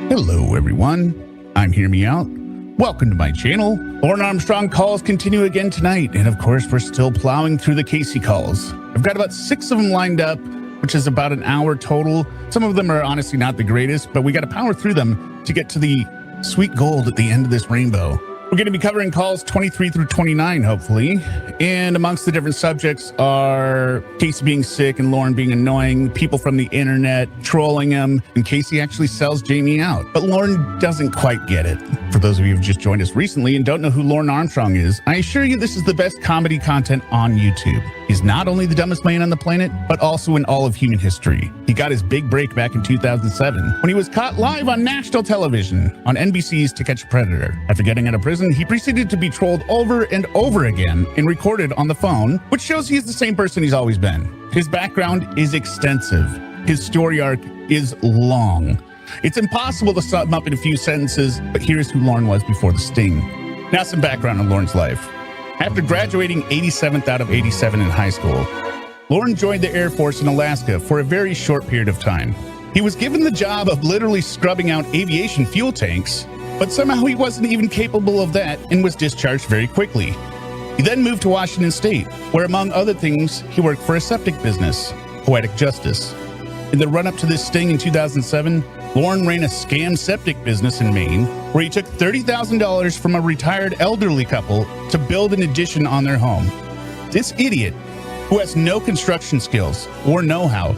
Hello everyone, I'm HearMeowt. Welcome to my channel. Lorne Armstrong calls continue again tonight, and of course we're still plowing through the Casey calls. I've got about 6 of them lined up, which is about an hour total. Some of them are honestly not the greatest, but we got to power through them to get to the sweet gold at the end of this rainbow. We're going to be covering calls 23 through 29, hopefully. And amongst the different subjects are Casey being sick and Lorne being annoying, people from the internet trolling him, and Casey actually sells Jamie out. But Lorne doesn't quite get it. For those of you who've just joined us recently and don't know who Lorne Armstrong is, I assure you this is the best comedy content on YouTube. He's not only the dumbest man on the planet, but also in all of human history. He got his big break back in 2007 when he was caught live on national television on NBC's To Catch a Predator. After getting out of prison, he proceeded to be trolled over and over again and recorded on the phone, which shows he's the same person he's always been. His background is extensive. His story arc is long. It's impossible to sum up in a few sentences, but here's who Lorne was before the sting. Now some background on Lorne's life. After graduating 87th out of 87 in high school, Lorne joined the Air Force in Alaska for a very short period of time. He was given the job of literally scrubbing out aviation fuel tanks, but somehow he wasn't even capable of that and was discharged very quickly. He then moved to Washington State, where among other things, he worked for a septic business, Poetic Justice. In the run-up to this sting in 2007, Lorne ran a scam septic business in Maine, where he took $30,000 from a retired elderly couple to build an addition on their home. This idiot, who has no construction skills or know-how,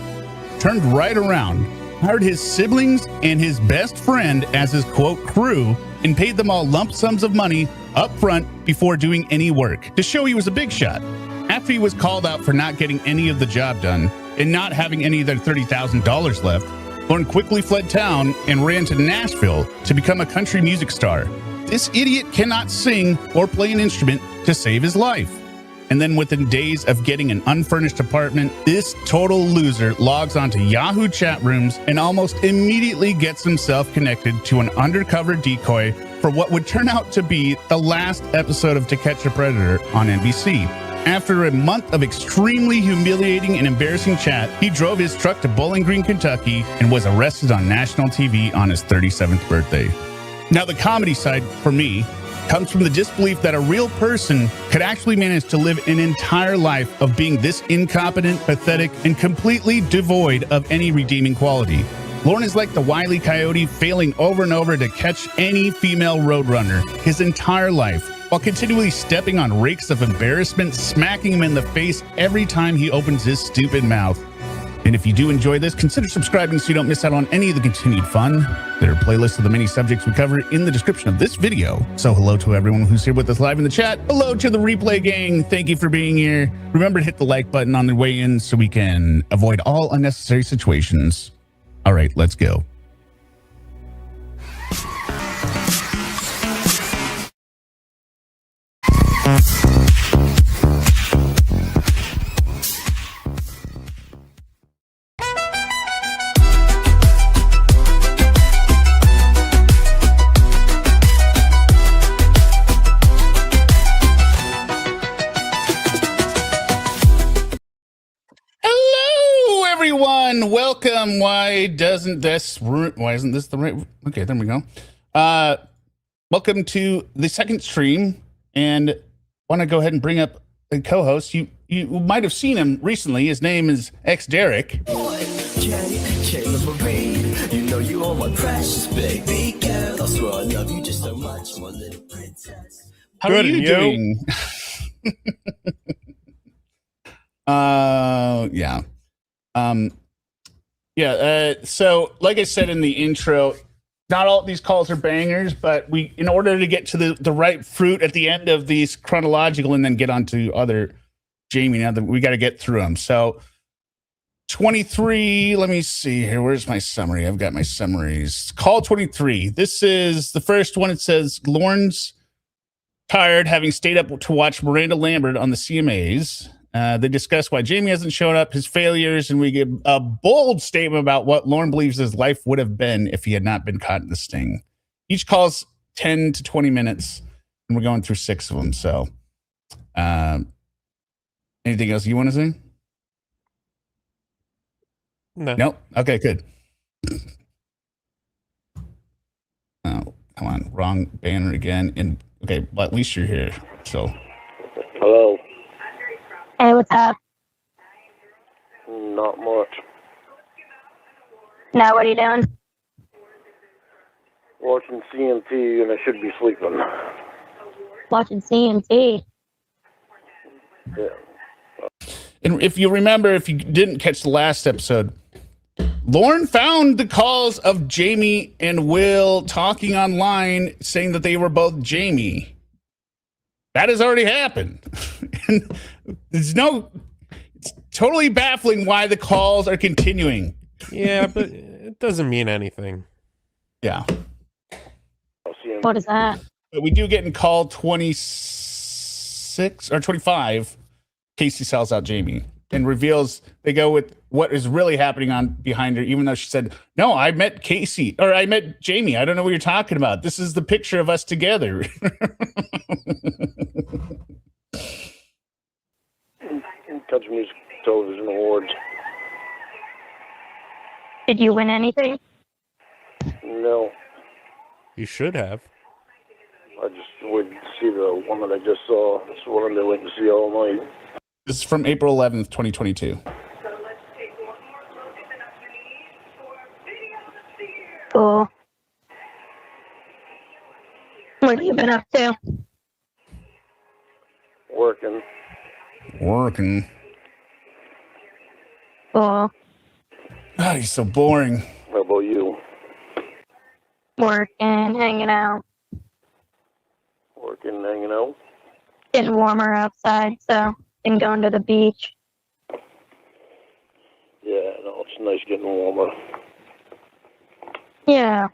turned right around, hired his siblings and his best friend as his quote crew, and paid them all lump sums of money up front before doing any work to show he was a big shot. After he was called out for not getting any of the job done and not having any of their $30,000 left, Lorne quickly fled town and ran to Nashville to become a country music star. This idiot cannot sing or play an instrument to save his life. And then within days of getting an unfurnished apartment, this total loser logs onto Yahoo chat rooms and almost immediately gets himself connected to an undercover decoy for what would turn out to be the last episode of To Catch a Predator on NBC. After a month of extremely humiliating and embarrassing chat, he drove his truck to Bowling Green, Kentucky, and was arrested on national TV on his 37th birthday. Now, the comedy side, for me, comes from the disbelief that a real person could actually manage to live an entire life of being this incompetent, pathetic, and completely devoid of any redeeming quality. Lorne is like the Wile E. Coyote, failing over and over to catch any female roadrunner his entire life, while continually stepping on rakes of embarrassment, smacking him in the face every time he opens his stupid mouth. And if you do enjoy this, consider subscribing so you don't miss out on any of the continued fun. There are playlists of the many subjects we cover in the description of this video. So hello to everyone who's here with us live in the chat. Hello to the replay gang. Thank you for being here. Remember to hit the like button on the way in so we can avoid all unnecessary situations. All right, let's go. Welcome. Why isn't this the right? Okay, there we go. Welcome to the second stream, and want to go ahead and bring up a co-host. You might have seen him recently. His name is X Derek. You know you are my precious baby girl. I swear I love you just so much, my little princess. How are you doing? Yeah. So like I said in the intro, not all these calls are bangers, but in order to get to the right fruit at the end of these chronological and then get onto other Jamie, now that we got to get through them. So 23, let me see here. Where's my summary? I've got my summaries. Call 23. This is the first one. It says Lorne's tired, having stayed up to watch Miranda Lambert on the CMAs. They discuss why Jamie hasn't shown up, his failures, and we give a bold statement about what Lorne believes his life would have been if he had not been caught in the sting. Each call's 10 to 20 minutes, and we're going through 6 of them. So, anything else you want to say? No. Nope. Okay, good. Come on, wrong banner again. And okay, but at least you're here. So, Hello. Hey, what's up? Not much. Now, what are you doing? Watching CMT, and I should be sleeping. Watching CMT. Yeah. and if you remember, if you didn't catch the last episode, Lorne found the calls of Jamie and Will talking online saying that they were both Jamie. That has already happened. And it's totally baffling why the calls are continuing. Yeah, but it doesn't mean anything. Yeah. What is that? But we do get in call 26 or 25. Casey sells out Jamie and reveals they go with what is really happening on behind her, even though she said, no, I met Casey or I met Jamie. I don't know what you're talking about. This is the picture of us together. Country Music Television Awards. Did you win anything? No. You should have. I just waited to see the one that I just saw. It's the one I've been waiting to see all night. This is from April 11th, 2022. Cool. What have you been up to? Working. Cool. God, he's so boring. How about you? Working, hanging out. Working, hanging out? Getting warmer outside, so been going to the beach. Yeah, no, it's nice getting warmer. Yeah.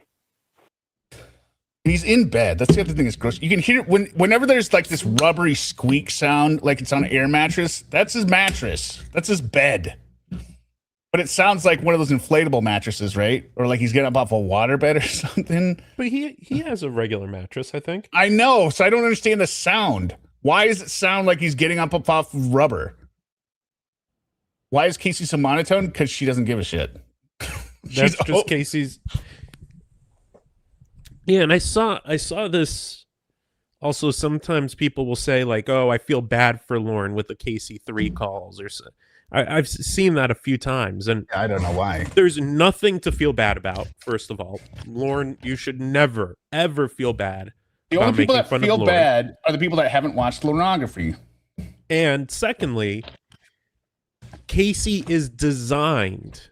He's in bed. That's the other thing that's gross. You can hear it whenever there's like this rubbery squeak sound, like it's on an air mattress. That's his mattress. That's his bed. But it sounds like one of those inflatable mattresses, right? Or like he's getting up off a waterbed or something. But he has a regular mattress, I think. I know, so I don't understand the sound. Why does it sound like he's getting up off of rubber? Why is Casey so monotone? Because she doesn't give a shit. That's just Casey's. Yeah, and I saw this. Also, sometimes people will say like, "Oh, I feel bad for Lorne with the Cas3y calls," or so. I've seen that a few times, and I don't know why. There's nothing to feel bad about. First of all, Lorne, you should never ever feel bad. The only people that feel bad are the people that haven't watched Lornography. And secondly, Casey is designed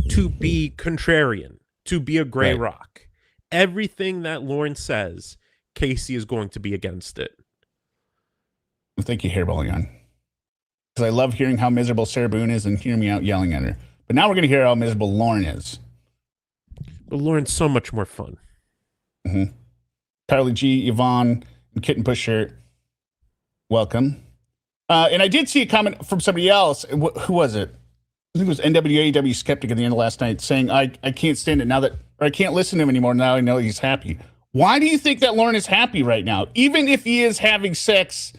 to be contrarian, to be a gray rock. Everything that Lorne says, Casey is going to be against it. Well, thank you, Hairball on. Because I love hearing how miserable Sarah Boone is and hear me out yelling at her. But now we're going to hear how miserable Lorne is. But Lorne's so much more fun. Mm-hmm. Carly G, Yvonne, and Kitten Pusher, welcome. And I did see a comment from somebody else. Who was it? I think it was NWAW Skeptic at the end of last night saying, I can't stand it now that, or I can't listen to him anymore now I know he's happy. Why do you think that Lorne is happy right now? Even if he is having sex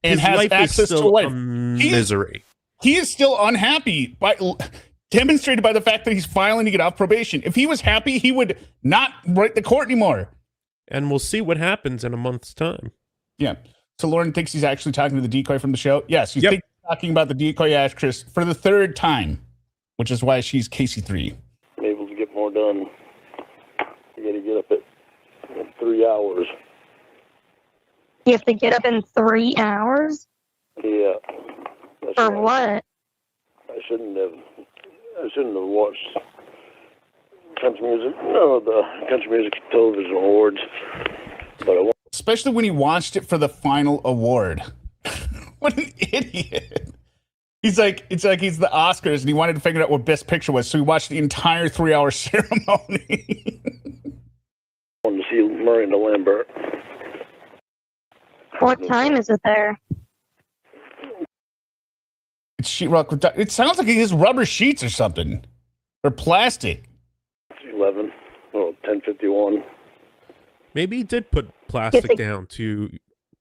and His has life access is still to a wife. misery. He is still unhappy, demonstrated by the fact that he's filing to get off probation. If he was happy, he would not write the court anymore. And we'll see what happens in a month's time. Yeah. So Lorne thinks he's actually talking to the decoy from the show. Yes, you think he's talking about the decoy actress for the third time, which is why she's Cas3y. I'm able to get more done. You got to get up at 3 hours. You have to get up in 3 hours? Yeah. For what? I shouldn't have watched country music. No, the Country Music Television Awards. But especially when he watched it for the final award. What an idiot. It's like he's the Oscars and he wanted to figure out what Best Picture was, so he watched the entire 3-hour ceremony. I wanted to see Miranda Lambert. What time is it there? It's sheetrock. It sounds like he has rubber sheets or something. Or plastic. It's 11. Well, 10:51. Maybe he did put plastic down to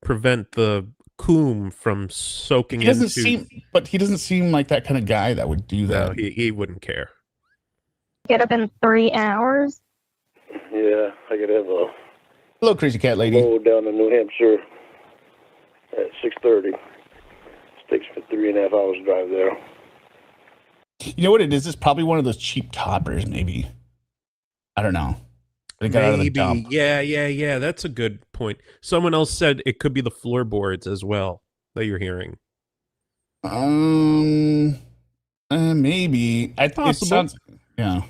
prevent the coom from soaking into. But he doesn't seem like that kind of guy that would do that. No, he wouldn't care. Get up in 3 hours? Yeah, I could have a Hello, Crazy Cat Lady. load down in New Hampshire at 6:30. Takes me 3.5 hours to drive there. You know what it is? It's probably one of those cheap toppers, maybe. I don't know. They got out of the dump. Yeah. That's a good point. Someone else said it could be the floorboards as well that you're hearing. Maybe. It Possible. sounds, yeah.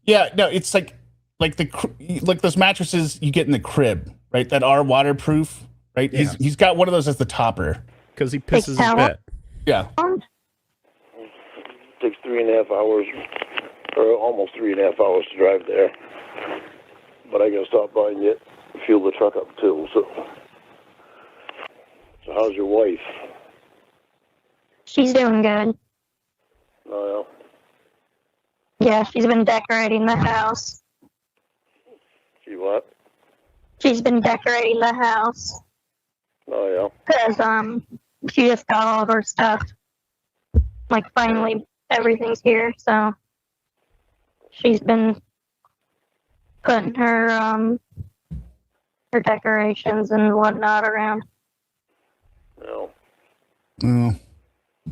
Yeah, no, it's like those mattresses you get in the crib, right? That are waterproof, right? Yeah. He's got one of those as the topper. Because he pisses his towel? bed. Yeah. Takes 3.5 hours, or almost 3.5 hours to drive there. But I gotta stop by and fuel the truck up too. So how's your wife? She's doing good. Oh Yeah, she's been decorating the house. yeah. She what? She's been decorating the house Oh yeah. because she just got all of her stuff. Like finally everything's here, so she's been putting her decorations and whatnot around. No. Oh,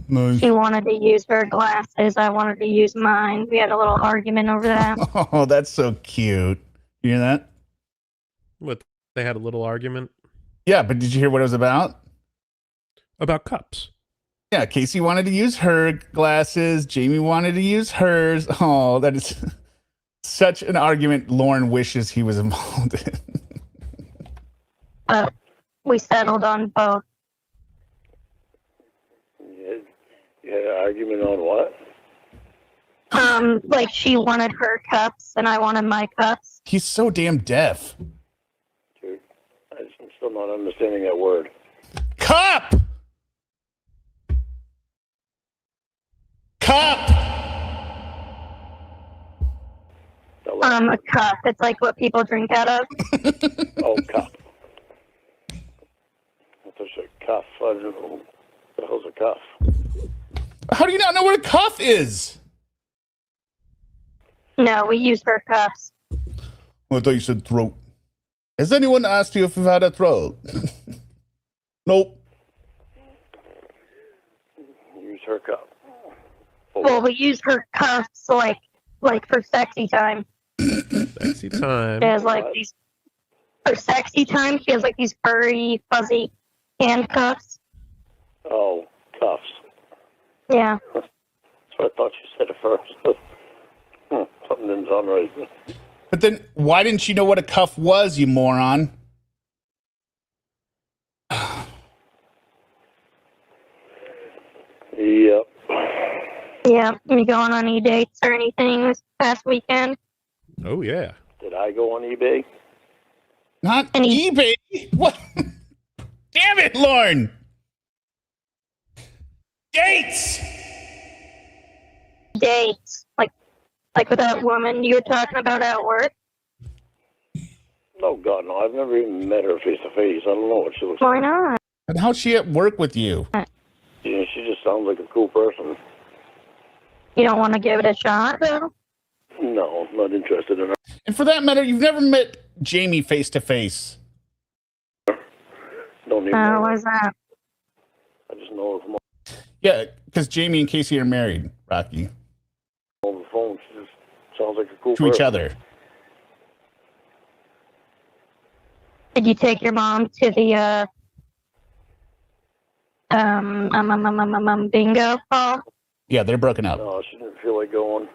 nice. She wanted to use her glasses. I wanted to use mine. We had a little argument over that. Oh, that's so cute. You hear that? What? They had a little argument Yeah, but did you hear what it was about? about cups. Yeah, Casey wanted to use her glasses. Jamie wanted to use hers. Oh, that is such an argument Lorne wishes he was involved in. But we settled on both. You had an argument on what? Like she wanted her cups and I wanted my cups. He's so damn deaf. Dude, I'm still not understanding that word. Cup! Cup! A cup. It's like what people drink out of. Oh, cup. That's a cuff. I don't know. What the hell's a cuff? How do you not know what a cuff is? No, we use her cups. Well, I thought you said throat. Has anyone asked you if you've had a throat? Nope. Use her cup. Well, we use her cuffs like for sexy time. Sexy time. She has like these for sexy time. She has like these furry, fuzzy handcuffs. Oh, cuffs. Yeah. That's what I thought you said at first. Something didn't sound right. But then why didn't you know what a cuff was, you moron? Yep. Yeah. You going on any dates or anything this past weekend? Oh, yeah. Did I go on eBay? Not eBay. What? Damn it, Lorne. Dates. Dates. Like with that woman you were talking about at work? Oh, God, no. I've never even met her face to face. I don't know what she looks Why like. not? And how's she at work with you? Yeah, she just sounds like a cool person. You don't want to give it a shot, though? No, I'm not interested in her. And for that matter, you've never met Jamie face to face. Don't even know. Why's that? I just know her from Yeah, because Jamie and Casey are married, Rocky, over the phone. She just sounds like a cool to person. each other. Did you take your mom to the bingo hall? Yeah, they're broken up. No, she didn't feel like going.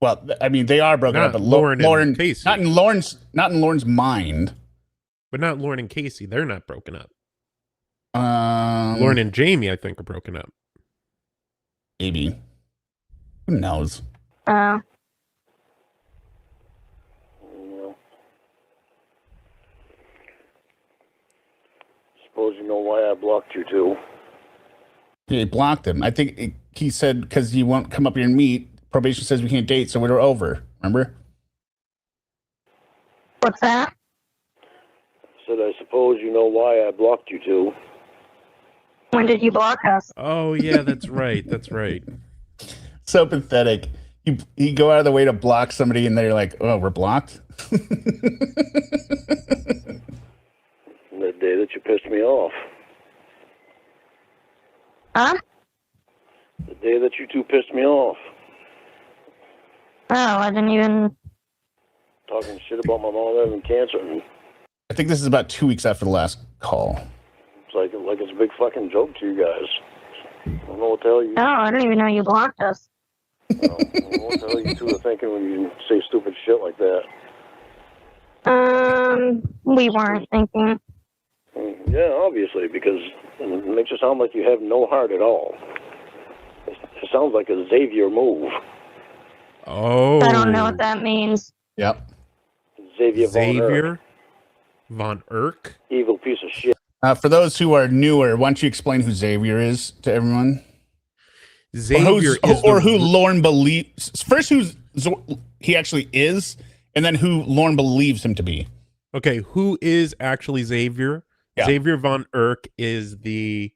Well, I mean, they are broken Not up, but Lorne and Lorne, Casey. not in Lorne's mind. But not Lorne and Casey. They're not broken up. Um, Lorne and Jamie, I think, are broken up. maybe. Who knows? You know. Suppose you know why I blocked you too. He blocked him. I think he said because you won't come up here and meet. Probation says we can't date, so we're over. Remember? What's that? Said I suppose you know why I blocked you too. When did you block us? Oh, yeah, that's right. That's right. So pathetic. You go out of the way to block somebody, and they're like, "Oh, we're blocked." The day that you pissed me off. Huh? The day that you two pissed me off. Oh, I didn't even. Talking shit about my mom having cancer. And I think this is about 2 weeks after the last call. it's like it's a big fucking joke to you guys. I don't know what the hell you. Oh, I don't even know you blocked us. I don't know what the hell you two are thinking when you say stupid shit like that. We weren't thinking. Yeah, obviously, because it makes it sound like you have no heart at all. It sounds like a Xavier move. Oh. I don't know what that means. Yep. Xavier Von Erck. Evil piece of shit. For those who are newer, why don't you explain who Xavier is to everyone? Xavier or who Lorne believes. First, he actually is, and then who Lorne believes him to be. Okay, who is actually Xavier? Yeah. Xavier Von Erck is the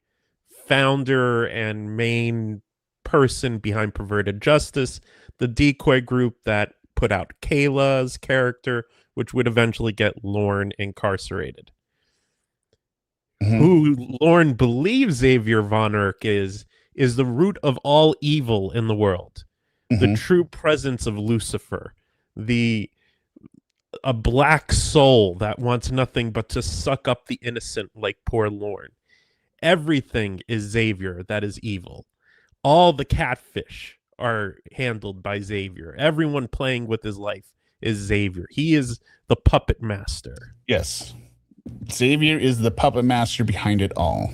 founder and main person behind Perverted Justice, the decoy group that put out Kayla's character, which would eventually get Lorne incarcerated. Mm-hmm. Who Lorne believes Xavier Von Erck is the root of all evil in the world. Mm-hmm. The true presence of Lucifer, a black soul that wants nothing but to suck up the innocent like poor Lorne. Everything is Xavier that is evil. All the catfish are handled by Xavier. Everyone playing with his life is Xavier. He is the puppet master. Yes. Xavier is the puppet master behind it all.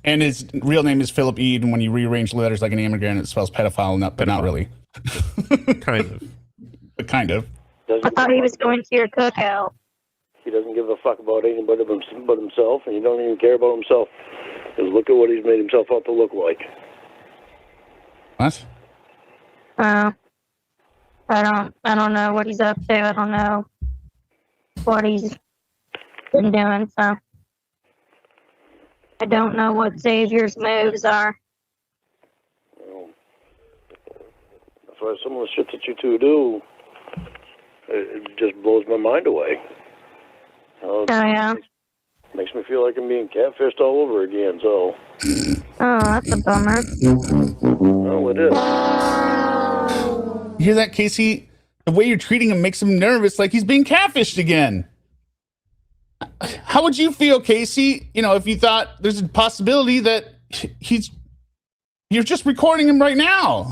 And his real name is Philip Ede, and when you rearrange letters like an immigrant, it spells pedophile, but not really. Kind of. But kind of. I thought he was going to your cookout. He doesn't give a fuck about anybody but himself, and he don't even care about himself. Because look at what he's made himself out to look like. What? I don't know what he's up to. I don't know what he's been doing, so I don't know what Xavier's moves are. Well, that's why some of the shit that you two do, it just blows my mind away. Oh, yeah. Makes me feel like I'm being catfished all over again, so. Oh, that's a bummer. Well, it is. You hear that, Casey? The way you're treating him makes him nervous, like he's being catfished again. How would you feel, Casey? You know, if you thought there's a possibility that you're just recording him right now.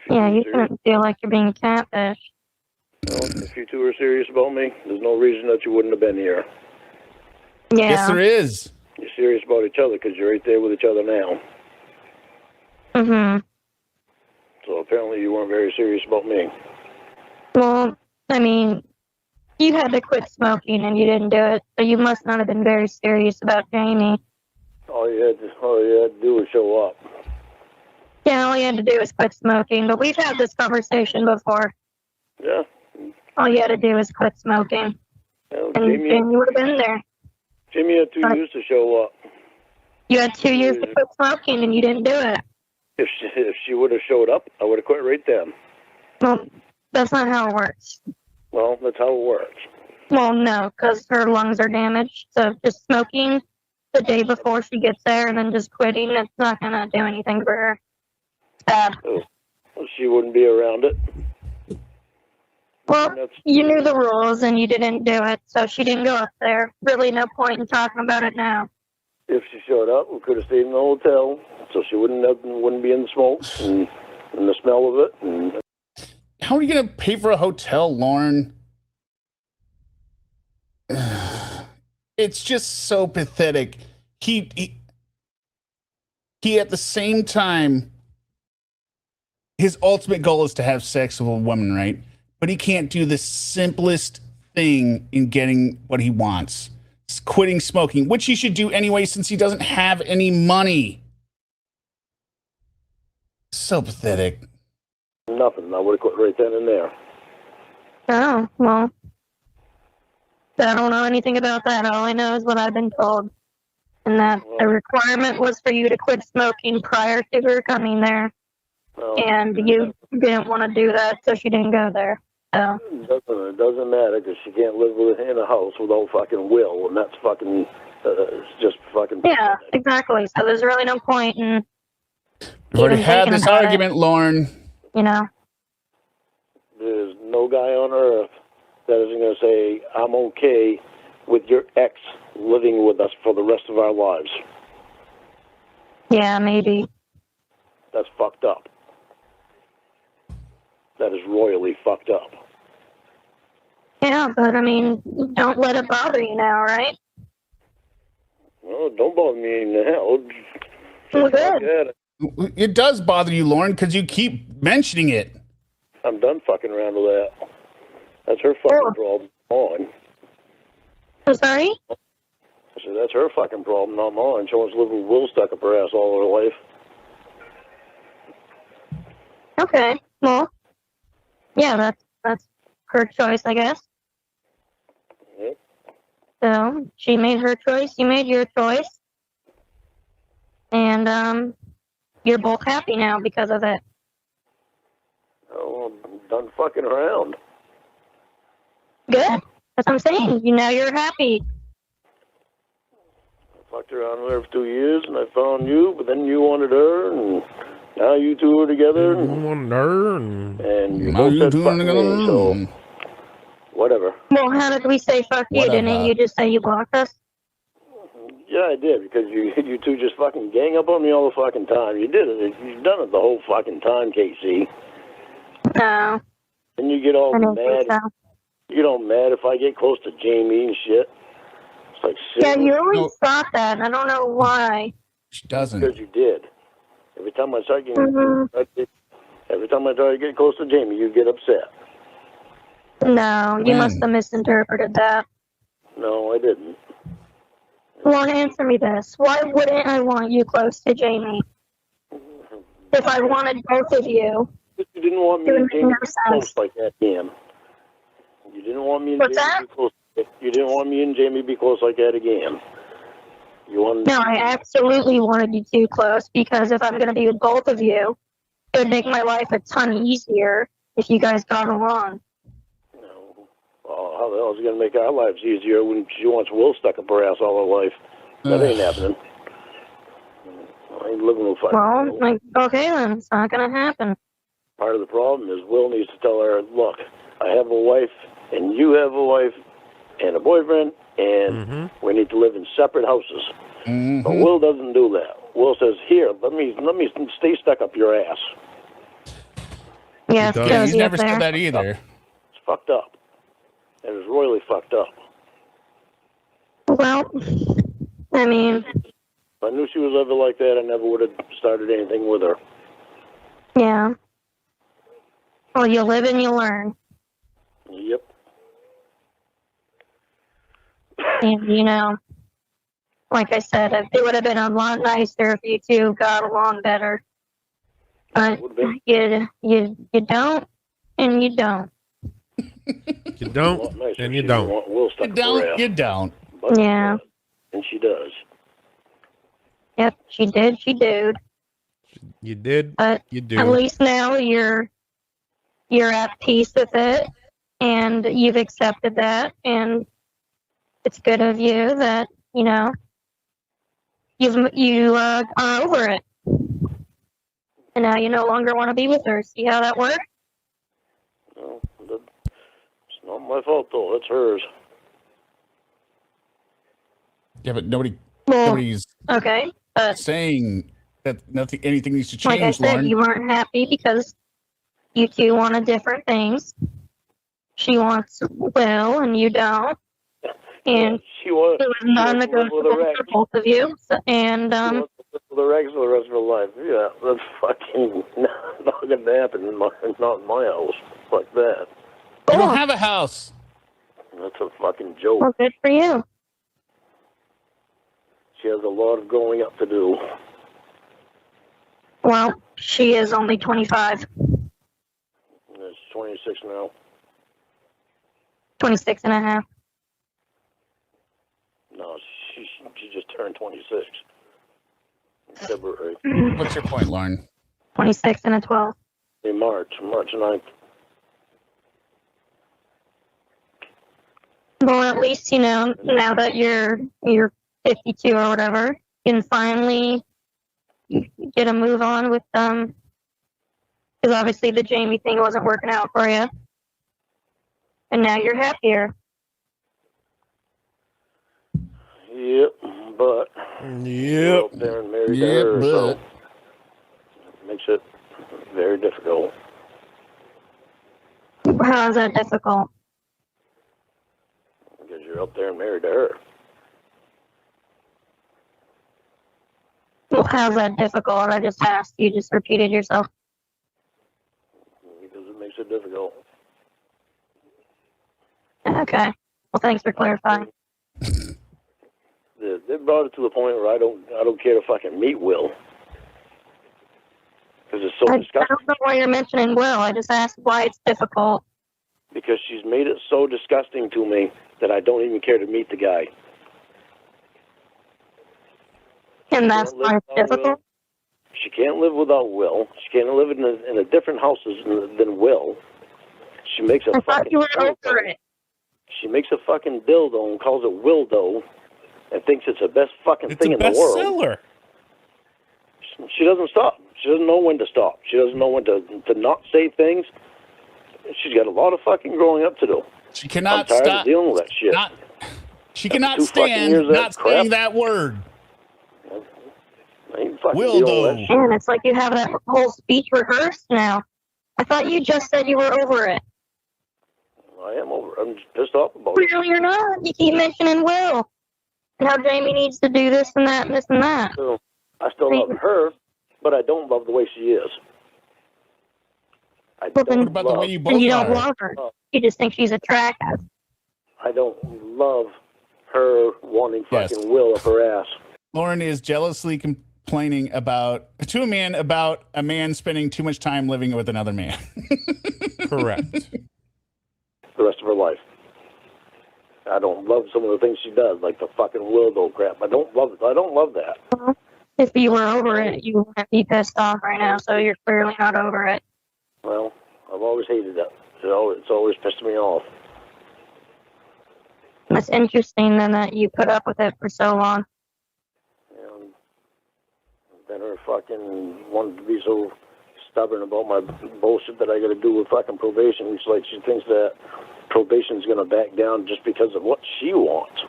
Yeah, you shouldn't feel like you're being catfished. Well, if you two are serious about me, there's no reason that you wouldn't have been here. Yeah. Yes, there is. You're serious about each other because you're right there with each other now. Mm-hmm. So apparently you weren't very serious about me. Well, I mean, you had to quit smoking and you didn't do it, so you must not have been very serious about Jamie. All you had to do was show up. Yeah, all you had to do was quit smoking, but we've had this conversation before. Yeah. All you had to do was quit smoking, Well, and you would have been there. Jamie had 2 years to show up. You had 2 years to quit smoking, and you didn't do it. If she would have showed up, I would have quit right then. Well, that's not how it works. Well, that's how it works. Well, no, because her lungs are damaged, so just smoking the day before she gets there and then just quitting, it's not going to do anything for her. It's bad. So she wouldn't be around it. Well, you knew the rules and you didn't do it, so she didn't go up there. Really no point in talking about it now. If she showed up, we could have stayed in the hotel, so she wouldn't be in the smoke and the smell of it. And how are you going to pay for a hotel, Lorne? It's just so pathetic. He at the same time, his ultimate goal is to have sex with a woman, right? But he can't do the simplest thing in getting what he wants. It's quitting smoking, which he should do anyway since he doesn't have any money. So pathetic. nothing. I would have quit right then and there. Oh, well, I don't know anything about that. All I know is what I've been told. and that the requirement was for you to quit smoking prior to her coming there, and you didn't want to do that, so she didn't go there. So It doesn't matter because she can't live in a house without fucking will, and that's fucking, it's just fucking. yeah, exactly. So there's really no point in We've already even had thinking this about argument, Lorne. you know. There's no guy on earth that isn't going to say, I'm okay with your ex living with us for the rest of our lives. Yeah, maybe. That's fucked up. That is royally fucked up. Yeah, but I mean, don't let it bother you now, right? Well, don't bother me in the hell. Well, good. It does bother you, Lorne, because you keep mentioning it. I'm done fucking around with that. That's her fucking problem. On. I'm sorry? I said, that's her fucking problem, not mine. She wants to live with Will stuck up her ass all her life. Okay. Well, yeah, that's her choice, I guess. Yep. So she made her choice, you made your choice, and you're both happy now because of it. Oh, I'm done fucking around. Good. That's what I'm saying. Now you're happy. I fucked around with her for 2 years, and I found you, but then you wanted her, and now you two are together, and you both said fuck me, so whatever. Well, how did we say fuck you? Whatever. Didn't you just say you blocked us? Yeah, I did, because you two just fucking gang up on me all the fucking time. You did it. You've done it the whole fucking time, Casey. No. And you get all I don't mad. think so. You get all mad if I get close to Jamie and shit. It's like, Yeah, shit. you always thought that, and I don't know why. She doesn't. Because you did. Every time I start getting, Mm-hmm. every time I try to get close to Jamie, you get upset. No, you must have misinterpreted that. No, I didn't. Well, answer me this. Why wouldn't I want you close to Jamie? If I wanted both of you, You didn't want me it and would make Jamie no to be close sense. like that, Dan. You didn't want me and What's Jamie that? to be close. You didn't want me and Jamie to be close like that again. You wanted. No, I absolutely wanted you two close because if I'm going to be with both of you, it would make my life a ton easier if you guys got along. No. Oh, how the hell is it going to make our lives easier when she wants Will stuck up her ass all her life? That ain't happening. I ain't living with fucking Well, Will. like, okay then, it's not going to happen. Part of the problem is Will needs to tell her, look, I have a wife, and you have a wife, and a boyfriend, and we need to live in separate houses. Mm-hmm. But Will doesn't do that. Will says, here, let me stay stuck up your ass. Yeah, He does. Yeah, cozy he's never up there. said that either. It's fucked up. It was royally fucked up. Well, I mean, If I knew she was ever like that, I never would have started anything with her. yeah. Well, you live and you learn. Yep. And, you know, like I said, it would have been a lot nicer if you two got along better. But Would've been. you don't, and you don't. You A don't, lot nicer and if you she don't. didn't want Will stuck You up her don't. ass. You don't. But she Yeah. does. And she does. Yep, she did, she did. You did. But You at do. least now you're at peace with it, and you've accepted that, and it's good of you that you know you are over it, and now you no longer want to be with her. See how that works? No, it's not my fault, though. It's hers. Yeah, but Well, nobody's okay, but saying that anything needs to like I change, said, Lauren. you weren't happy because you two wanted different things. She wants Will, and you don't, and She wants, it was she wants to live non-negotiable with her ex. for both of you. So, and She wants to live with her ex for the rest of her life. Yeah, that's fucking not going to happen not in my house. Like that. You don't cool. have a house. That's a fucking joke. Well, good for you. She has a lot of growing up to do. Well, she is only 25, She's 26 now. 26 and a half. No, She just turned 26 in February. What's your point, Lauren? 26 and a 12. In March 9th. Well, at least, you know, now that you're 52 or whatever, you can finally get a move on with because obviously the Jamie thing wasn't working out for you, and now you're happier. Yep, but Yep. up there and married to her, so it makes it very difficult. How is that difficult? Because you're up there and married to her. Well, how's that difficult? I just asked. You just repeated yourself. Because it makes it difficult. Okay. Well, thanks for clarifying. They brought it to the point where I don't care to fucking meet Will. Because it's so I disgusting. don't know why you're mentioning Will. I just asked why it's difficult. Because she's made it so disgusting to me that I don't even care to meet the guy. And that's why it's difficult? She can't live without Will. She can't live in a different house than Will. She makes a I thought fucking you were dildo. over it. She makes a fucking dildo and calls it Wildo and thinks it's the best fucking It's thing a in the world. bestseller. She doesn't stop. She doesn't know when to stop. She doesn't know when to not say things. She's got a lot of fucking growing up to do. She cannot I'm tired stop. of dealing with that shit. She cannot 2 fucking stand years of not that crap. saying that word. I ain't fucking Will dealing with that do. shit. Man, it's like you have that whole speech rehearsed now. I thought you just said you were over it. I am over. I'm just pissed off about it. Clearly you're not. You keep mentioning Will. And how Jamie needs to do this and that and this and that. So I still love her, but I don't love the way she is. I Well, then- don't What about the way love. you both And you don't are? love her. You just think she's attractive. I don't love her wanting Yes. fucking Will up her ass. Lauren is jealously complaining to a man about a man spending too much time living with another man. Correct. The rest of her life. I don't love some of the things she does, like the fucking Wildo crap. I don't love it. I don't love that. If you were over it, you wouldn't be pissed off right now, so you're clearly not over it. Well, I've always hated that. It's always pissed me off. That's interesting then that you put up with it for so long. And then her fucking wanted to be so stubborn about my bullshit that I got to do with fucking probation. It's like she thinks that probation's going to back down just because of what she wants.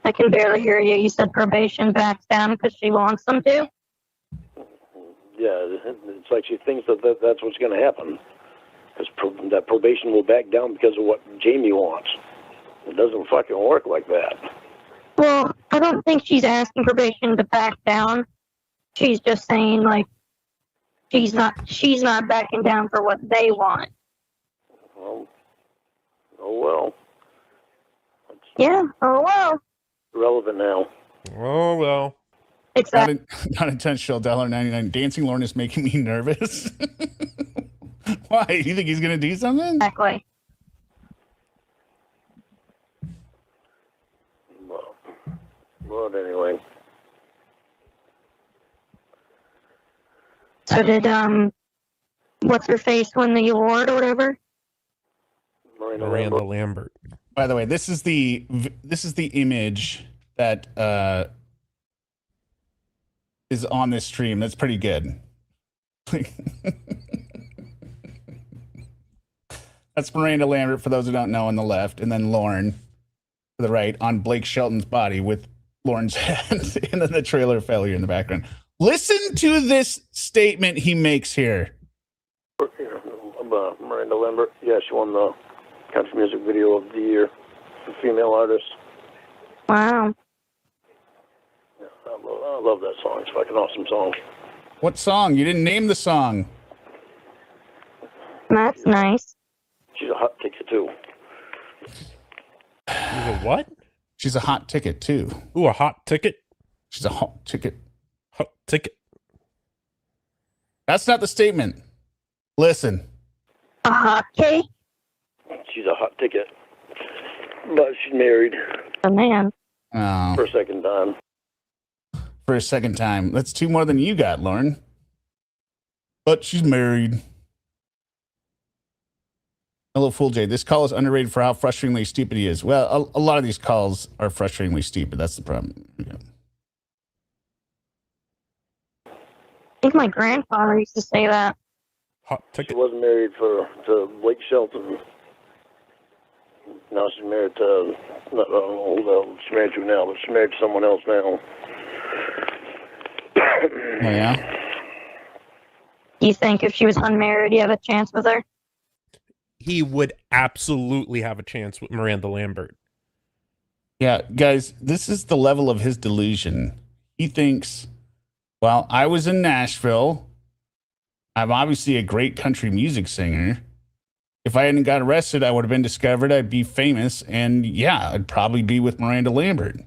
I can barely hear you. You said probation backs down because she wants them to? Yeah, it's like she thinks that that's what's going to happen. Because that probation will back down because of what Jamie wants. It doesn't fucking work like that. Well, I don't think she's asking probation to back down. She's just saying, like, she's not backing down for what they want. Well, oh well. It's Yeah, oh well. irrelevant now. Oh, well. Exactly. Not intentional. $1.99. Dancing Lauren is making me nervous. Why? You think he's gonna do something? Exactly. But anyway. So did, what's her face win the award or whatever? Miranda Lambert. By the way, this is the image that is on this stream. That's pretty good. That's Miranda Lambert, for those who don't know, on the left, and then Lauren to the right on Blake Shelton's body with Lauren's head, and then the trailer failure in the background. Listen to this statement he makes here. Miranda Lambert, yeah, she won the country music video of the year for female artist. Wow. Yeah, I love that song. It's a fucking awesome song. What song? You didn't name the song. That's nice. She's a hot ticket too. She's a what? She's a hot ticket too. Ooh, a hot ticket? She's a hot ticket. Hot ticket. That's not the statement. Listen. A hot cake? She's a hot ticket. But she's married. Oh, man. Oh, for a second time. for a second time. That's two more than you got, Lauren. But she's married. Hello, Fool J. This call is underrated for how frustratingly stupid he is. Well, a lot of these calls are frustratingly stupid. That's the problem. Yeah. I think my grandfather used to say that. Hot She ticket. wasn't married to Blake Shelton. Now she's married to, I don't know who she's married to now, but she's married to someone else now. Oh, yeah? Do you think if she was unmarried, you have a chance with her? He would absolutely have a chance with Miranda Lambert. Yeah, guys, this is the level of his delusion. He thinks, well, I was in Nashville. I'm obviously a great country music singer. If I hadn't got arrested, I would have been discovered. I'd be famous. And yeah, I'd probably be with Miranda Lambert.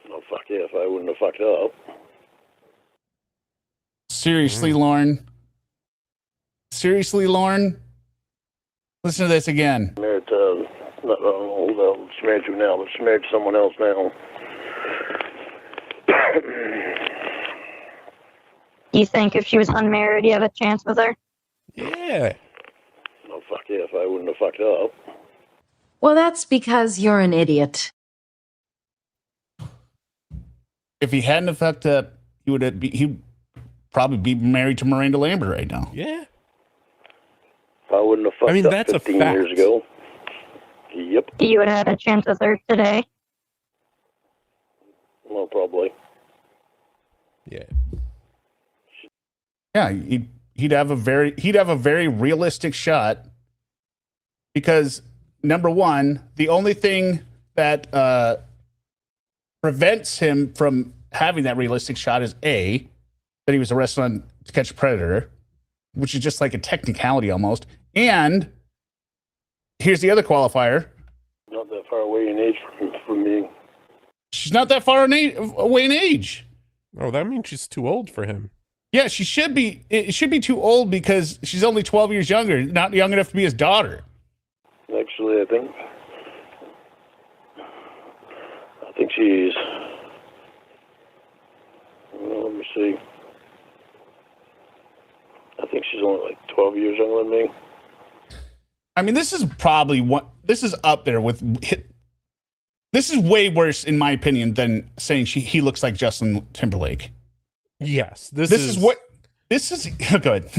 Oh, fuck yeah, if I wouldn't have fucked up. Seriously, Lauren? Seriously, Lauren? Listen to this again. Married to, I don't know who she's married to now, but she's married to someone else now. Do you think if she was unmarried, you have a chance with her? Yeah. Oh, fuck yeah, if I wouldn't have fucked up. Well, that's because you're an idiot. If he hadn't have fucked up, he'd probably be married to Miranda Lambert right now. Yeah. If I wouldn't have fucked up that's a 15 fact. years ago. Yep. You would have had a chance with her today. Well, probably. Yeah. Yeah, he'd have a very realistic shot, because number one, the only thing that prevents him from having that realistic shot is A, that he was arrested on To Catch a Predator, which is just like a technicality almost. And here's the other qualifier. Not that far away in age from me. She's not that far away in age. Oh, that means she's too old for him. Yeah, she should be. It should be too old because she's only 12 years younger, not young enough to be his daughter. Actually, I think she's, well, let me see. I think she's only like 12 years younger than me. I mean, this is probably this is up there with. This is way worse, in my opinion, than saying he looks like Justin Timberlake. Yes. This is go ahead.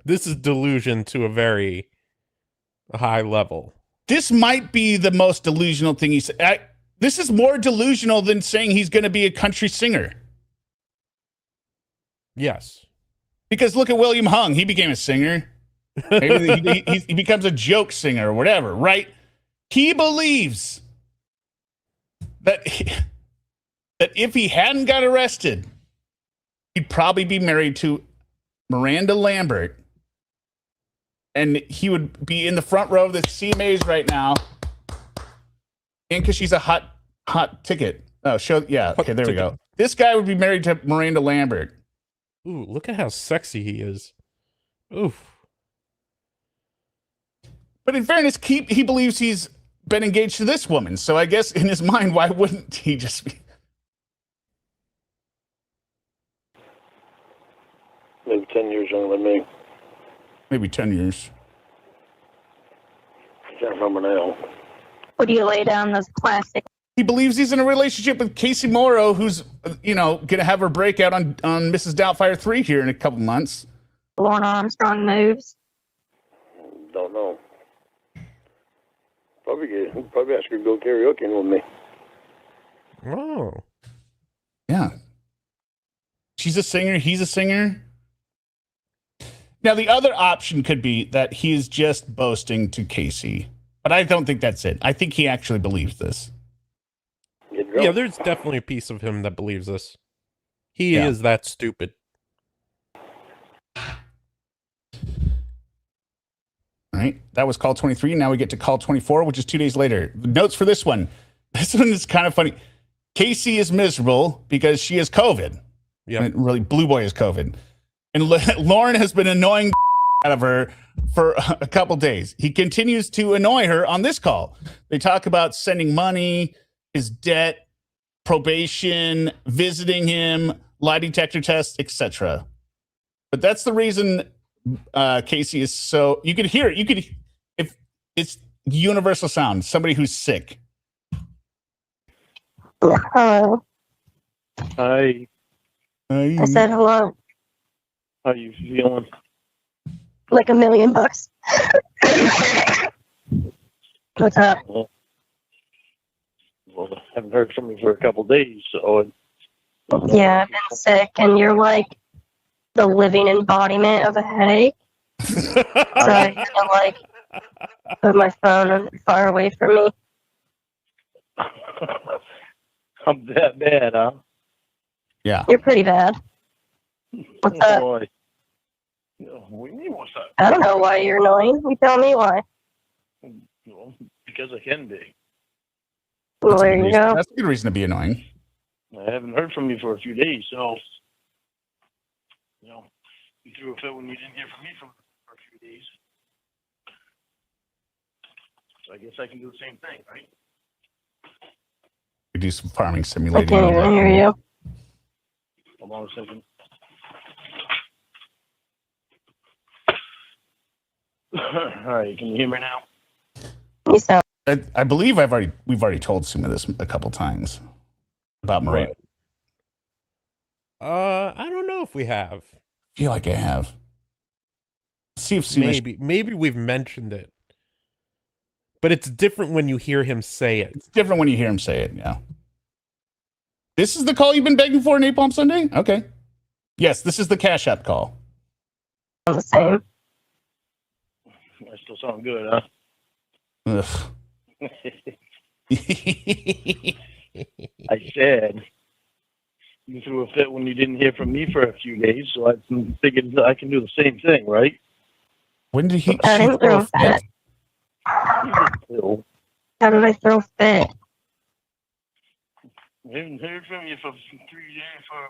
This is delusion to a very high level. This might be the most delusional thing he said. This is more delusional than saying he's going to be a country singer. Yes. Because look at William Hung. He became a singer. Maybe he becomes a joke singer or whatever, right? He believes that if he hadn't got arrested, he'd probably be married to Miranda Lambert, and he would be in the front row of the CMAs right now. And because she's a hot ticket. Oh, show. Yeah. Okay, there we go. This guy would be married to Miranda Lambert. Ooh, look at how sexy he is. Oof. But in fairness, he believes he's been engaged to this woman. So I guess in his mind, why wouldn't he just be? Maybe 10 years younger than me. Maybe 10 years. I can't remember now. Would you lay down this classic? He believes he's in a relationship with Casey Morrow, who's, going to have her breakout on Mrs. Doubtfire 3 here in a couple months. Lorne Armstrong moves? Don't know. Probably ask her to go karaoke with me. Oh. Yeah. She's a singer. He's a singer. Now, the other option could be that he's just boasting to Casey. But I don't think that's it. I think he actually believes this. Yeah, there's definitely a piece of him that believes this. He is that stupid. All right. That was call 23. Now we get to call 24, which is 2 days later. The notes for this one. This one is kind of funny. Casey is miserable because she has COVID. Yeah. Really, Blue Boy has COVID. And Lauren has been annoying out of her for a couple days. He continues to annoy her on this call. They talk about sending money his debt, probation, visiting him, lie detector test, etc. But that's the reason Casey is so. You could hear it. You could, if it's universal sound. Somebody who's sick. Hello. Hi. I said hello. How you feeling? Like $1,000,000. What's up? Well, I haven't heard from you for a couple days, so. Yeah, I've been sick, and you're like the living embodiment of a headache. So I had to like put my phone far away from me. I'm that bad, huh? Yeah. You're pretty bad. What's up? Boy. What do you mean, what's up? I don't know why you're annoying. You tell me why. Well, because I can be. Well, there you go. That's a good reason to be annoying. I haven't heard from you for a few days, so, you threw a fit when you didn't hear from me for a few days. So I guess I can do the same thing, right? We do some farming I simulating. can't even hear you. Hold on a second. All right, can you hear me now? You sound. I believe we've already told Suma this a couple times about Marie. I don't know if we have. I feel like I have. See if Suma. Maybe we've mentioned it, but it's different when you hear him say it. It's different when you hear him say it. Yeah. This is the call you've been begging for, Napalm Sunday? Okay. Yes, this is the Cash App call. The same. I still sound good, huh? Ugh. I said you threw a fit when you didn't hear from me for a few days, so I figured I can do the same thing, right? When did he? I didn't throw a fit. Still, How did I throw a fit? I haven't heard from you for 3 days, or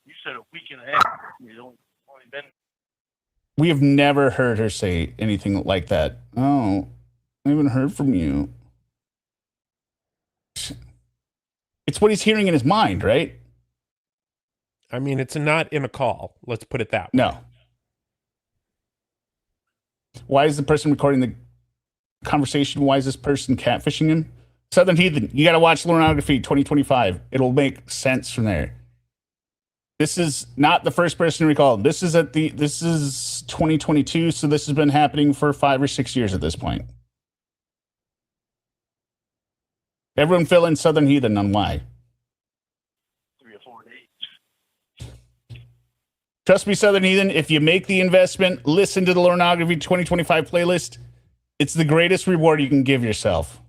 you said a week and a half. You only been. We have never heard her say anything like that. Oh, I haven't heard from you. It's what he's hearing in his mind, right? I mean, it's not in a call. Let's put it that way. No. Why is the person recording the conversation? Why is this person catfishing him? Southern Heathen, you got to watch Lorneography 2025. It'll make sense from there. This is not the first person to recall. This is 2022, so this has been happening for 5 or 6 years at this point. Everyone fill in Southern Heathen on why. 3 or 4 days. Trust me, Southern Heathen, if you make the investment, listen to the Lorneography 2025 playlist. It's the greatest reward you can give yourself.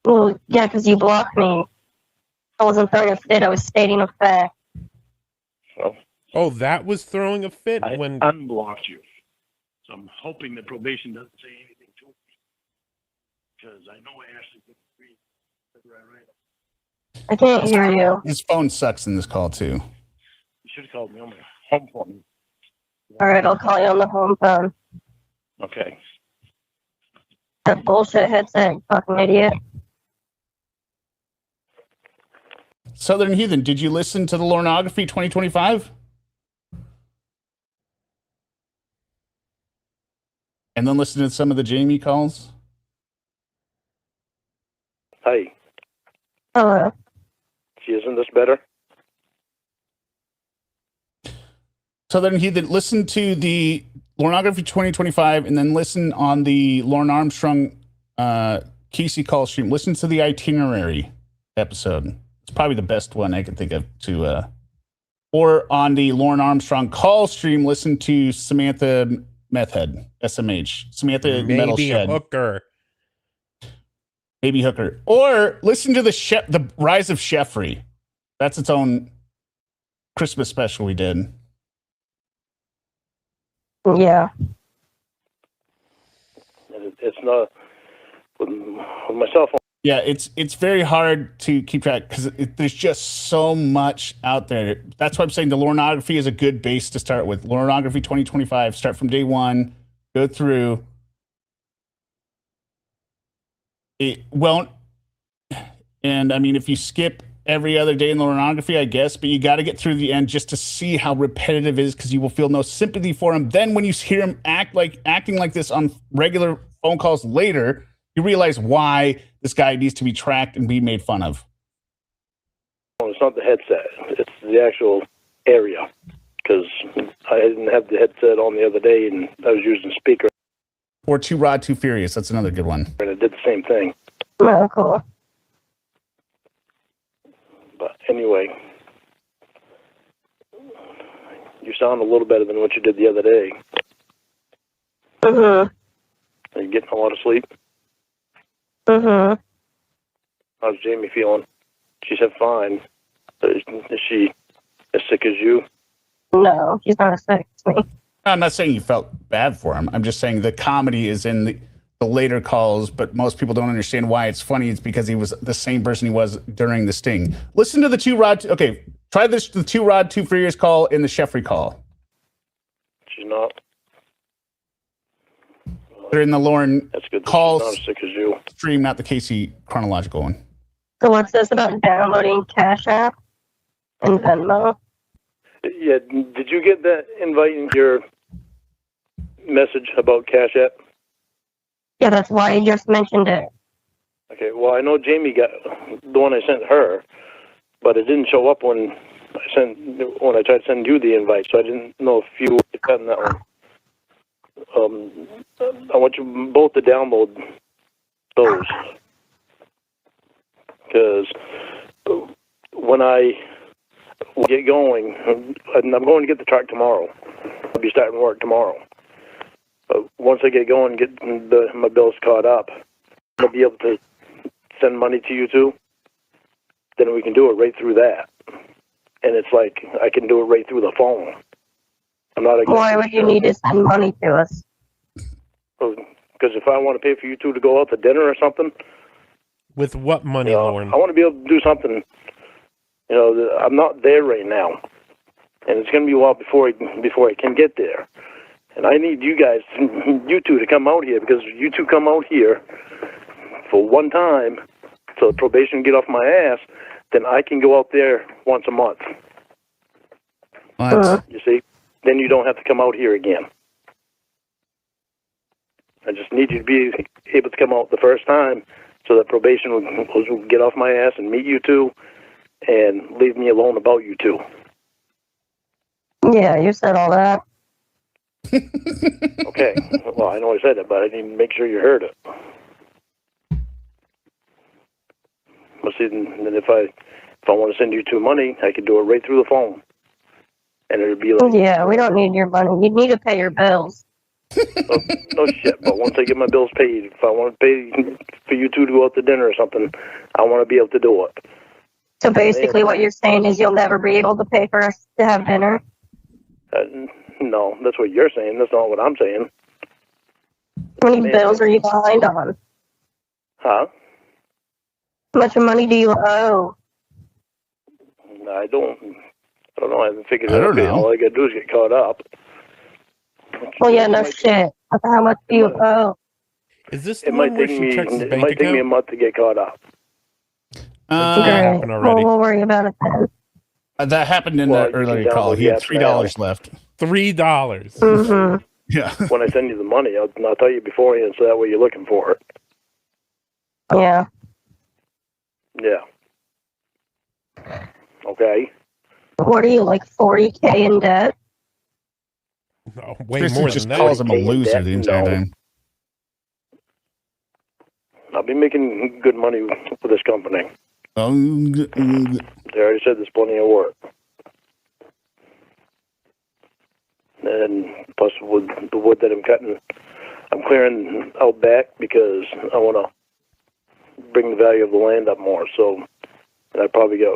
Well, yeah, because you blocked me. I wasn't throwing a fit. I was stating a fact. Well, Oh, that was throwing a fit I when. unblocked you, so I'm hoping that probation doesn't say anything to me, because I know Ashley can read. Right. I can't hear you. His phone sucks in this call, too. You should have called me on my home phone. All right, I'll call you on the home phone. Okay. That bullshit headset, you fucking idiot. Southern Heathen, did you listen to the Lorneography 2025? And then listen to some of the Jamie calls? Hi. Hello. See, isn't this better? Southern Heathen, listen to the Lorneography 2025 and then listen on the Lorne Armstrong Casey call stream. Listen to the itinerary episode. It's probably the best one I can think of to, or on the Lorne Armstrong call stream, listen to Samantha Methhead, SMH, Samantha Metal Maybe a Shed. hooker. Maybe hooker. Or listen to the Rise of Chefry. That's its own Christmas special we did. Yeah. It's not with my cell phone. Yeah, it's very hard to keep track because there's just so much out there. That's why I'm saying the Lorneography is a good base to start with. Lorneography 2025, start from day one, go through. It won't And I mean, if you skip every other day in the pornography, I guess, but you got to get through the end just to see how repetitive it is, because you will feel no sympathy for him. Then when you hear him acting like this on regular phone calls later, you realize why this guy needs to be tracked and be made fun of. It's not the headset. It's the actual area. Because I didn't have the headset on the other day, and I was using speaker. Or Too Rod, Too Furious. That's another good one. And it did the same thing. Oh, cool. But anyway, you sound a little better than what you did the other day. Mhm. Are you getting a lot of sleep? Mhm. How's Jamie feeling? She said fine. Is she as sick as you? No, he's not as sick as me. I'm not saying you felt bad for him. I'm just saying the comedy is in the later calls, but most people don't understand why it's funny. It's because he was the same person he was during the sting. Listen to the Too Rod. Okay, try this, the Too Rod, Too Furious call and the Sheffrey call. She's not. They're in the Lorne That's good. calls She's not as sick as you. stream, not the Casey chronological one. So what's this about downloading Cash App and Venmo? Yeah, did you get that invite in your message about Cash App? Yeah, that's why I just mentioned it. Okay, well, I know Jamie got the one I sent her, but it didn't show up when I tried to send you the invite, so I didn't know if you had gotten that one. I want you both to download those, because when I get going, and I'm going to get the truck tomorrow. I'll be starting work tomorrow. But once I get going and get my bills caught up, I'll be able to send money to you two. Then we can do it right through that. And it's like I can do it right through the phone. I'm not. Why would you need to send money to us? Because if I want to pay for you two to go out to dinner or something. With what money, Lorne? I want to be able to do something. I'm not there right now, and it's going to be a while before I can get there. And I need you guys, you two, to come out here, because you two come out here for one time, so probation get off my ass, then I can go out there once a month. What? You see? Then you don't have to come out here again. I just need you to be able to come out the first time so that probation will get off my ass and meet you two and leave me alone about you two. Yeah, you said all that. Okay. Well, I know I said it, but I need to make sure you heard it. Well, see, then if I want to send you two money, I could do it right through the phone. And it would be like... Yeah, we don't need your money. You need to pay your bills. No shit, but once I get my bills paid, if I want to pay for you two to go out to dinner or something, I want to be able to do it. So basically what you're saying is you'll never be able to pay for us to have dinner? No, that's what you're saying. That's not what I'm saying. How many bills are you behind on? Huh? How much money do you owe? I don't know. I haven't figured it I out don't yet. know. All I got to do is get caught up. Well, yeah, no shit. How much do you owe? Is this the It one might where take she me. checks his It bank might take me a account? month to get caught up. that Great. happened already? Well, we'll worry about it then. That happened in Well, the you can earlier call. download He the had app $3 left. $3. Mm-hmm. Yeah. When I send you the money, I'll tell you beforehand, so that way you're looking for it. Yeah. Yeah. Okay. What are you, like 40K in debt? No, way Tristan more just than calls that. him a loser the entire No. time. I'll be making good money for this company. They already said there's plenty of work. And plus, with the wood that I'm cutting, I'm clearing out back because I want to bring the value of the land up more. So I probably go.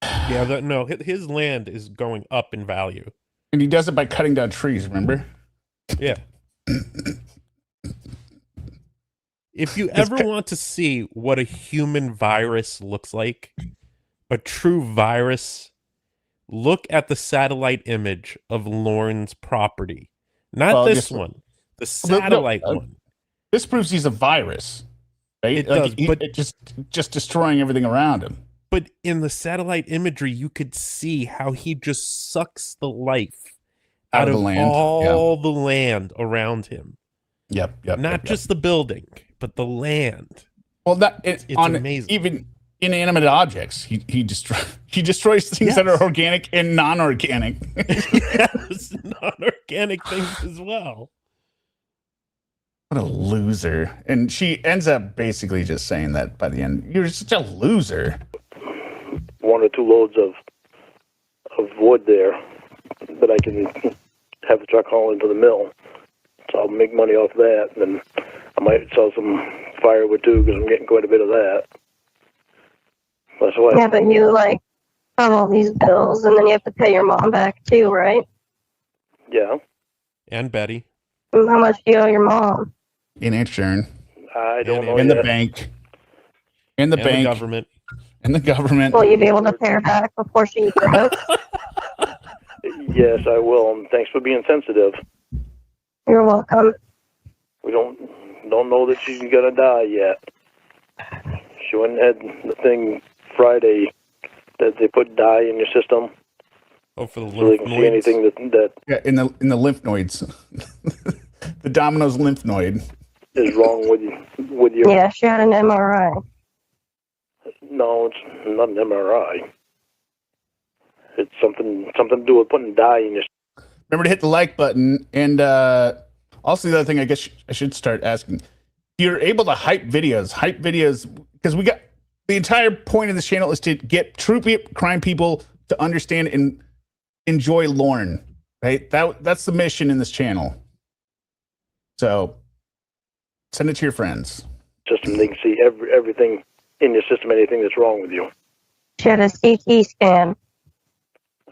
Yeah, no, his land is going up in value. And he does it by cutting down trees, remember? Yeah. If you ever want to see what a human virus looks like, a true virus, look at the satellite image of Lorne's property. Not this one, the satellite one. This proves he's a virus. right? It does, but it just destroying everything around him. But in the satellite imagery, you could see how he just sucks the life out of the land. all the land around him. Yep. Not just the building, but the land. Well, it's on amazing. Even inanimate objects, he destroys things that are organic and non-organic. Yes, non-organic things as well. What a loser. And she ends up basically just saying that by the end. You're such a loser. 1 or 2 loads of wood there that I can have the truck haul into the mill. So I'll make money off that, and then I might sell some firewood too, because I'm getting quite a bit of that. That's why. Yeah, but you like have all these bills, and then you have to pay your mom back too, right? Yeah. And Betty. And how much do you owe your mom? In insurance. I don't know. In yet. the bank. In the bank. The government. And the government. Will you be able to pay her back before she goes? Yes, I will. And thanks for being sensitive. You're welcome. We don't know that she's gonna die yet. She went and had the thing Friday that they put dye in your system. Oh, for the so they can see anything that yeah, in the lymph nodes. The Domino's lymph node is wrong with your. Yeah, she had an MRI. No, it's not an MRI. It's something to do with putting dye in your. Remember to hit the like button, and also the other thing I guess I should start asking. You're able to hype videos, because we got the entire point of this channel is to get true crime people to understand and enjoy Lorne, right? That's the mission in this channel. So send it to your friends. System, they can see everything in your system, anything that's wrong with you. She had a CT scan.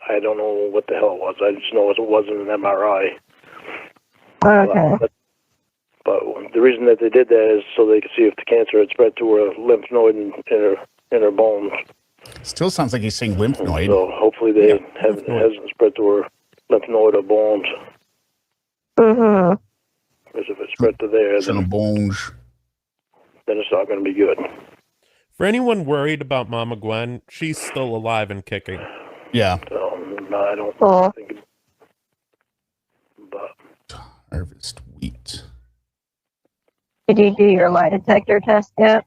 I don't know what the hell it was. I just know it wasn't an MRI. Okay. But the reason that they did that is so they could see if the cancer had spread to her lymph node in her bones. Still sounds like he's saying lymph node. So hopefully it hasn't spread to her lymph node or bones. Mm-hmm. Because if it spread to there, then bones. Then it's not going to be good. For anyone worried about Mama Gwen, she's still alive and kicking. Yeah. So, no, I don't think. But harvest wheat. Did you do your lie detector test yet?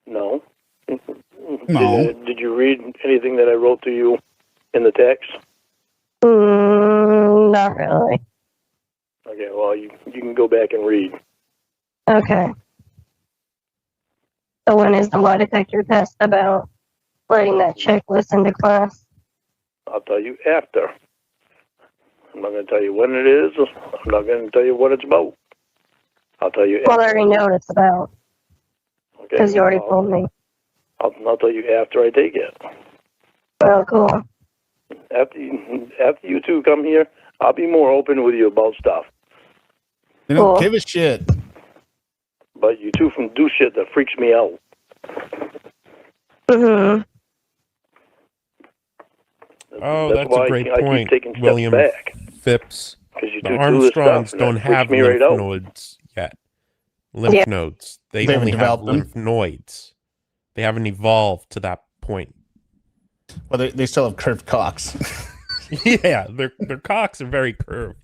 No. No. Did you read anything that I wrote to you in the text? Not really. Okay, well, you can go back and read. Okay. So when is the lie detector test about letting that checklist into class? I'll tell you after. I'm not going to tell you when it is. I'm not going to tell you what it's about. I'll tell you after. Well, I already know what it's about. Okay. Because you already told me. I'll tell you after I take it. Oh, cool. After you two come here, I'll be more open with you about stuff. They don't Cool. give a shit. But you two can do shit that freaks me out. Mm-hmm. Oh, that's why a great I point, keep taking steps William back. Phipps. Because you The two do this Armstrongs stuff, and don't that freaks have me right lymph out. nodes yet. Lymph nodes. They haven't only have developed them. lymph nodes. They haven't evolved to that point. Well, they still have curved cocks. Yeah, their cocks are very curved.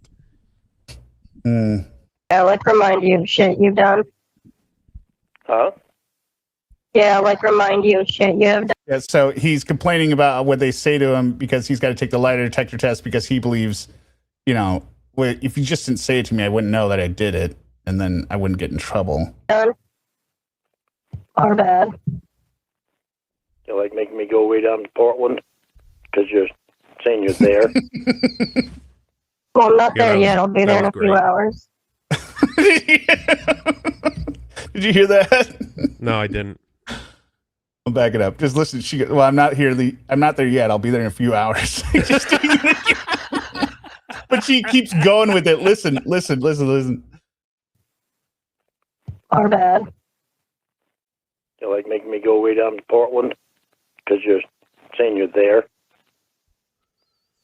Mm. Yeah, like remind you of shit you've done. Huh? Yeah, like remind you of shit you have done. Yeah, so he's complaining about what they say to him because he's got to take the lie detector test because he believes, well, if you just didn't say it to me, I wouldn't know that I did it, and then I wouldn't get in trouble. Done. Or bad. You're like making me go way down to Portland because you're saying you're there. Well, I'm not Yeah, there that yet. was- I'll be that there in was a few great. hours. Did you hear that? No, I didn't. I'll back it up. Just listen. She goes, well, I'm not there yet. I'll be there in a few hours. But she keeps going with it. Listen. Or bad. You're like making me go way down to Portland because you're saying you're there.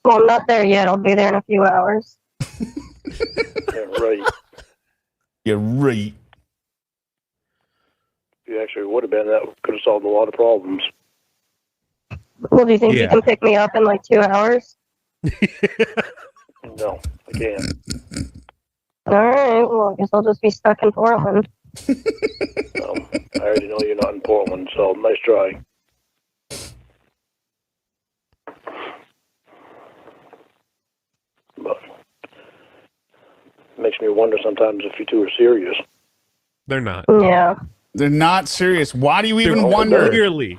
Well, I'm not there yet. I'll be there in a few hours. Yeah, right. You're right. You actually would have been. That could have solved a lot of problems. Well, do you think you Yeah. can pick me up in like 2 hours? No, I can't. Alright, well, I guess I'll just be stuck in Portland. I already know you're not in Portland, so nice try. But makes me wonder sometimes if you two are serious. They're not. Yeah. They're not serious. Why do you They're even wonder? Clearly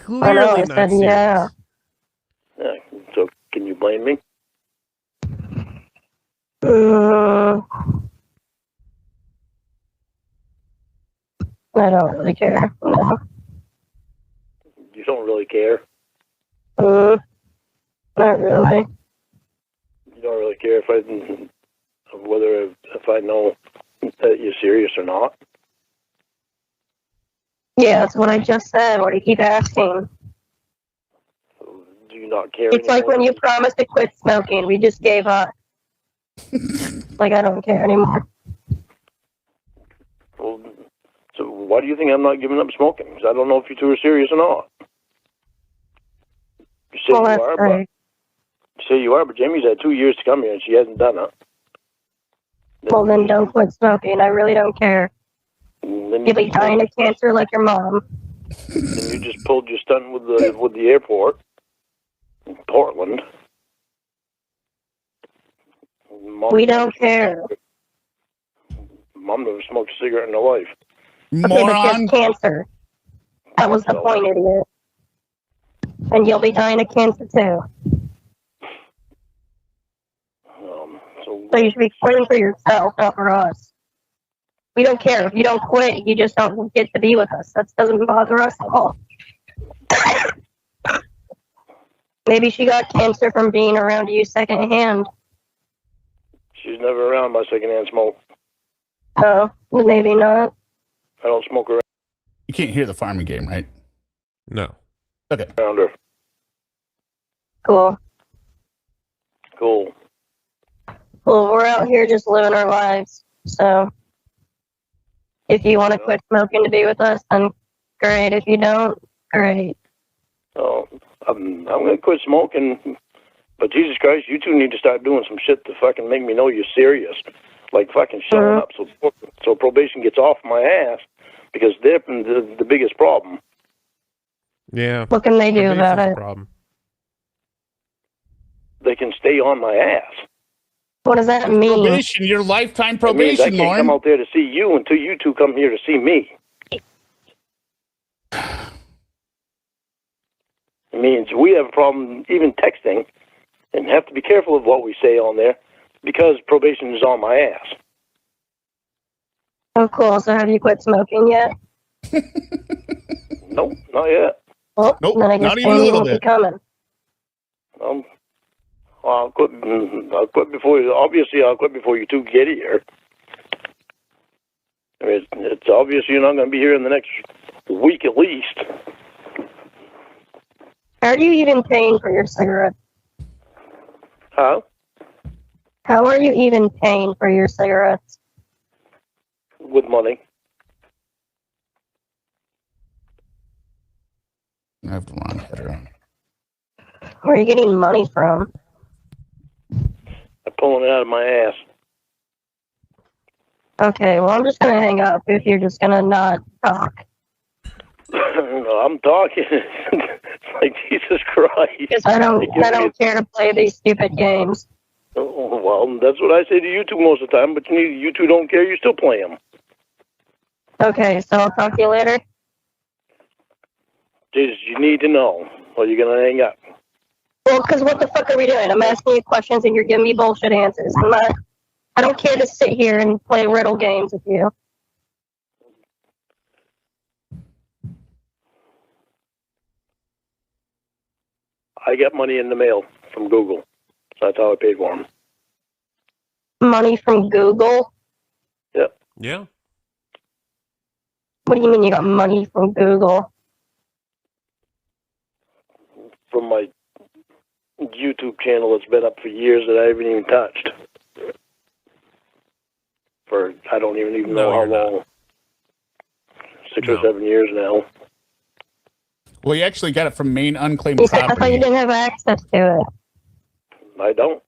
I know, I not said serious. yeah. Yeah, so can you blame me? I don't really care. No. You don't really care. Not really. You don't really care if I know that you're serious or not. Yeah, that's what I just said. What do you keep asking? Do you not care? It's like anymore? when you promised to quit smoking. We just gave up. Like, I don't care anymore. Well, so why do you think I'm not giving up smoking? Because I don't know if you two are serious or not. You say Well, you that's are, great. but Jamie's had 2 years to come here and she hasn't done it. Well, then don't quit smoking. I really don't care. Then You'll be dying of cancer like your mom. Then you just pulled your stunt with the airport in Portland. Mom We don't care. Mom never smoked a cigarette in her life. Okay, but she Moron. has cancer. That was the point, idiot. And you'll be dying of cancer too. So you should be quitting for yourself, not for us. We don't care. If you don't quit, you just don't get to be with us. That doesn't bother us at all. Maybe she got cancer from being around you secondhand. She's never around my secondhand smoke. Oh, maybe not. I don't smoke You can't hear the farming game, right? No. Okay. around her. Cool. Cool. Well, we're out here just living our lives. So, if you want to quit smoking to be with us, then great. If you don't, great. Oh, I'm gonna quit smoking. But Jesus Christ, you two need to start doing some shit to fucking make me know you're serious. Like fucking showing up so probation gets off my ass, because they're the biggest problem. Yeah. What can they do Probation's about the it? problem. They can stay on my ass. What does that mean? Probation, your lifetime It means I probation, can't come Lauren. out there to see you until you two come here to see me. It means we have a problem even texting and have to be careful of what we say on there because probation is on my ass. Oh, cool. So have you quit smoking yet? Nope, not yet. Well, Nope, then I guess not even a Amy little won't be bit. coming. I'll quit before. Obviously, I'll quit before you two get here. I mean, it's obvious you're not going to be here in the next week at least. How are you even paying for your cigarettes? Huh? How are you even paying for your cigarettes? With money. I have the wrong header on. Where are you getting money from? I'm pulling it out of my ass. Okay, well, I'm just going to hang up if you're just going to not talk. No, I'm talking. It's like Jesus Christ. Because I don't care to play these stupid games. Oh, well, that's what I say to you two most of the time, but you two don't care. You still play them. Okay, so I'll talk to you later. Jesus, you need to know, or you're going to hang up. Well, because what the fuck are we doing? I'm asking you questions and you're giving me bullshit answers. I don't care to sit here and play riddle games with you. I got money in the mail from Google. That's how I paid for them. Money from Google? Yep. Yeah. What do you mean you got money from Google? From my YouTube channel that's been up for years that I haven't even touched. For I don't even know how long. 6 No. or 7 years now. Well, you actually got it from Maine unclaimed You said, I thought you property. didn't have access to it. I don't.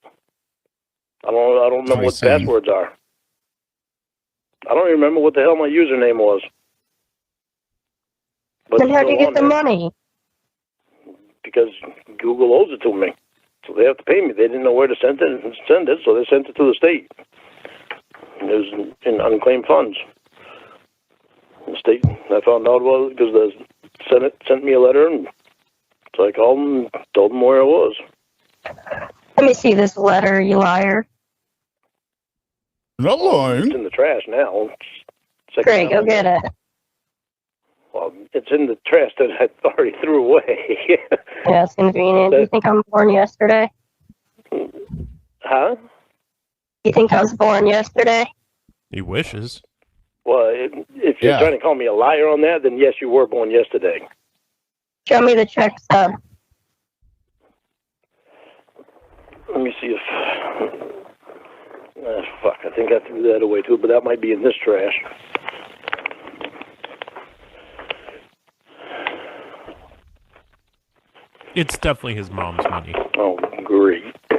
I don't That's what know what he's the saying. passwords are. I don't even remember what the hell my username was. But Then how do you it's get the still on there money? because Google owes it to me. So they have to pay me. They didn't know where to send it, so they sent it to the state. And it was in unclaimed funds. The state, I found out about it because the Senate sent me a letter, and so I called them and told them where it was. Let me see this letter, you liar. Not It's lying. in the trash now. Great, go get it. Well, it's in the trash that I already threw away. Yeah, it's convenient. You think I'm born yesterday? Huh? You think I was born yesterday? He wishes. Well, if you're Yeah. trying to call me a liar on that, then yes, you were born yesterday. Show me the check stub. Let me see if... fuck, I think I threw that away too, but that might be in this trash. It's definitely his mom's money. Oh, great. I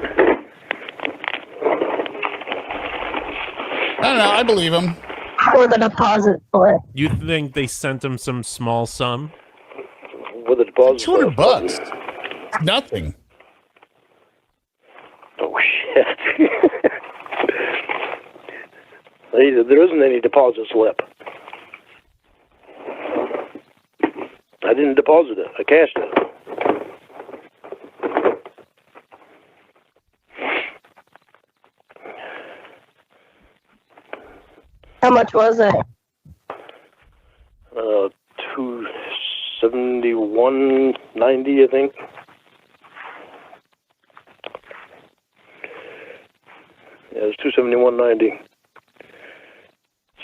don't know. I believe him. Or the deposit slip. You think they sent him some small sum? With a deposit. $200. It's nothing. Oh, shit. There isn't any deposit slip. I didn't deposit it. I cashed it. How much was it? $271.90, I think. Yeah, it was $271.90.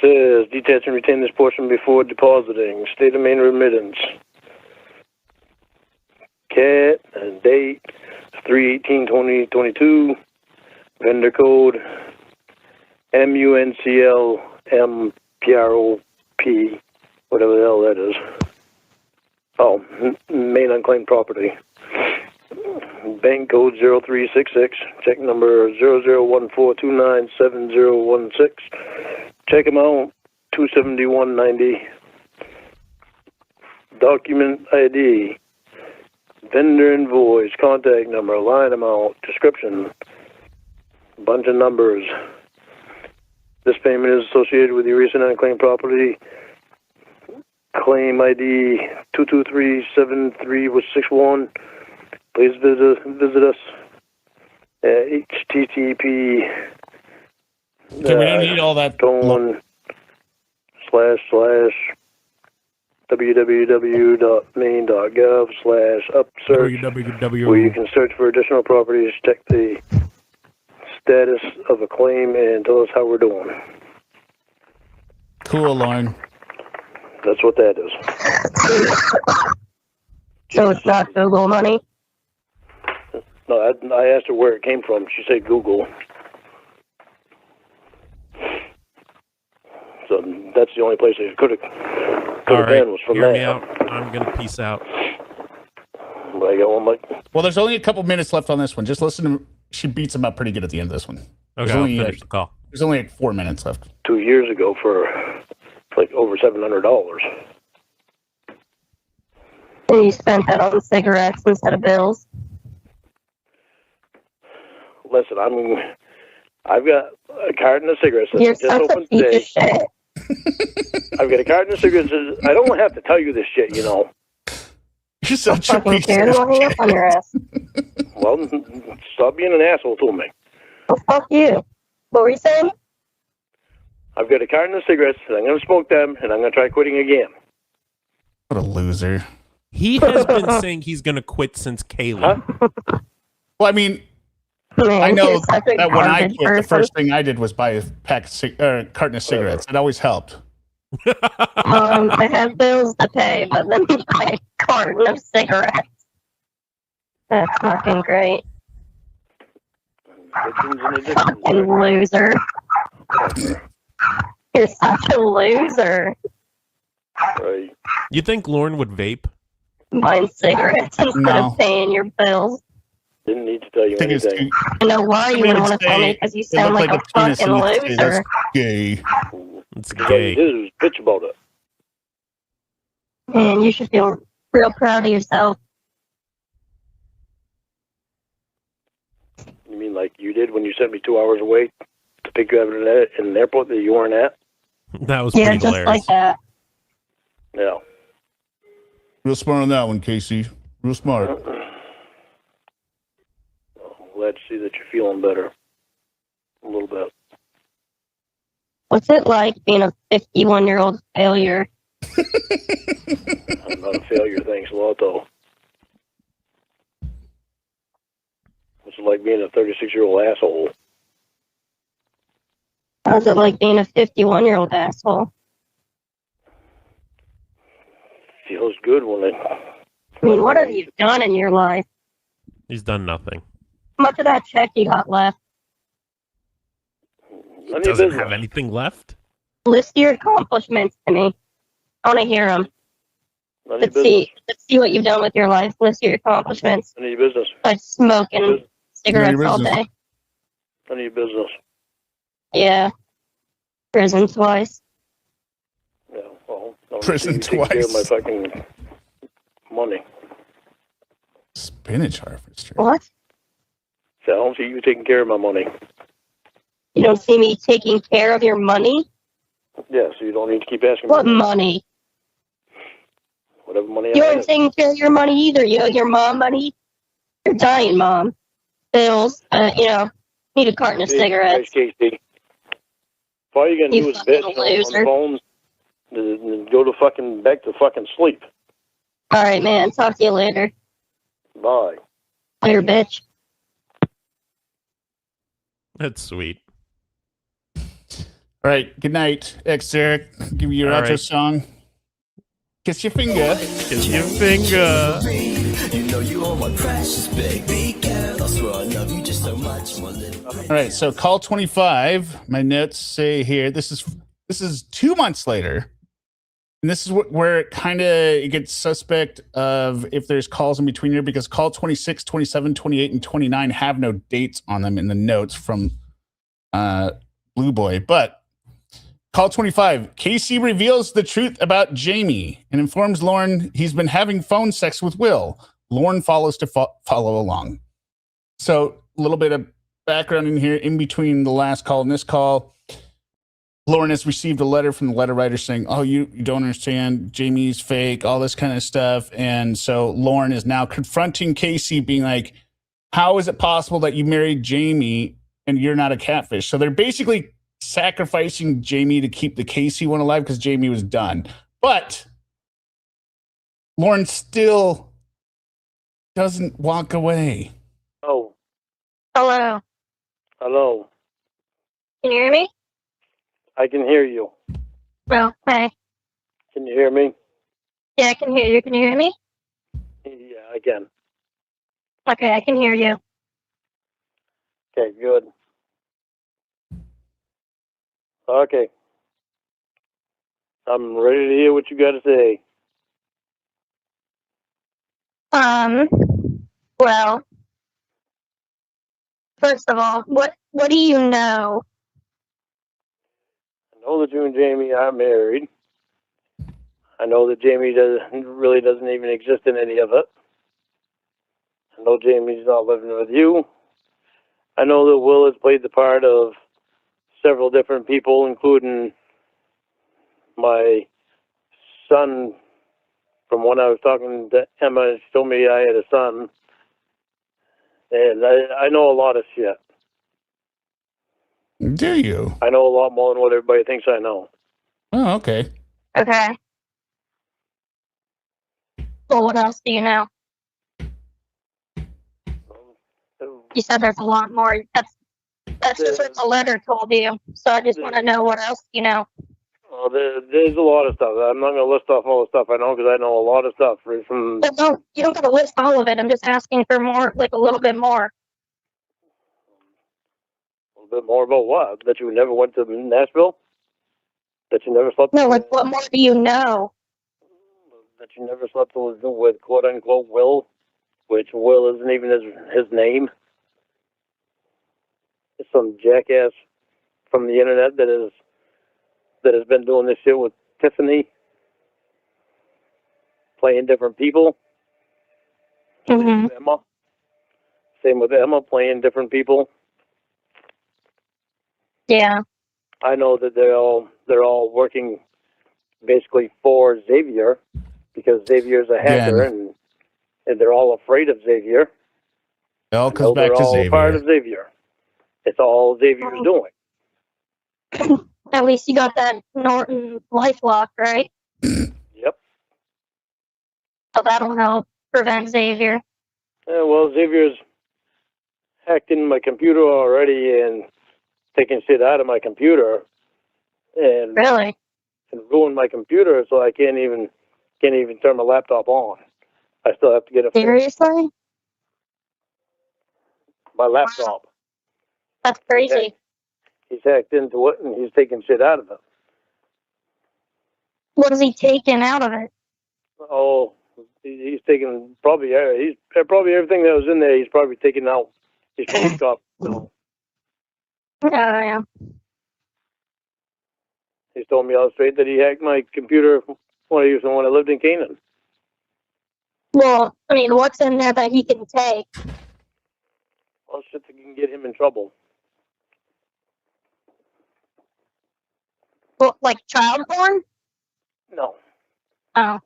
Says detach and retain this portion before depositing. State of Maine remittance. CAT and date 3/18/2022. Vendor code MUNCLMPROP, whatever the hell that is. Oh, Maine unclaimed property. Bank code 0366. Check number 0014297016. Check amount $271.90. Document ID. Vendor invoice. Contact number. Line amount. Description. Bunch of numbers. This payment is associated with your recent unclaimed property. Claim ID 2237361. Please visit us at http. Okay, we don't need all that. www.maine.gov/upsearch, where you can search for additional properties, check the status of a claim, and tell us how we're doing. Cool, Lauren. That's what that is. So it's not Google money? No, I asked her where it came from. She said Google. So that's the only place it could have been was from hear that. me out. I'm gonna peace out. But I got one like Well, there's only a couple minutes left on this one. Just listen to. She beats him up pretty good at the end of this one. Okay, I'll finish the call. There's only like 4 minutes left. 2 years ago for like over $700. And you spent that on cigarettes instead of bills? Listen, I've got a carton of cigarettes that You're just such a opened piece today. of shit. I've got a carton of cigarettes. I don't have to tell you this shit, you know. You're such a Fucking piece care. of Don't hang up on your ass. Well, stop being an asshole to me. Well, fuck you. What were you saying? I've got a carton of cigarettes, and I'm going to smoke them, and I'm going to try quitting again. What a loser. He has been saying he's gonna quit since Kayla. Huh? Well, I mean, Man, I know you're such a that when I garbage quit, the person. first thing I did was buy a carton of cigarettes. It always helped. I have bills to pay, but then you buy a carton of cigarettes. That's fucking great. Addictions and addictions. Fucking loser. You're such a loser. Right. You think Lorne would vape? Buying cigarettes instead No. of paying your bills. Didn't need to tell you I think it's anything. too, I know why you somebody wouldn't would want to tell me say because you it sound looked like like a penis fucking and you'd say loser. that's gay. It's All you gay. did was bitch about it. And you should feel real proud of yourself. You mean like you did when you sent me 2 hours away to pick you up in an airport that you weren't at? That was Yeah, pretty just hilarious. like that. Yeah. Real smart on that one, Casey. Real smart. I'm glad to see that you're feeling better. A little bit. What's it like being a 51-year-old failure? I'm not a failure, thanks a lot, though. What's it like being a 36-year-old asshole? How's it like being a 51-year-old asshole? Feels good when it... I mean, what have you done in your life? He's done nothing. How much of that check you got left? He None of your doesn't business. have anything left. List your accomplishments to me. I want to hear them. None of your business. Let's see what you've done with your life. List your accomplishments. None of your business. Like smoking cigarettes all business. day. None of your business. Yeah. Prison twice. Yeah, well, I don't Prison see you take care of my twice. fucking money. Spinach harvester. What? So I don't see you taking care of my money. You don't see me taking care of your money? Yeah, so you don't need to keep asking What me. money? Whatever money You I aren't have. taking care of your money either. You owe your mom money. You're dying, mom. Bills. Need a carton of cigarettes. Casey. If all you're gonna You do is fucking bitch on the loser. phone, then go to fucking back to fucking sleep. All right, man. Talk to you later. Bye. Later, bitch. That's sweet. All right. Good night, Eric. Give you your All outro right. song. Kiss your finger. Kiss your finger. You know you are my precious baby girl. I swear I love you just so much, my little. All right. So call 25. My notes say here this is 2 months later. And this is where it kind of it gets suspect of if there's calls in between here because call 26, 27, 28, and 29 have no dates on them in the notes from Blue Boy. But call 25. Casey reveals the truth about Jamie and informs Lorne he's been having phone sex with Will. Lorne follows to follow along. So a little bit of background in here in between the last call and this call. Lorne has received a letter from the letter writer saying, oh, you don't understand, Jamie's fake, all this kind of stuff. And so Lorne is now confronting Casey, being like, how is it possible that you married Jamie and you're not a catfish? So they're basically sacrificing Jamie to keep the Casey one alive because Jamie was done. But Lorne still doesn't walk away. Oh, Hello. hello. Can you hear me? I can hear you. Well, hey. Can you hear me? Yeah, I can hear you. Can you hear me? Yeah, I can. Okay, I can hear you. Okay, good. Okay. I'm ready to hear what you got to say. Well, first of all, what do you know? I know that you and Jamie are married. I know that Jamie doesn't even exist in any of it. I know Jamie's not living with you. I know that Will has played the part of several different people, including my son. From when I was talking to Emma, she told me I had a son. And I know a lot of shit. Do you? I know a lot more than what everybody thinks I know. Oh, okay. Okay. Well, what else do you know? You said there's a lot more. That's just what the letter told you. So I just want to know what else you know. Well, there's a lot of stuff. I'm not going to list off all the stuff I know because I know a lot of stuff from. But you don't got to list all of it. I'm just asking for more, like a little bit more. A little bit more about what? That you never went to Nashville? That you never slept? No, like what more do you know? that you never slept with quote unquote Will, which Will isn't even his name. It's some jackass from the internet that has been doing this shit with Tiffany, playing different people. Mm-hmm. Same with Emma, playing different people. Yeah. I know that they're all working basically for Xavier because Xavier's a hacker Again. and they're all afraid of Xavier. It all I know comes back they're to all part Xavier. of Xavier. It's all Xavier's doing. At least you got that Norton LifeLock, right? Yep. So that'll help prevent Xavier. Yeah, well, Xavier's hacked into my computer already and taking shit out of my computer and Really? ruined my computer, so I can't even turn my laptop on. I still have to get it fixed. Seriously? My laptop. That's crazy. He's hacked into it and he's taking shit out of it. What is he taking out of it? Oh, he's taking probably everything that was in there. He's probably taking out. He's probably got. So Oh, yeah. he's told me all straight that he hacked my computer when I lived in Canaan. Well, I mean, what's in there that he can take? All shit that can get him in trouble. Well, like child porn? No, Oh.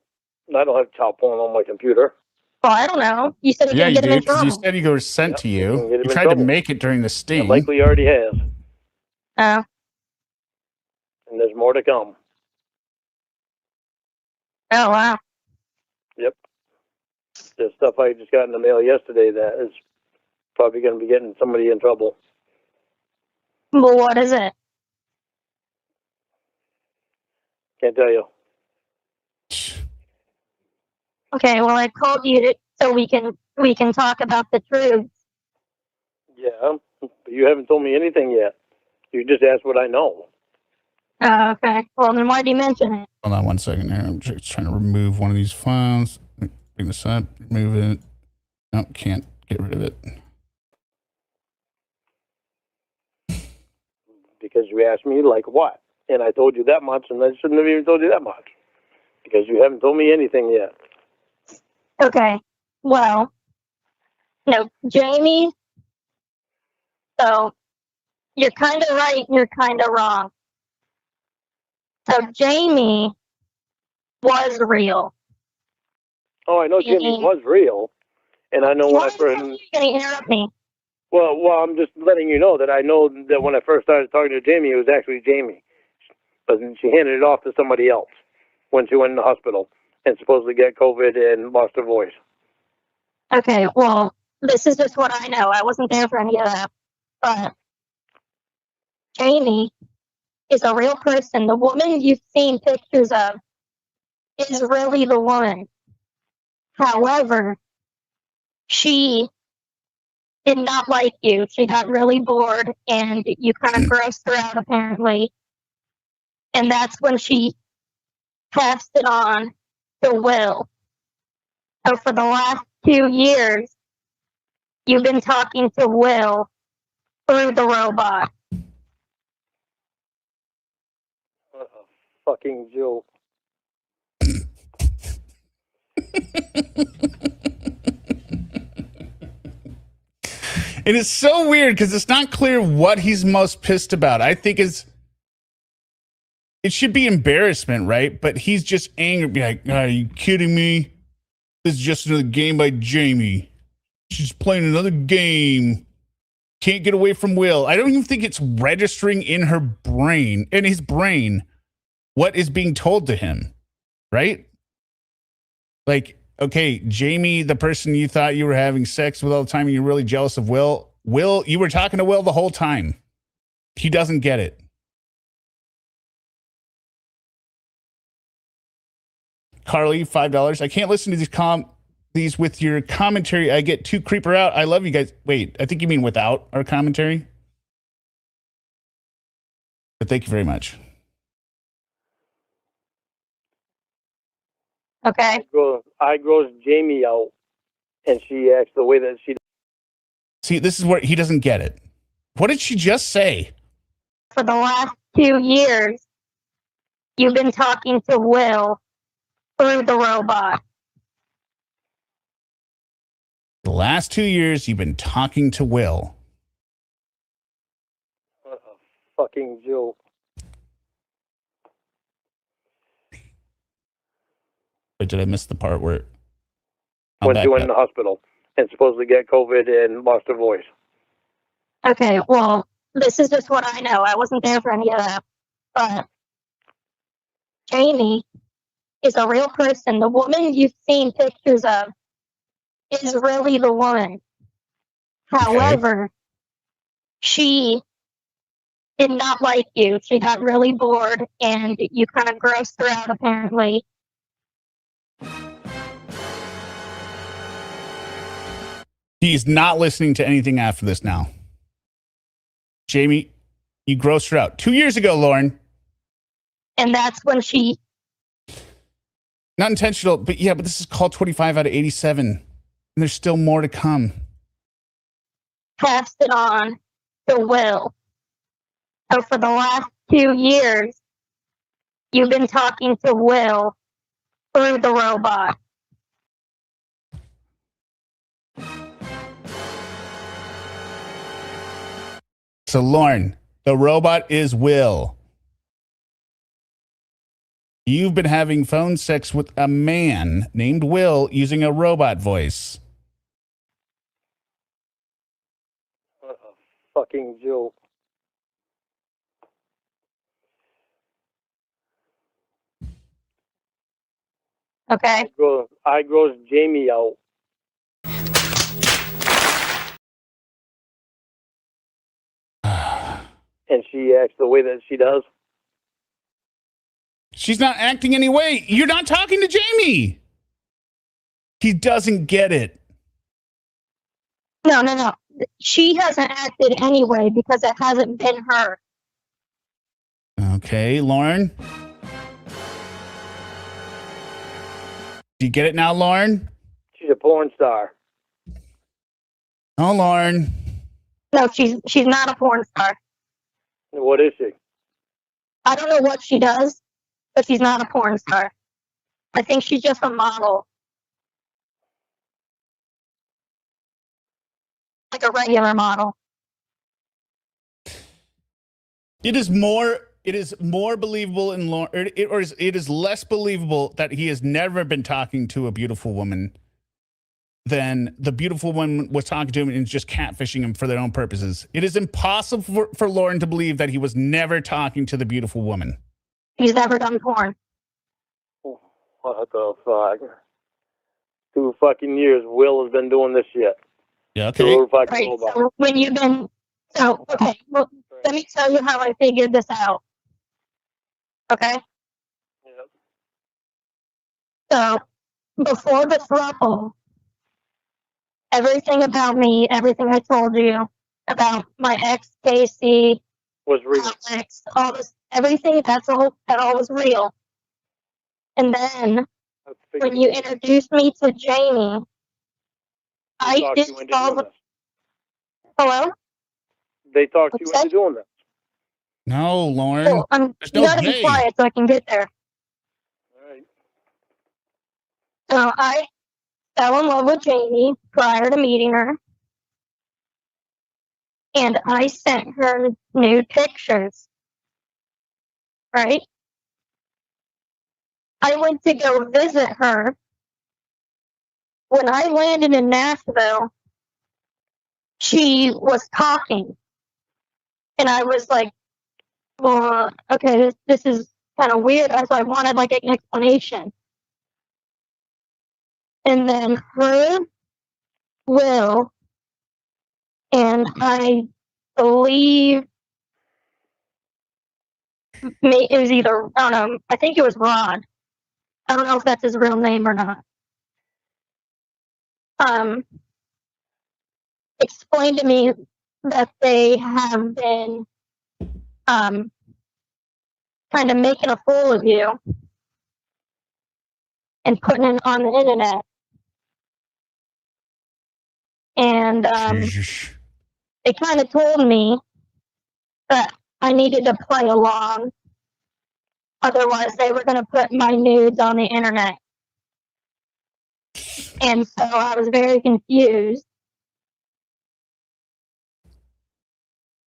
I don't have child porn on my computer. Well, I don't know. You said he Yeah, can you get him in did, because you trouble. said he was sent to He you. can get him You in tried to trouble. make it during the sting. And likely already has. Oh. And there's more to come. Oh, wow. Yep. There's stuff I just got in the mail yesterday that is probably going to be getting somebody in trouble. Well, what is it? Can't tell you. Okay, well, I called you so we can talk about the truth. Yeah, but you haven't told me anything yet. You just asked what I know. Oh, okay. Well, then why did you mention it? Hold on 1 second here. I'm just trying to remove one of these files. Bring this up, remove it. No, can't get rid of it. Because you asked me, like, what? And I told you that much, and I shouldn't have even told you that much. Because you haven't told me anything yet. Okay. Well, no, Jamie. So you're kind of right. You're kind of wrong. So Jamie was real. Oh, I know Jimmy was real. And I know when I first... You're going to interrupt me. Well, I'm just letting you know that I know that when I first started talking to Jamie, it was actually Jamie. But she handed it off to somebody else when she went in the hospital and supposedly got COVID and lost her voice. Okay, well, this is just what I know. I wasn't there for any of that. But Jamie is a real person. The woman you've seen pictures of is really the woman. However, she did not like you. She got really bored and you kind of grossed her out apparently. And that's when she passed it on to Will. So for the last 2 years, you've been talking to Will through the robot. Fucking Joe. And it's so weird because it's not clear what he's most pissed about. I think it should be embarrassment, right? But he's just angry, be like, "Are you kidding me? This is just another game by Jamie. She's playing another game. Can't get away from Will." I don't even think it's registering in his brain, what is being told to him, right? Like, okay, Jamie, the person you thought you were having sex with all the time, and you're really jealous of Will. Will, you were talking to Will the whole time. He doesn't get it. Carly, $5. I can't listen to these with your commentary. I get too creeper out. I love you guys. Wait, I think you mean without our commentary. But thank you very much. Okay. I grows Jamie out, and she acts the way that she. See, this is where he doesn't get it. What did she just say? For the last 2 years, you've been talking to Will through the robot. The last 2 years, you've been talking to Will. What a fucking joke. But did I miss the part where Went in the hospital and supposedly get COVID and lost her voice. Okay, well, this is just what I know. I wasn't there for any of that. But Jamie is a real person. The woman you've seen pictures of is really the woman. However, she did not like you. She got really bored and you kind of grossed her out, apparently. He's not listening to anything after this now. Jamie, you grossed her out 2 years ago, Lauren. And that's when she. Not intentional, but this is called 25 out of 87. And there's still more to come. Passed it on to Will. So for the last 2 years, you've been talking to Will through the robot. So, Lauren, the robot is Will. You've been having phone sex with a man named Will using a robot voice. What a fucking joke. Okay. I grows Jamie out. And she acts the way that she does. She's not acting any way. You're not talking to Jamie. He doesn't get it. No. She hasn't acted anyway because it hasn't been her. Okay, Lauren. Do you get it now, Lauren? She's a porn star. Oh, Lauren. No, she's not a porn star. What is she? I don't know what she does, but she's not a porn star. I think she's just a model. Like a regular model. It is more believable in Lauren, it is less believable that he has never been talking to a beautiful woman than the beautiful woman was talking to him and just catfishing him for their own purposes. It is impossible for Lauren to believe that he was never talking to the beautiful woman. He's never done porn. What the fuck? 2 fucking years Will has been doing this shit. Yeah, okay. Right, so when you've been... So, okay, well, let me tell you how I figured this out. Okay? Yep. So, before the throuple, everything about me, everything I told you about my ex, Casey, Was real. Alex, all this, everything, that all was real. And then, when you introduced me to Jamie, I did solve... Hello? They talked you into doing that. No, Lauren. Well, There's no you gotta be way. quiet so I can get there. All right. So I fell in love with Jamie prior to meeting her. And I sent her nude pictures. Right? I went to go visit her. When I landed in Nashville, she was talking. And I was like, well, okay, this is kind of weird. So I wanted like an explanation. And then her, Will, and I believe it was either, I don't know, I think it was Rod. I don't know if that's his real name or not. Explained to me that they have been kind of making a fool of you. and putting it on the internet. And Sheesh. they kind of told me that I needed to play along. Otherwise, they were going to put my nudes on the internet. And so I was very confused.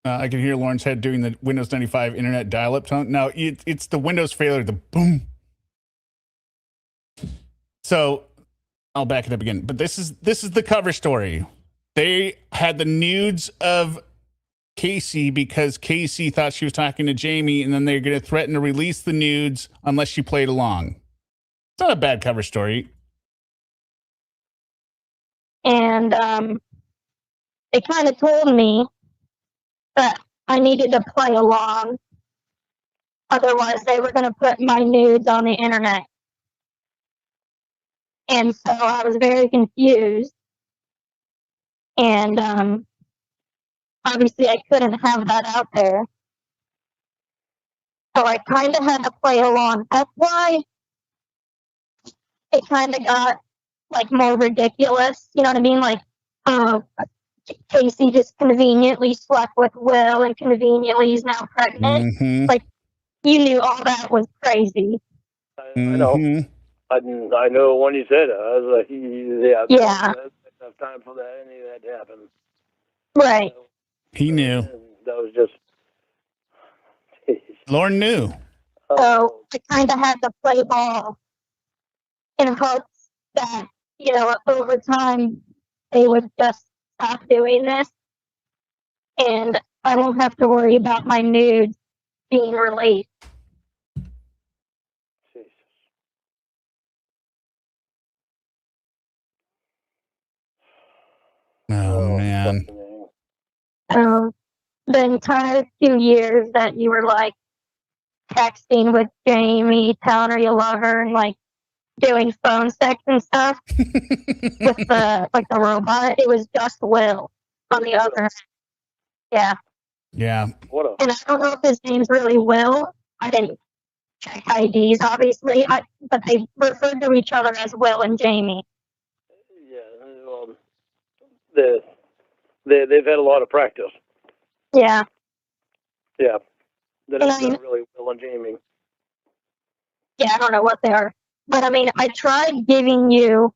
I can hear Lauren's head doing the Windows 95 internet dial-up tone. No, it's the Windows failure, the boom. So I'll back it up again. But this is the cover story. They had the nudes of Casey because Casey thought she was talking to Jamie, and then they're going to threaten to release the nudes unless she played along. It's not a bad cover story. And they kind of told me that I needed to play along. Otherwise, they were going to put my nudes on the internet. And so I was very confused. And obviously, I couldn't have that out there. So I kind of had to play along. That's why it kind of got like more ridiculous. You know what I mean? Like, Casey just conveniently slept with Will, and conveniently is now pregnant. Mm-hmm. Like, you knew all that was crazy. I know. Mm-hmm. I know when you said it. I was like, yeah. Yeah. That's enough time for that, any of that to happen. Right. He knew. And that was just. Lauren knew. So I kind of had to play ball in hopes that, you know, over time they would just stop doing this, and I won't have to worry about my nudes being released. Jesus. Oh, man. fucking The entire 2 years that you were like texting with Jamie, telling her you love her, and like doing phone sex and stuff with the robot, it was just Will on the other. Yeah. Yeah. What a. And I don't know if his name's really Will. I didn't check IDs, obviously. But they referred to each other as Will and Jamie. Yeah. They've had a lot of practice. Yeah. Yeah. That And is not really Will and Jamie. Yeah, I don't know what they are. But I mean, I tried giving you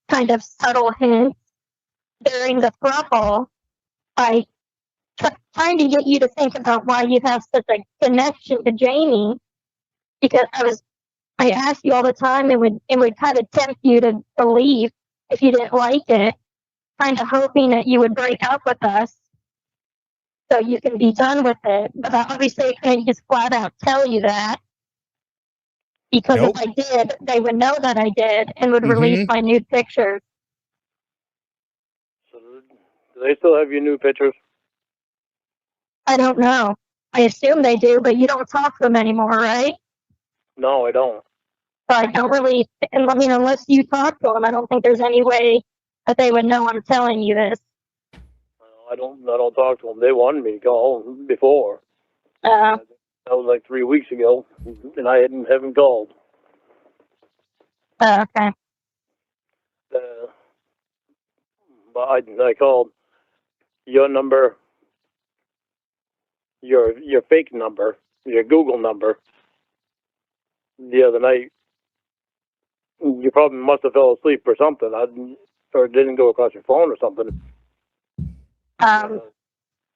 kind of subtle hints during the throuple. I trying to get you to think about why you have such a connection to Jamie, because I asked you all the time, and would kind of tempt you to leave if you didn't like it, kind of hoping that you would break up with us so you can be done with it. But obviously, I couldn't just flat out tell you that, because Nope. if I did, they would know that I did and would release my nude pictures. So do they still have your new pictures? I don't know. I assume they do, but you don't talk to them anymore, right? No, I don't. So I don't really, and I mean, unless you talk to them, I don't think there's any way that they would know I'm telling you this. I don't talk to them. They wanted me to go home before. Uh, That was like 3 weeks ago, and I haven't called. okay. But I called your number, your fake number, your Google number, the other night. You probably must have fell asleep or something. Or it didn't go across your phone or something. No,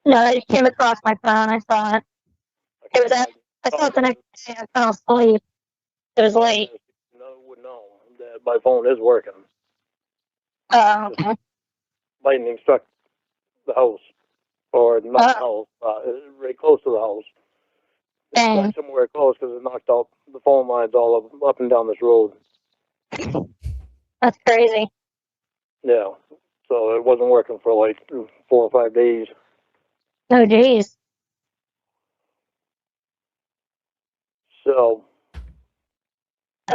it came across my phone. I saw it. It was I saw it the next day. I fell asleep. It was late. No, my phone is working. Oh, okay. Lightning struck the house, or not the house, right close to the house. Dang. Somewhere close, because it knocked out the phone lines all up and down this road. That's crazy. Yeah, so it wasn't working for like 4 or 5 days. Oh, geez. So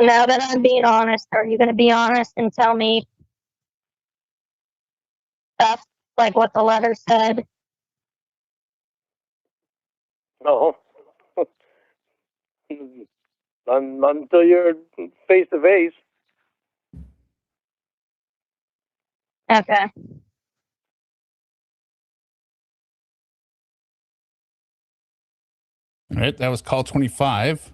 Now that I'm being honest, are you going to be honest and tell me stuff like what the letter said? no, not until you're face to face. Okay. All right, that was call 25.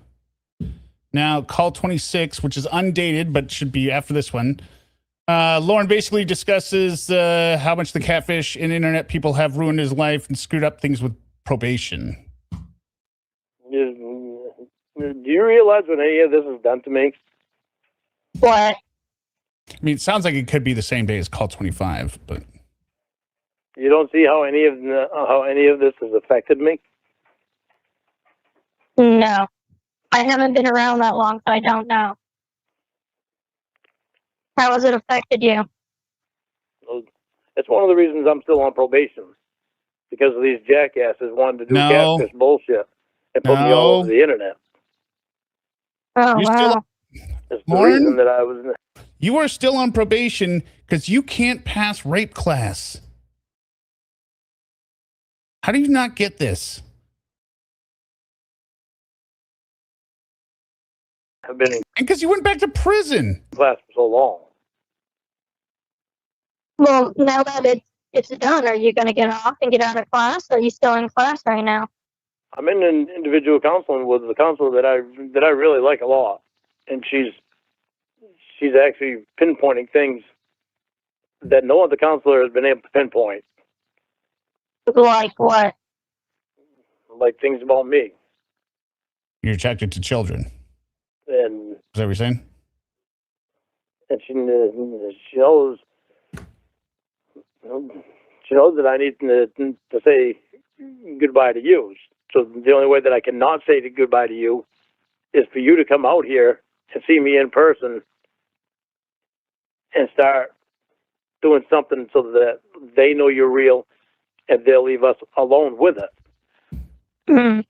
Now, call 26, which is undated, but should be after this one. Lorne basically discusses how much the catfish and internet people have ruined his life and screwed up things with probation. Do you realize what any of this has done to me? What? I mean, it sounds like it could be the same day as call 25, but You don't see how any of this has affected me? No. I haven't been around that long, so I don't know. How has it affected you? It's one of the reasons I'm still on probation. Because of these jackasses wanting to do No. catfish bullshit and put me all No. over the internet. Oh, You're wow. It's the Lauren? reason that I was... you are still on probation because you can't pass rape class. How do you not get this? I've been in And because you went back to prison. class for so long. Well, now that it's done, are you going to get off and get out of class? Or are you still in class right now? I'm in an individual counseling with the counselor that I really like a lot, and she's actually pinpointing things that no other counselor has been able to pinpoint, Like what? like things about me. You're attracted to children. And Is that what you're saying? she knows that I need to say goodbye to you. So the only way that I cannot say goodbye to you is for you to come out here and see me in person and start doing something so that they know you're real and they'll leave us alone with it. Mm.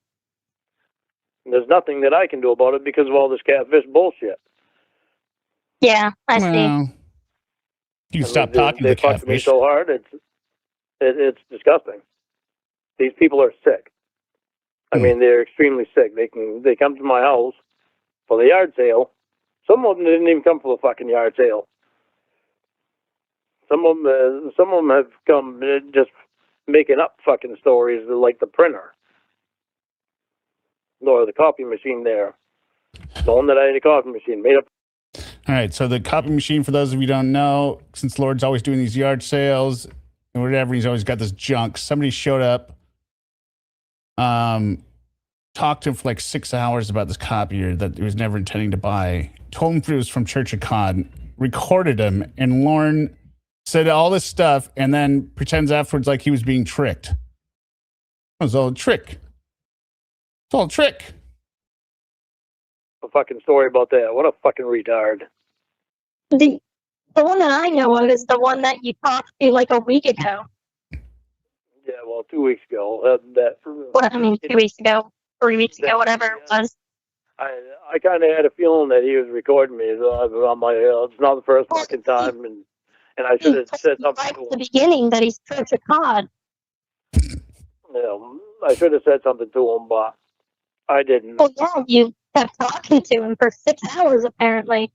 There's nothing that I can do about it because of all this catfish bullshit. Yeah, I see. Well, you stop talking to They the fucked me catfish. so hard, it's disgusting. These people are sick. I mean, they're extremely sick. They come to my house for the yard sale. Some of them didn't even come for the fucking yard sale. Some of them have come just making up fucking stories like the printer or the copy machine there. The one that I had a copy machine made up. All right, so the copy machine, for those of you who don't know, since Lord's always doing these yard sales and whatever, he's always got this junk. Somebody showed up, talked to him for like 6 hours about this copier that he was never intending to buy, told him it was from Church of God, recorded him, and Lorne said all this stuff and then pretends afterwards like he was being tricked. It was all a trick. It's all a trick. A fucking story about that. What a fucking retard. The one that I know of is the one that you talked to like a week ago. Yeah, well, 2 weeks ago. What, I mean, 2 weeks ago, 3 weeks ago, whatever it was. I kind of had a feeling that he was recording me. So I'm like, it's not the first fucking time, and I should have said something Right to at the him. beginning that he's Church of God. I should have said something to him, but I didn't. Well, yeah, you kept talking to him for 6 hours, apparently.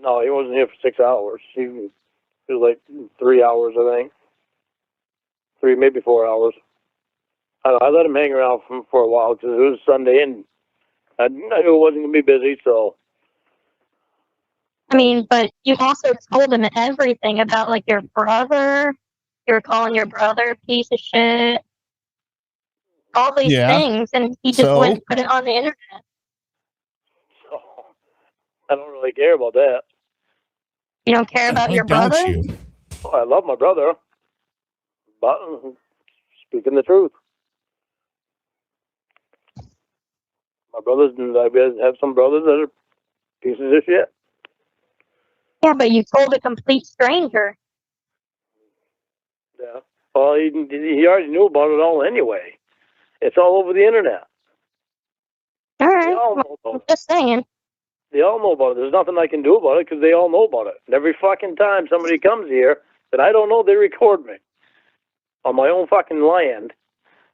No, he wasn't here for 6 hours. He was like 3 hours, I think. 3, maybe 4 hours. I let him hang around for a while because it was Sunday, and I knew it wasn't going to be busy, so. I mean, but you also told him everything about, like, your brother. You were calling your brother a piece of shit. All these things, and he just went and put it on the internet. So I don't really care about that. You don't care about your brother? I love my brother, but speaking the truth. My brothers, I have some brothers that are pieces of shit. Yeah, but you told a complete stranger. Yeah. Well, he already knew about it all anyway. It's all over the internet. All right. They all know about I'm just saying. They all know about it. There's nothing I can do about it because they all know about it. And every fucking time somebody comes here that I don't know, they record me on my own fucking land.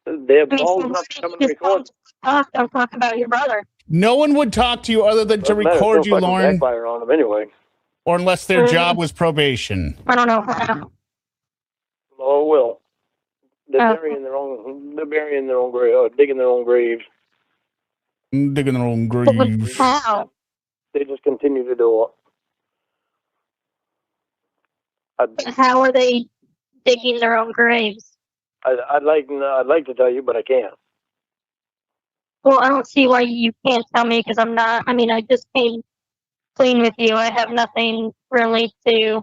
They have balls enough to come and record. Don't talk about your brother. No one would talk to you other than to Doesn't matter, record still you, fucking Lauren. backfire on them anyway. Or unless their job was probation. I don't know how. Oh, well. They're Oh. burying their own. They're burying their own grave, digging their own graves. Digging their own graves. How? They just continue to do it. How are they digging their own graves? I'd like to tell you, but I can't. Well, I don't see why you can't tell me because I'm not. I mean, I just came clean with you. I have nothing really to.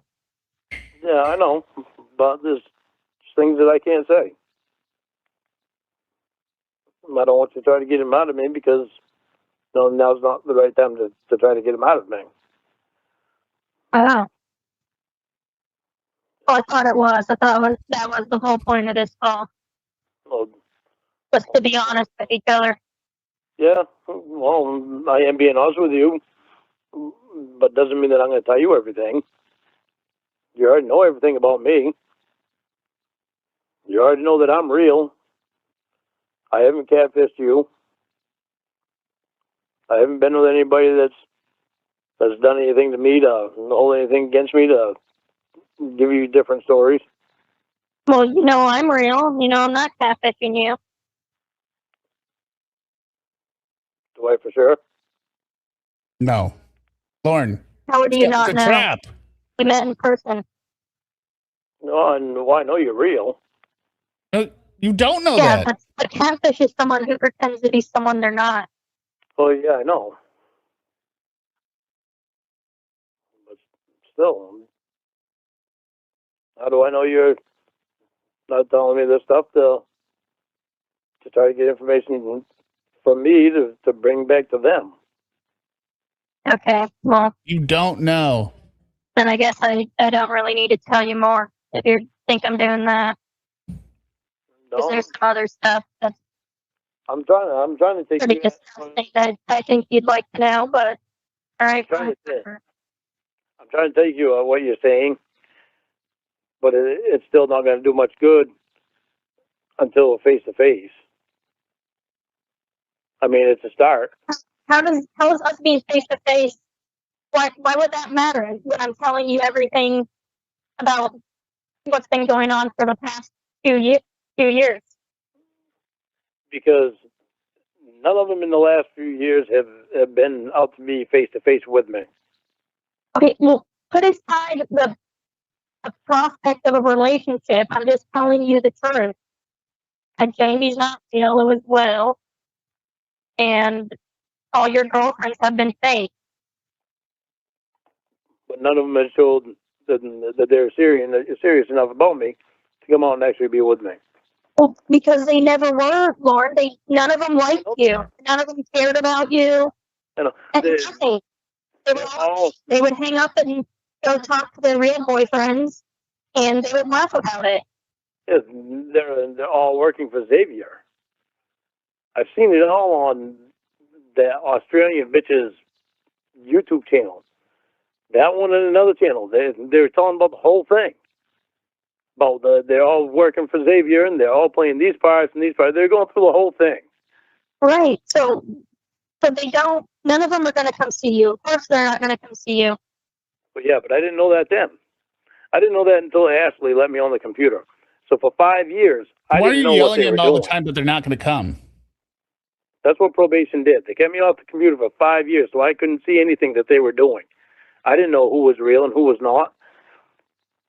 Yeah, I know, but there's things that I can't say. I don't want to try to get him out of me because now's not the right time to try to get him out of me. Oh. Oh, I thought it was. I thought that was the whole point of this call. Well, Was to be honest with each other. yeah, well, I am being honest with you, but doesn't mean that I'm going to tell you everything. You already know everything about me. You already know that I'm real. I haven't catfished you. I haven't been with anybody that's done anything to me to hold anything against me to give you different stories. Well, I'm real. I'm not catfishing you. Do I for sure? No. Lauren. How would you It's not a know? trap. We met in person. No, and well, I know you're real. No, you don't know Yeah, that. but a catfish is someone who pretends to be someone they're not. Oh yeah, I know. But still, how do I know you're not telling me this stuff to try to get information from me to bring back to them? Okay, well, You don't know. then I guess I don't really need to tell you more if you think I'm doing that. Because No, there's some other stuff that's I'm trying to take pretty you. disgusting that I think you'd like to know, but all right, Trying fine. to I'm trying to take you what you're saying, but it's still not going to do much good until face to face. I mean, it's a start. How is us being face to face? Why would that matter when I'm telling you everything about what's been going on for the past few years? Because none of them in the last few years have been out to be face to face with me. Okay, well, put aside the prospect of a relationship. I'm just telling you the truth. And Jamie's not real as well, and all your girlfriends have been fake. But none of them have showed that they're serious enough about me to come out and actually be with me. Well, because they never were, Lauren. None of them liked you. None of them cared about you. You know, And nothing. They would hang up and go talk to their real boyfriends, and they would laugh about it. yes, they're all working for Xavier. I've seen it all on the Australian bitch's YouTube channel. That one and another channel. They're talking about the whole thing. About they're all working for Xavier and they're all playing these parts and these parts. They're going through the whole thing. Right. So they don't. None of them are going to come see you. Of course, they're not going to come see you. But yeah, but I didn't know that then. I didn't know that until Ashley let me on the computer. So for 5 years, I Why are didn't you know what yelling they at were them all doing. the time that they're not going to come? That's what probation did. They kept me off the computer for 5 years, so I couldn't see anything that they were doing. I didn't know who was real and who was not.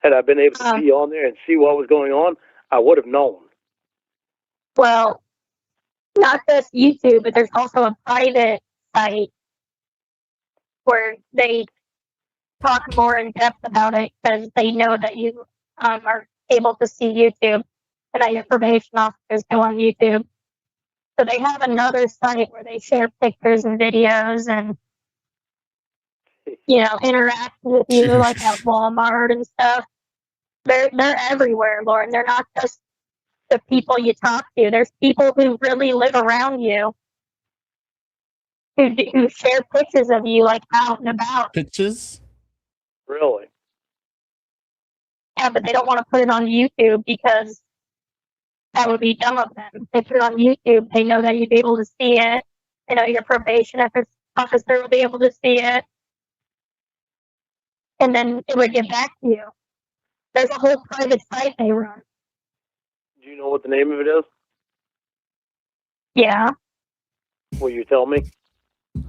Had I been able to be on there and see what was going on, I would have known. Well, not just YouTube, but there's also a private site where they talk more in depth about it because they know that you are able to see YouTube and that your probation officers go on YouTube. So they have another site where they share pictures and videos and interact with you like at Walmart and stuff. They're everywhere, Lauren. They're not just the people you talk to. There's people who really live around you who share pictures of you like out and about. Pictures? Really? Yeah, but they don't want to put it on YouTube because that would be dumb of them. They put it on YouTube. They know that you'd be able to see it. They know your probation officer will be able to see it. and then it would get back to you. There's a whole private site they run. Do you know what the name of it is? Yeah. Will you tell me? All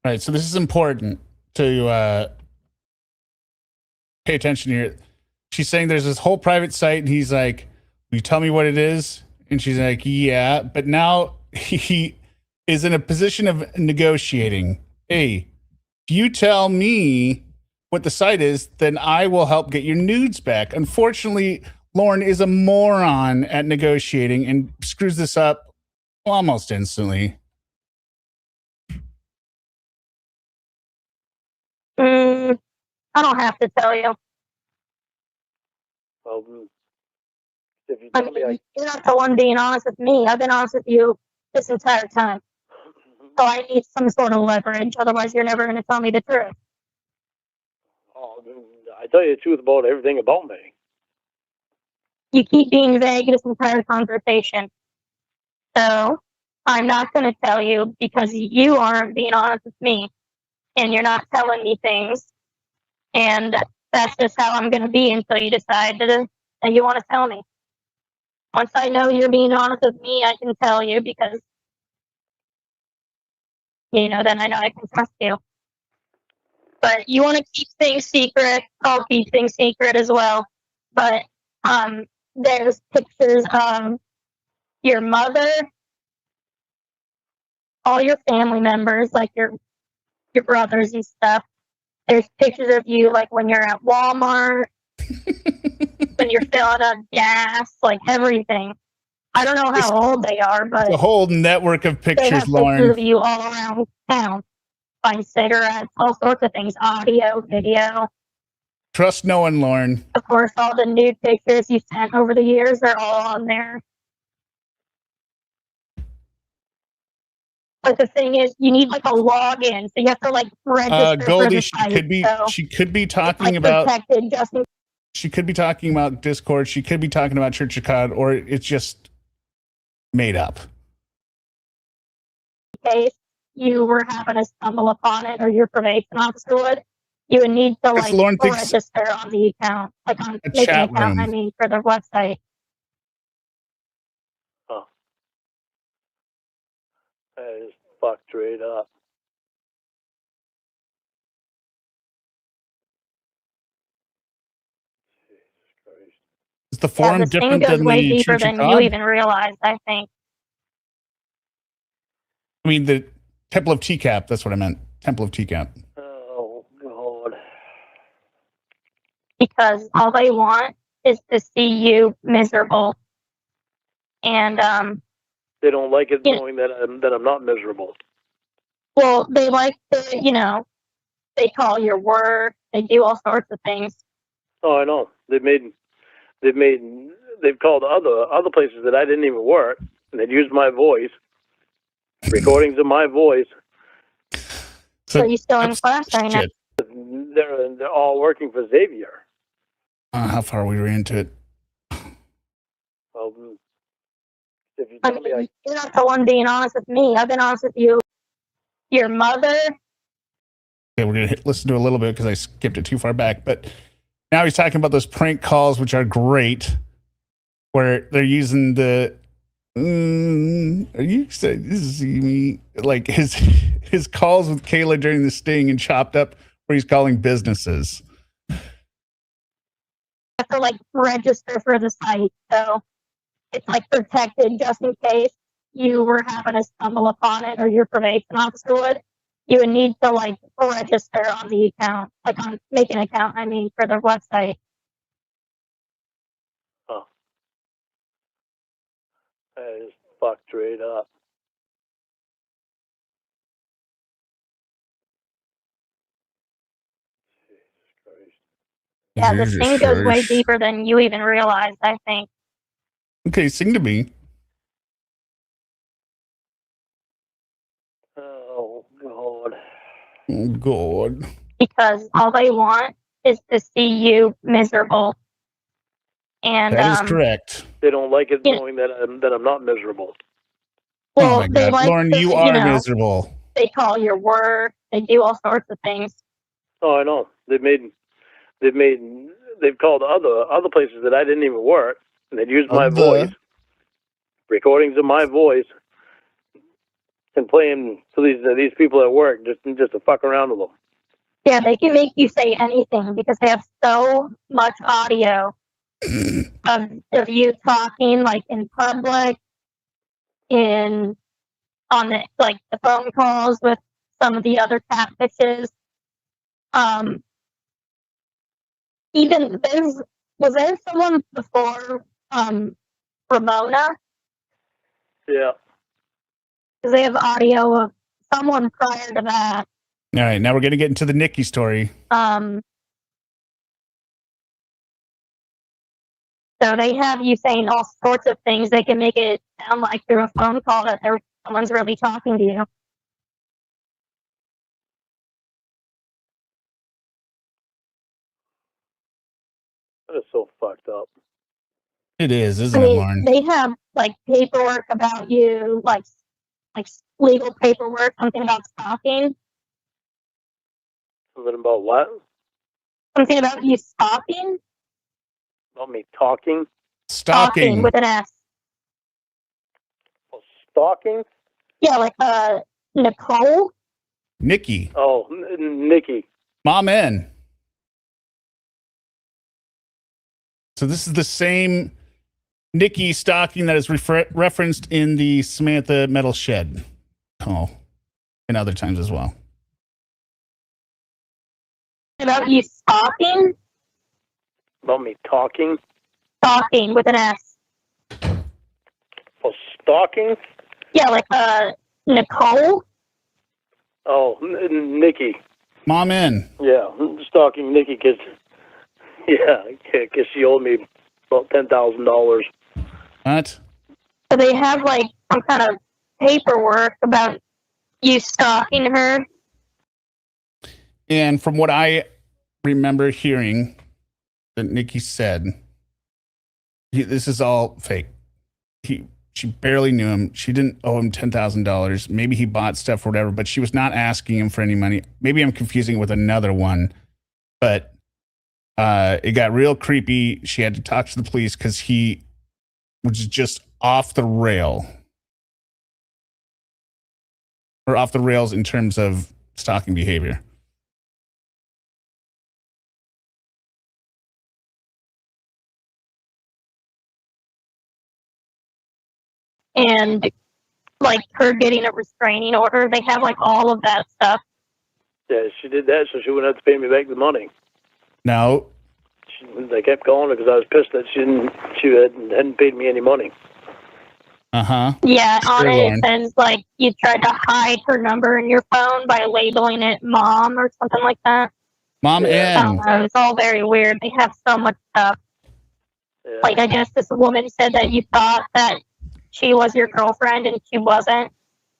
right, so this is important to pay attention here. She's saying there's this whole private site, and he's like, "Will you tell me what it is?" And she's like, "Yeah." But now he is in a position of negotiating. Hey, if you tell me what the site is, then I will help get your nudes back. Unfortunately, Lorne is a moron at negotiating and screws this up almost instantly. I don't have to tell you. Well, if you I tell me, mean, you're not the one being honest with me. I've been honest with you this entire time. So I need some sort of leverage. Otherwise, you're never going to tell me the truth. I tell you the truth about everything about me. You keep being vague this entire conversation. So I'm not going to tell you because you aren't being honest with me. And you're not telling me things. And that's just how I'm going to be until you decide that you want to tell me. Once I know you're being honest with me, I can tell you because, then I know I can trust you. But you want to keep things secret, I'll keep things secret as well. But there's pictures of your mother, all your family members, like your brothers and stuff. There's pictures of you like when you're at Walmart, when you're filling up gas, like everything. I don't know how old they are, but The whole network of they pictures, have pictures Lorne. of you all around town. Buying cigarettes, all sorts of things, audio, video. Trust no one, Lorne. Of course, all the nude pictures you've sent over the years are all on there. But the thing is, you need like a login, so you have to like register for Goldie, the she site. could be So she could be it's talking like about protected just in she could be talking about Discord, she could be talking about Church of God, or it's just made up. case you were happen to stumble upon it, or your probation officer would. You would need to Because like Lorne thinks register on the account, like on a make an chat account. room. I mean, for the website. Oh. That is fucked right up. Jesus Christ. Is the Yeah, forum this thing different goes than way the deeper Church of than you God? even realized, I think. I mean, the Temple of TCAP. That's what I meant. Temple of TCAP. Oh, God. Because all they want is to see you miserable. And They don't like it Yeah. knowing that I'm not miserable. well, they like to, they call your work, they do all sorts of things. Oh, I know. They've called other places that I didn't even work, and they'd used my voice, recordings of my voice. So you still in that's class right now? shit. They're all working for Xavier. How far we were into it. Well, if you I tell me, mean, you're not the one being honest with me. I've been honest with you. Your mother. Okay, we're gonna listen to a little bit because I skipped it too far back. But now he's talking about those prank calls, which are great, where they're using the. Are you saying this is me? Like his calls with Kayla during the sting and chopped up, where he's calling businesses. Have to like register for the site, so it's like protected just in case you were happen to stumble upon it, or your probation officer would. You would need to like register on the account, like on make an account. I mean, for the website. oh, that is fucked right up. Jesus Christ. Yeah, this thing goes way deeper than you even realized, I think. Okay, sing to me. Oh, God. Oh, God. Because all they want is to see you miserable. And That is correct. They don't like it Yeah. knowing that I'm not miserable. well, Oh my they God, like Lorne, to, you are miserable. they call your work, they do all sorts of things. Oh, I know. They've they've called other places that I didn't even work, and they'd used my voice, recordings of my voice, and playing to these people at work just to fuck around with them. Yeah, they can make you say anything because they have so much audio of you talking, like in public, on the phone calls with some of the other catfishes. Even was there someone before Ramona? Yeah. Because they have audio of someone prior to that. All right, now we're going to get into the Nikki story. So they have you saying all sorts of things. They can make it sound like through a phone call that someone's really talking to you. That is so fucked up. It is, isn't it, Lauren? They have like paperwork about you, like legal paperwork, something about stalking. Something about what? Something about you stalking. About me talking? Stalking with an S. Oh, stalking? Yeah, like Nicole. Nikki. Oh, Nikki. Mom N. So this is the same Nikki stalking that is referenced in the Samantha Metal Shed. Oh, and other times as well. About you stalking. About me talking? Stalking with an S. Oh, stalking? Yeah, like Nicole. Oh, Nikki. Mom N. Yeah, stalking Nikki because she owed me about $10,000. What? So they have like some kind of paperwork about you stalking her. And from what I remember hearing that Nikki said, this is all fake. She barely knew him. She didn't owe him $10,000. Maybe he bought stuff or whatever, but she was not asking him for any money. Maybe I'm confusing it with another one, but it got real creepy. She had to talk to the police because he was just off the rails in terms of stalking behavior. And like her getting a restraining order, they have like all of that stuff. Yeah, she did that so she wouldn't have to pay me back the money. No. They kept calling her because I was pissed that she hadn't paid me any money. Uh-huh. Yeah, on it Lauren. it says like you tried to hide her number in your phone by labeling it mom or something like that. Mom N. It's all very weird. They have so much stuff. Yeah. Like I guess this woman said that you thought that she was your girlfriend and she wasn't,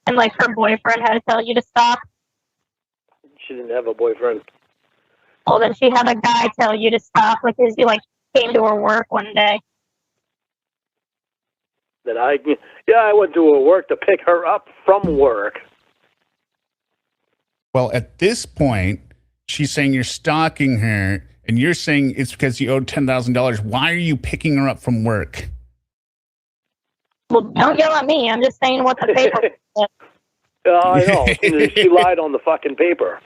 and like her boyfriend had to tell you to stop. She didn't have a boyfriend. Well, then she had a guy tell you to stop because you like came to her work one day. I went to her work to pick her up from work. Well, at this point, she's saying you're stalking her, and you're saying it's because you owed $10,000. Why are you picking her up from work? Well, don't yell at me. I'm just saying what the paper said. I know. She lied on the fucking paper.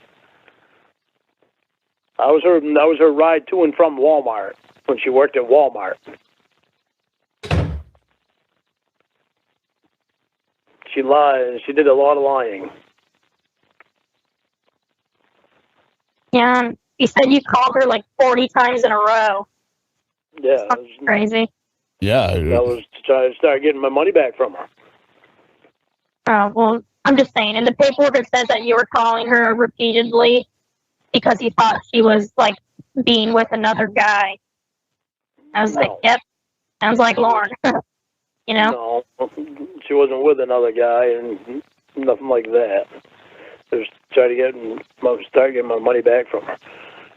I was her ride to and from Walmart when she worked at Walmart. She lied. She did a lot of lying. Yeah, you said you called her like 40 times in a row. Yeah, That's crazy. Yeah. That was to try to start getting my money back from her. Oh, well, I'm just saying, in the paperwork it says that you were calling her repeatedly because you thought she was like being with another guy. I was like, yep, sounds like Lorne. You know? No, she wasn't with another guy and nothing like that. Just try to start getting my money back from her.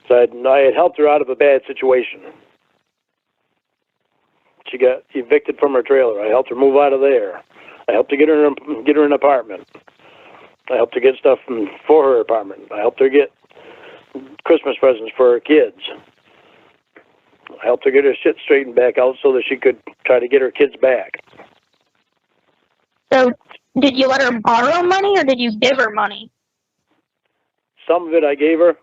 So I had helped her out of a bad situation. She got evicted from her trailer. I helped her move out of there. I helped her get her an apartment. I helped her get stuff for her apartment. I helped her get Christmas presents for her kids. helped her get her shit straightened back out so that she could try to get her kids back. So, did you let her borrow money or did you give her money? Some of it I gave her,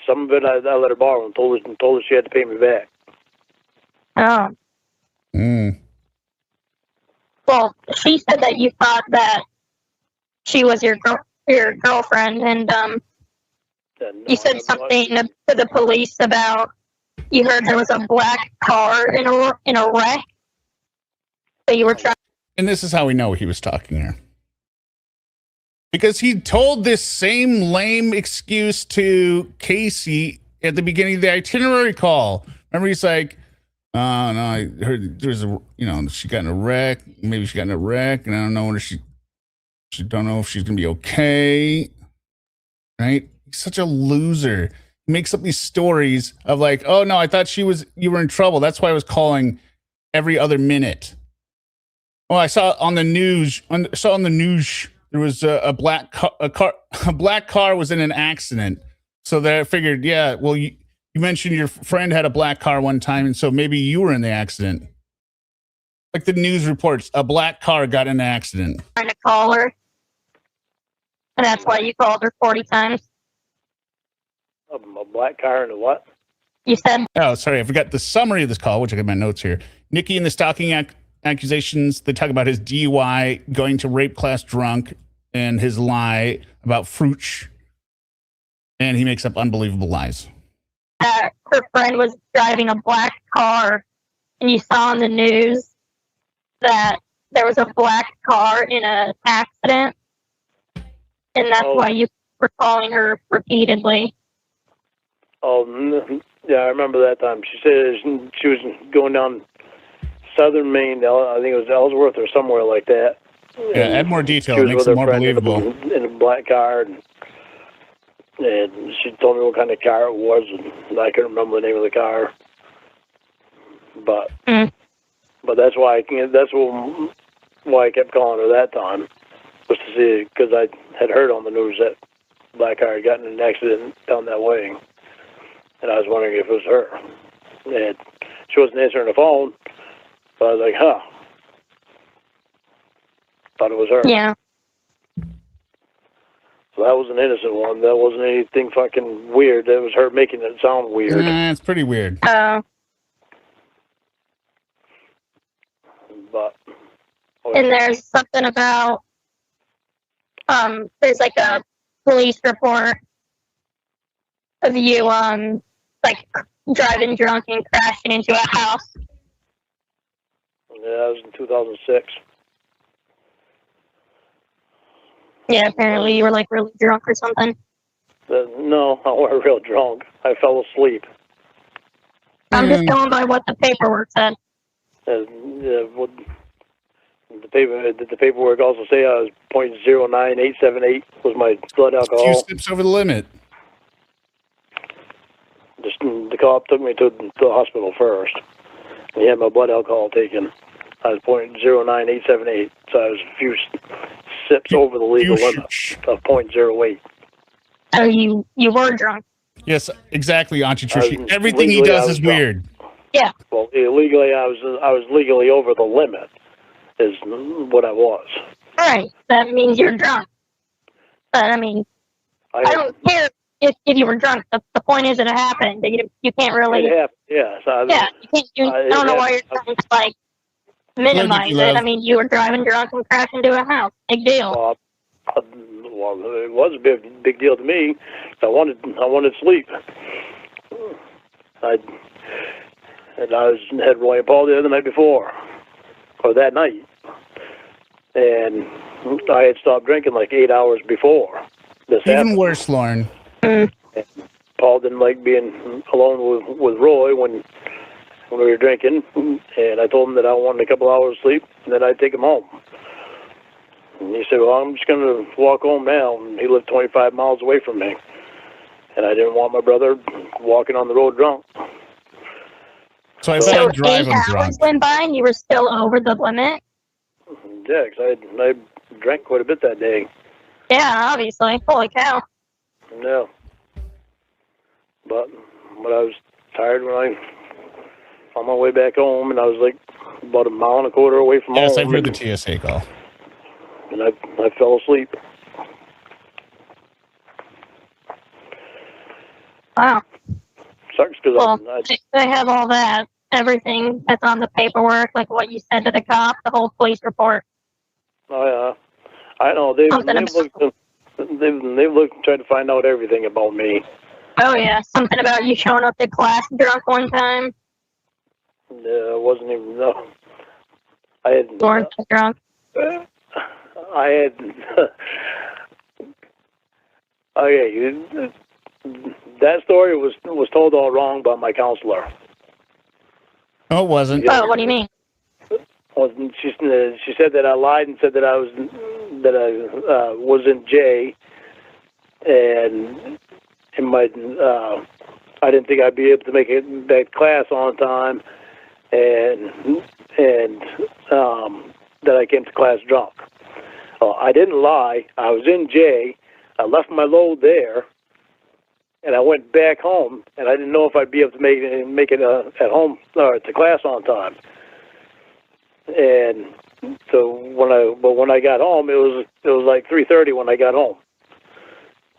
some of it I let her borrow and told her she had to pay me back. Oh. Mm. Well, she said that you thought that she was your girlfriend, and No, you said something to the police about you heard there was a black car in a wreck. So you were trying. And this is how we know he was talking here. Because he told this same lame excuse to Casey at the beginning of the itinerary call. Remember, he's like, oh, no, I heard there's a, she got in a wreck. Maybe she got in a wreck, and I don't know whether she don't know if she's going to be okay. Right? He's such a loser. He makes up these stories of like, oh, no, I thought you were in trouble. That's why I was calling every other minute. Well, I saw on the news, there was a black car was in an accident. So that I figured, yeah, well, you mentioned your friend had a black car one time, and so maybe you were in the accident. Like the news reports, a black car got in an accident. To call her, and that's why you called her 40 times. A black car and a what? You said. Oh, sorry, I forgot the summary of this call, which I got my notes here. Nikki and the stalking accusations. They talk about his DUI, going to rape class drunk, and his lie about Fruch. And he makes up unbelievable lies. Her friend was driving a black car, and you saw on the news that there was a black car in an accident, and that's why you were calling her repeatedly. Oh, yeah, I remember that time. She said she was going down southern Maine. I think it was Ellsworth or somewhere like that. Yeah, add more detail. She It was makes with it her more friend believable. in a black car, and she told me what kind of car it was, and I couldn't remember the name of the car. But that's why why I kept calling her that time, was to see, because I had heard on the news that black car had gotten in an accident down that way, and I was wondering if it was her. And she wasn't answering the phone, so I was like, huh. Thought it was her. Yeah. So that was an innocent one. That wasn't anything fucking weird. That was her making it sound weird. It's pretty weird. But and there's something about there's like a police report of you like driving drunk and crashing into a house. Yeah, that was in 2006. Yeah, apparently you were like really drunk or something. No, I wasn't real drunk. I fell asleep. I'm just going by what the paperwork said. What the paperwork also say I was 0.09878 was my blood alcohol. A few steps over the limit. Just the cop took me to the hospital first. He had my blood alcohol taken. I was 0.09878, so I was a few sips over the legal limit of 0.08. Oh, you were drunk. Yes, exactly, Auntie Trishi. Everything he does is weird. Yeah. Well, illegally, I was legally over the limit, is what I was. All right, that means you're drunk. But I mean, I don't care if you were drunk. The point is it happened. You can't really. It happened. Yeah. So you can't. I don't know why you're trying to like minimize it. I mean, you were driving drunk and crashed into a house. Big deal. Well, it was a big deal to me. I wanted sleep. I had Roy and Paul the other night before, or that night, and I had stopped drinking like 8 hours before. This Even happened. worse, Lauren. Paul didn't like being alone with Roy when we were drinking, and I told him that I wanted a couple hours of sleep, and then I'd take him home. And he said, well, I'm just going to walk home now. And he lived 25 miles away from me. And I didn't want my brother walking on the road drunk. So I better drive him 8 drunk. hours went by and you were still over the limit? Yeah, because I drank quite a bit that day. Yeah, obviously. Holy cow. Yeah. But I was tired when on my way back home, and I was like about a mile and a quarter away from Yes, home. I've heard the TSA call. And I fell asleep. Wow. Sucks because Well, they have all that, everything that's on the paperwork, like what you said to the cop, the whole police report. Oh yeah, I know they've looked tried to find out everything about me. Oh yeah, something about you showing up to class drunk one time. Yeah, it wasn't even no. I had Weren't drunk. I had okay. That story was told all wrong by my counselor. Oh, it wasn't. Oh, what do you mean? Well, she said that I lied and said that I was in J, and my I didn't think I'd be able to make it back to class on time, and that I came to class drunk. I didn't lie. I was in J. I left my load there, and I went back home, and I didn't know if I'd be able to make it at home or to class on time. And so when I got home, it was like 3:30 when I got home,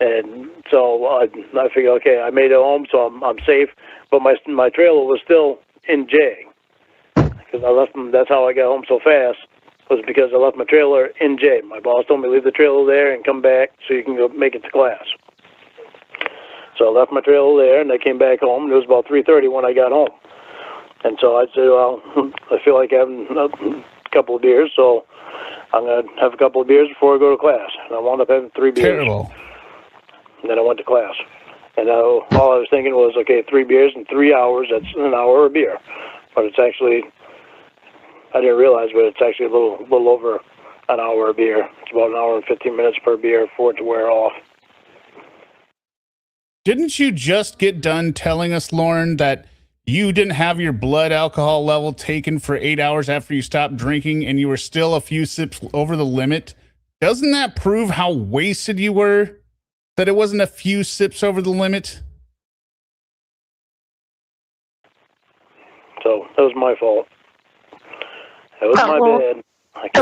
and so I figured, okay, I made it home, so I'm safe. But my trailer was still in J, because I left them. That's how I got home so fast, was because I left my trailer in J. My boss told me to leave the trailer there and come back so you can go make it to class. So I left my trailer there, and I came back home, and it was about 3:30 when I got home. And so I said, well, I feel like having a couple of beers, so I'm going to have a couple of beers before I go to class. And I wound up having 3 beers. Terrible. And then I went to class. And all I was thinking was, okay, 3 beers in 3 hours, that's an hour of beer. But it's actually, I didn't realize, but it's actually a little over an hour of beer. It's about an hour and 15 minutes per beer for it to wear off. Didn't you just get done telling us, Lauren, that you didn't have your blood alcohol level taken for 8 hours after you stopped drinking and you were still a few sips over the limit? Doesn't that prove how wasted you were? That it wasn't a few sips over the limit? So that was my fault. That was my bad.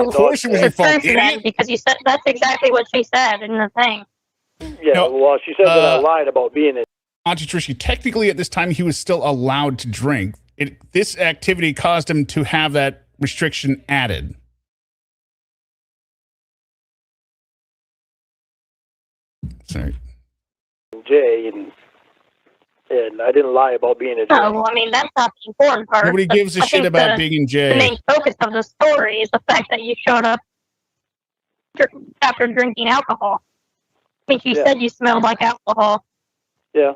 Of course it was your fault, idiot. Because you said that's exactly what she said in the thing. Yeah, No, well, she said that I lied about being in. Auntie Tricia, technically at this time he was still allowed to drink. This activity caused him to have that restriction added. Sorry. J, and I didn't lie about being a J. Oh, well, I mean, that's not the important part. Nobody gives a shit about being in The J. main focus of the story is the fact that you showed up after drinking alcohol. I mean, you said you smelled like alcohol. Yeah.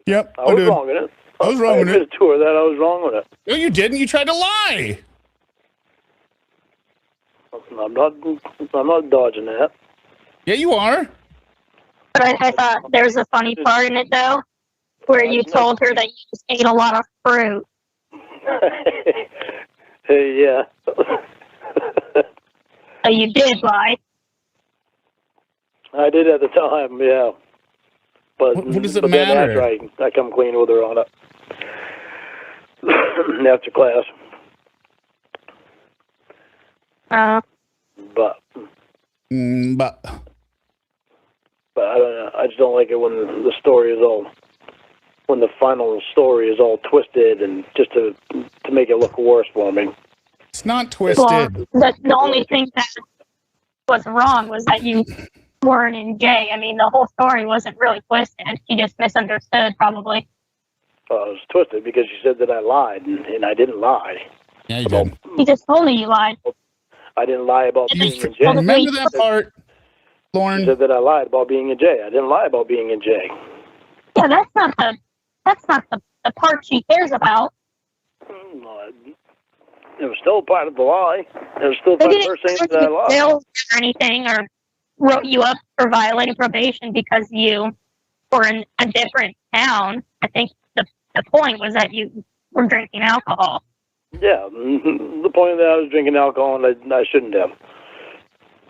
Yep. I was wrong with it. I was wrong with it. I admitted to her that I was wrong with it. No, you didn't. You tried to lie. I'm not dodging that. Yeah, you are. But I thought there's a funny part in it, though, where you told her that you just ate a lot of fruit. Yeah. So you did lie. I did at the time, yeah. But what does it then matter? after I come clean with her on it. After class. But I don't know. I just don't like it when the story is when the final story is all twisted and just to make it look worse for me. It's not twisted. Well, the only thing that was wrong was that you weren't in J. I mean, the whole story wasn't really twisted. You just misunderstood, probably. Well, it was twisted because she said that I lied, and I didn't lie. Yeah, you did. You just told me you lied. I didn't lie about being in J. Remember that part, Lauren? She said that I lied about being in J. I didn't lie about being in J. Yeah, that's not the part she cares about. It was still part of the lie. It was still part of her saying that I lied. Or anything, or wrote you up for violating probation because you were in a different town. I think the point was that you were drinking alcohol. Yeah, the point that I was drinking alcohol and I shouldn't have.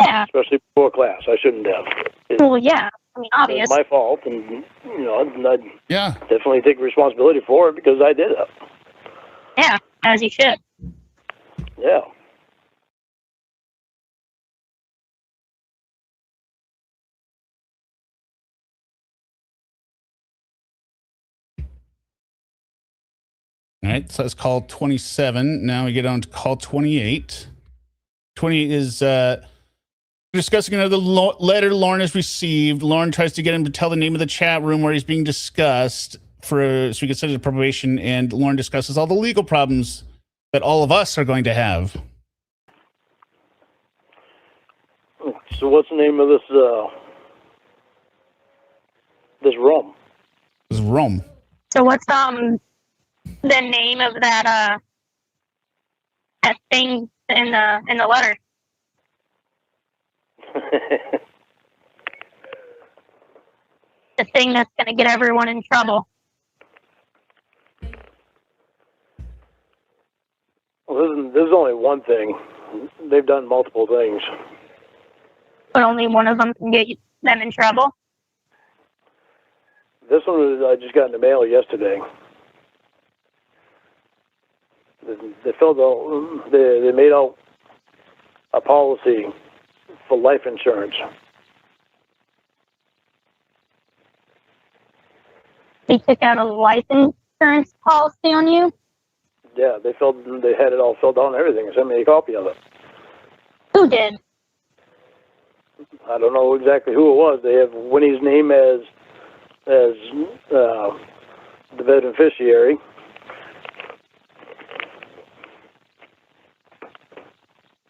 Yeah. Especially before class, I shouldn't have. Well, yeah. I mean, obvious. It's my fault, and I yeah, definitely take responsibility for it because I did it. Yeah, as you should. Yeah. All right, so that's call 27. Now we get on to call 28. 28 is discussing another letter Lorne has received. Lorne tries to get him to tell the name of the chat room where he's being discussed so he can send it to probation, and Lorne discusses all the legal problems that all of us are going to have. So what's the name of this room? This is Rome. So what's the name of that thing in the letter? The thing that's going to get everyone in trouble. Well, there's only one thing. They've done multiple things. But only one of them can get them in trouble. This one I just got in the mail yesterday. They filled out. They made out a policy for life insurance. They took out a life insurance policy on you? Yeah, they had it all filled out and everything. They sent me a copy of it. Who did? I don't know exactly who it was. They have Winnie's name as the beneficiary.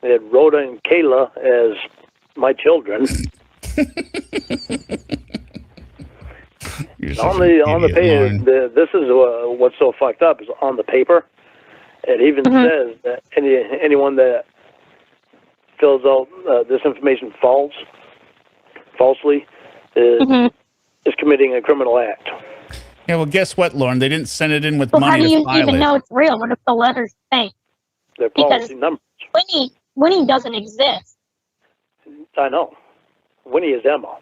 They had Rhoda and Kayla as my children. on the paper, this is what's so fucked up is on the paper. It even says that anyone that fills out this information falsely is committing a criminal act. Yeah, well, guess what, Lorne? They didn't send it in with Well, money how do to you file even it. know it's real? What if the letter's fake? Their policy numbers. Winnie doesn't exist. I know. Winnie is Emma.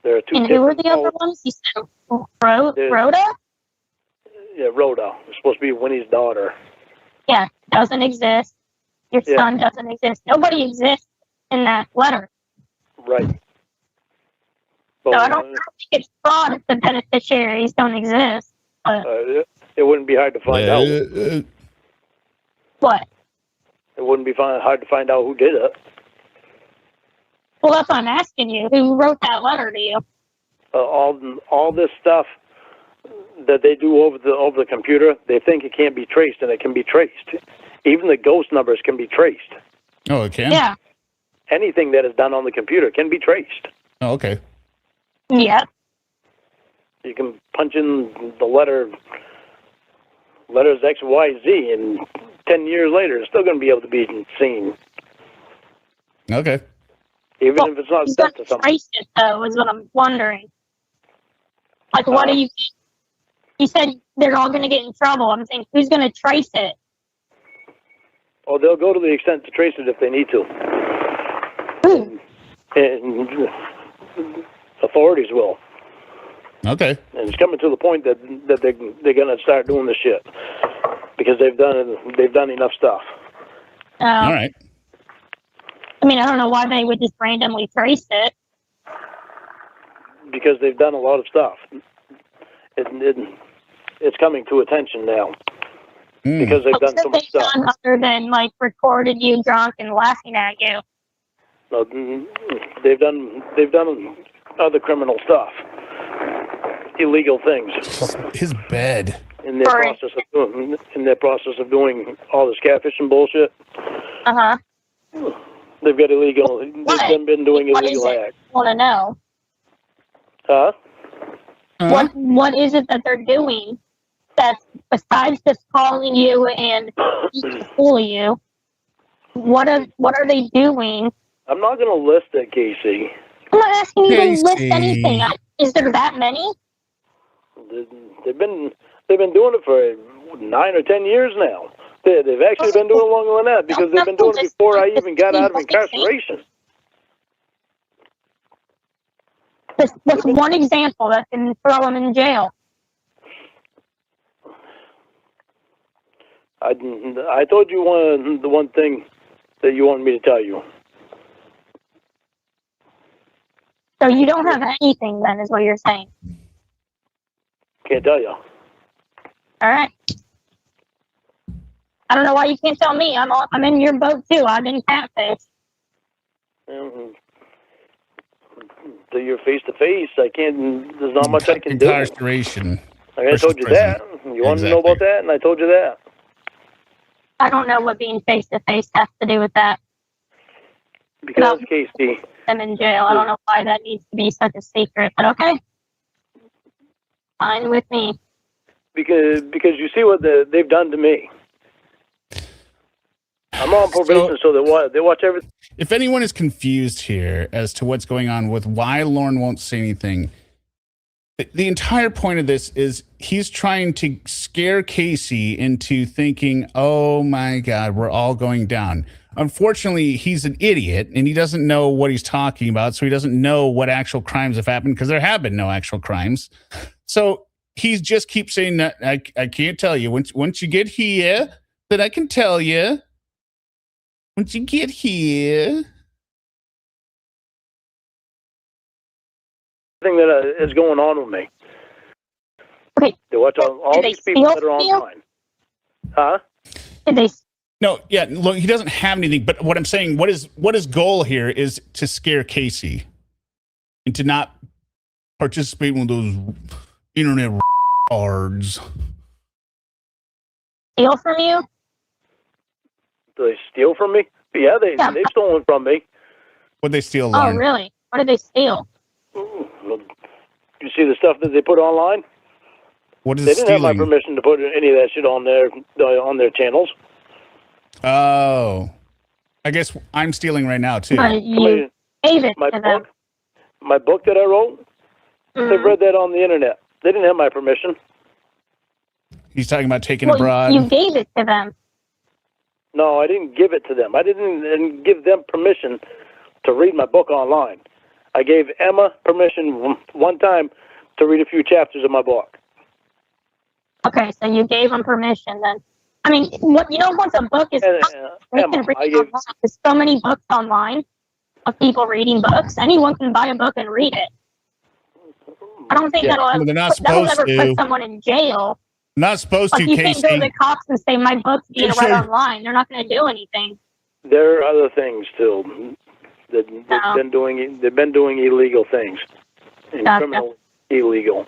There are two And who are the other ones? You said Rhoda? Yeah, Rhoda. It's supposed to be Winnie's daughter. Yeah, doesn't exist. Your son doesn't exist. Nobody exists in that letter. Right. So I don't think it's fraud if the beneficiaries don't exist. But it wouldn't be hard to find out. What? It wouldn't be hard to find out who did it. Well, that's what I'm asking you. Who wrote that letter to you? All this stuff that they do over the computer, they think it can't be traced, and it can be traced. Even the ghost numbers can be traced. Oh, it can? Yeah. Anything that is done on the computer can be traced. Oh, okay. Yeah. You can punch in the letters X, Y, Z, and 10 years later, it's still going to be able to be seen. Okay. Even if it's not sent to something. Trace it, though, is what I'm wondering. Like, what do you... You said they're all going to get in trouble. I'm saying, who's going to trace it? Oh, they'll go to the extent to trace it if they need to. And authorities will. Okay. And it's coming to the point that they're going to start doing this shit because they've done enough stuff. All right. I mean, I don't know why they would just randomly trace it. Because they've done a lot of stuff. It's coming to attention now. Because they've done so much stuff. Other than like recorded you drunk and laughing at you. No, they've done other criminal stuff, illegal things. His bed. In their process of doing all this catfishing bullshit. They've got illegal. They've been doing illegal acts. Want to know? Huh? What is it that they're doing that's besides just calling you and fooling you? What are they doing? I'm not going to list it, Casey. I'm not asking you to list anything. Is there that many? They've been doing it for 9 or 10 years now. They've actually been doing it longer than that because they've been doing it before I even got out of incarceration. That's one example that can throw him in jail. I told you the one thing that you wanted me to tell you. So you don't have anything then, is what you're saying. Can't tell you. All right. I don't know why you can't tell me. I'm in your boat too. I've been catfished. So you're face to face. I can't. There's not much I can do. Incarceration. Like I told you prison. that. You wanted to know about that, and I told you that. I don't know what being face to face has to do with that. Because Casey, I'm in jail. I don't know why that needs to be such a secret, but okay. Fine with me. Because you see what they've done to me. I'm on probation, so they watch everything. If anyone is confused here as to what's going on with why Lorne won't say anything, the entire point of this is he's trying to scare Casey into thinking, oh my God, we're all going down. Unfortunately, he's an idiot and he doesn't know what he's talking about. So he doesn't know what actual crimes have happened because there have been no actual crimes. So he just keeps saying that I can't tell you. Once you get here, then I can tell you. Once you get here. Thing that is going on with me. Okay. They watch all these people that are online. Huh? Did they? No, yeah, look, he doesn't have anything. But what I'm saying, what his goal here is to scare Casey and to not participate in those internet cards. Steal from you? Do they steal from me? Yeah, they've stolen from me. What'd they steal, Oh, Lauren? really? What did they steal? You see the stuff that they put online? What is they didn't stealing? have my permission to put any of that shit on their channels. Oh, I guess I'm stealing right now too. But you gave it to them. My book that I wrote, they've read that on the internet. They didn't have my permission. He's talking about taking abroad. You gave it to them. No, I didn't give it to them. I didn't give them permission to read my book online. I gave Emma permission one time to read a few chapters of my book. Okay, so you gave them permission then. I mean, once a book is they can read online. There's so many books online of people reading books. Anyone can buy a book and read it. I don't think that'll ever put someone in jail. Not supposed to, you Casey. can't go to the cops and say my book's being read online. They're not going to do anything. There are other things too. They've been doing illegal things, and criminal illegal.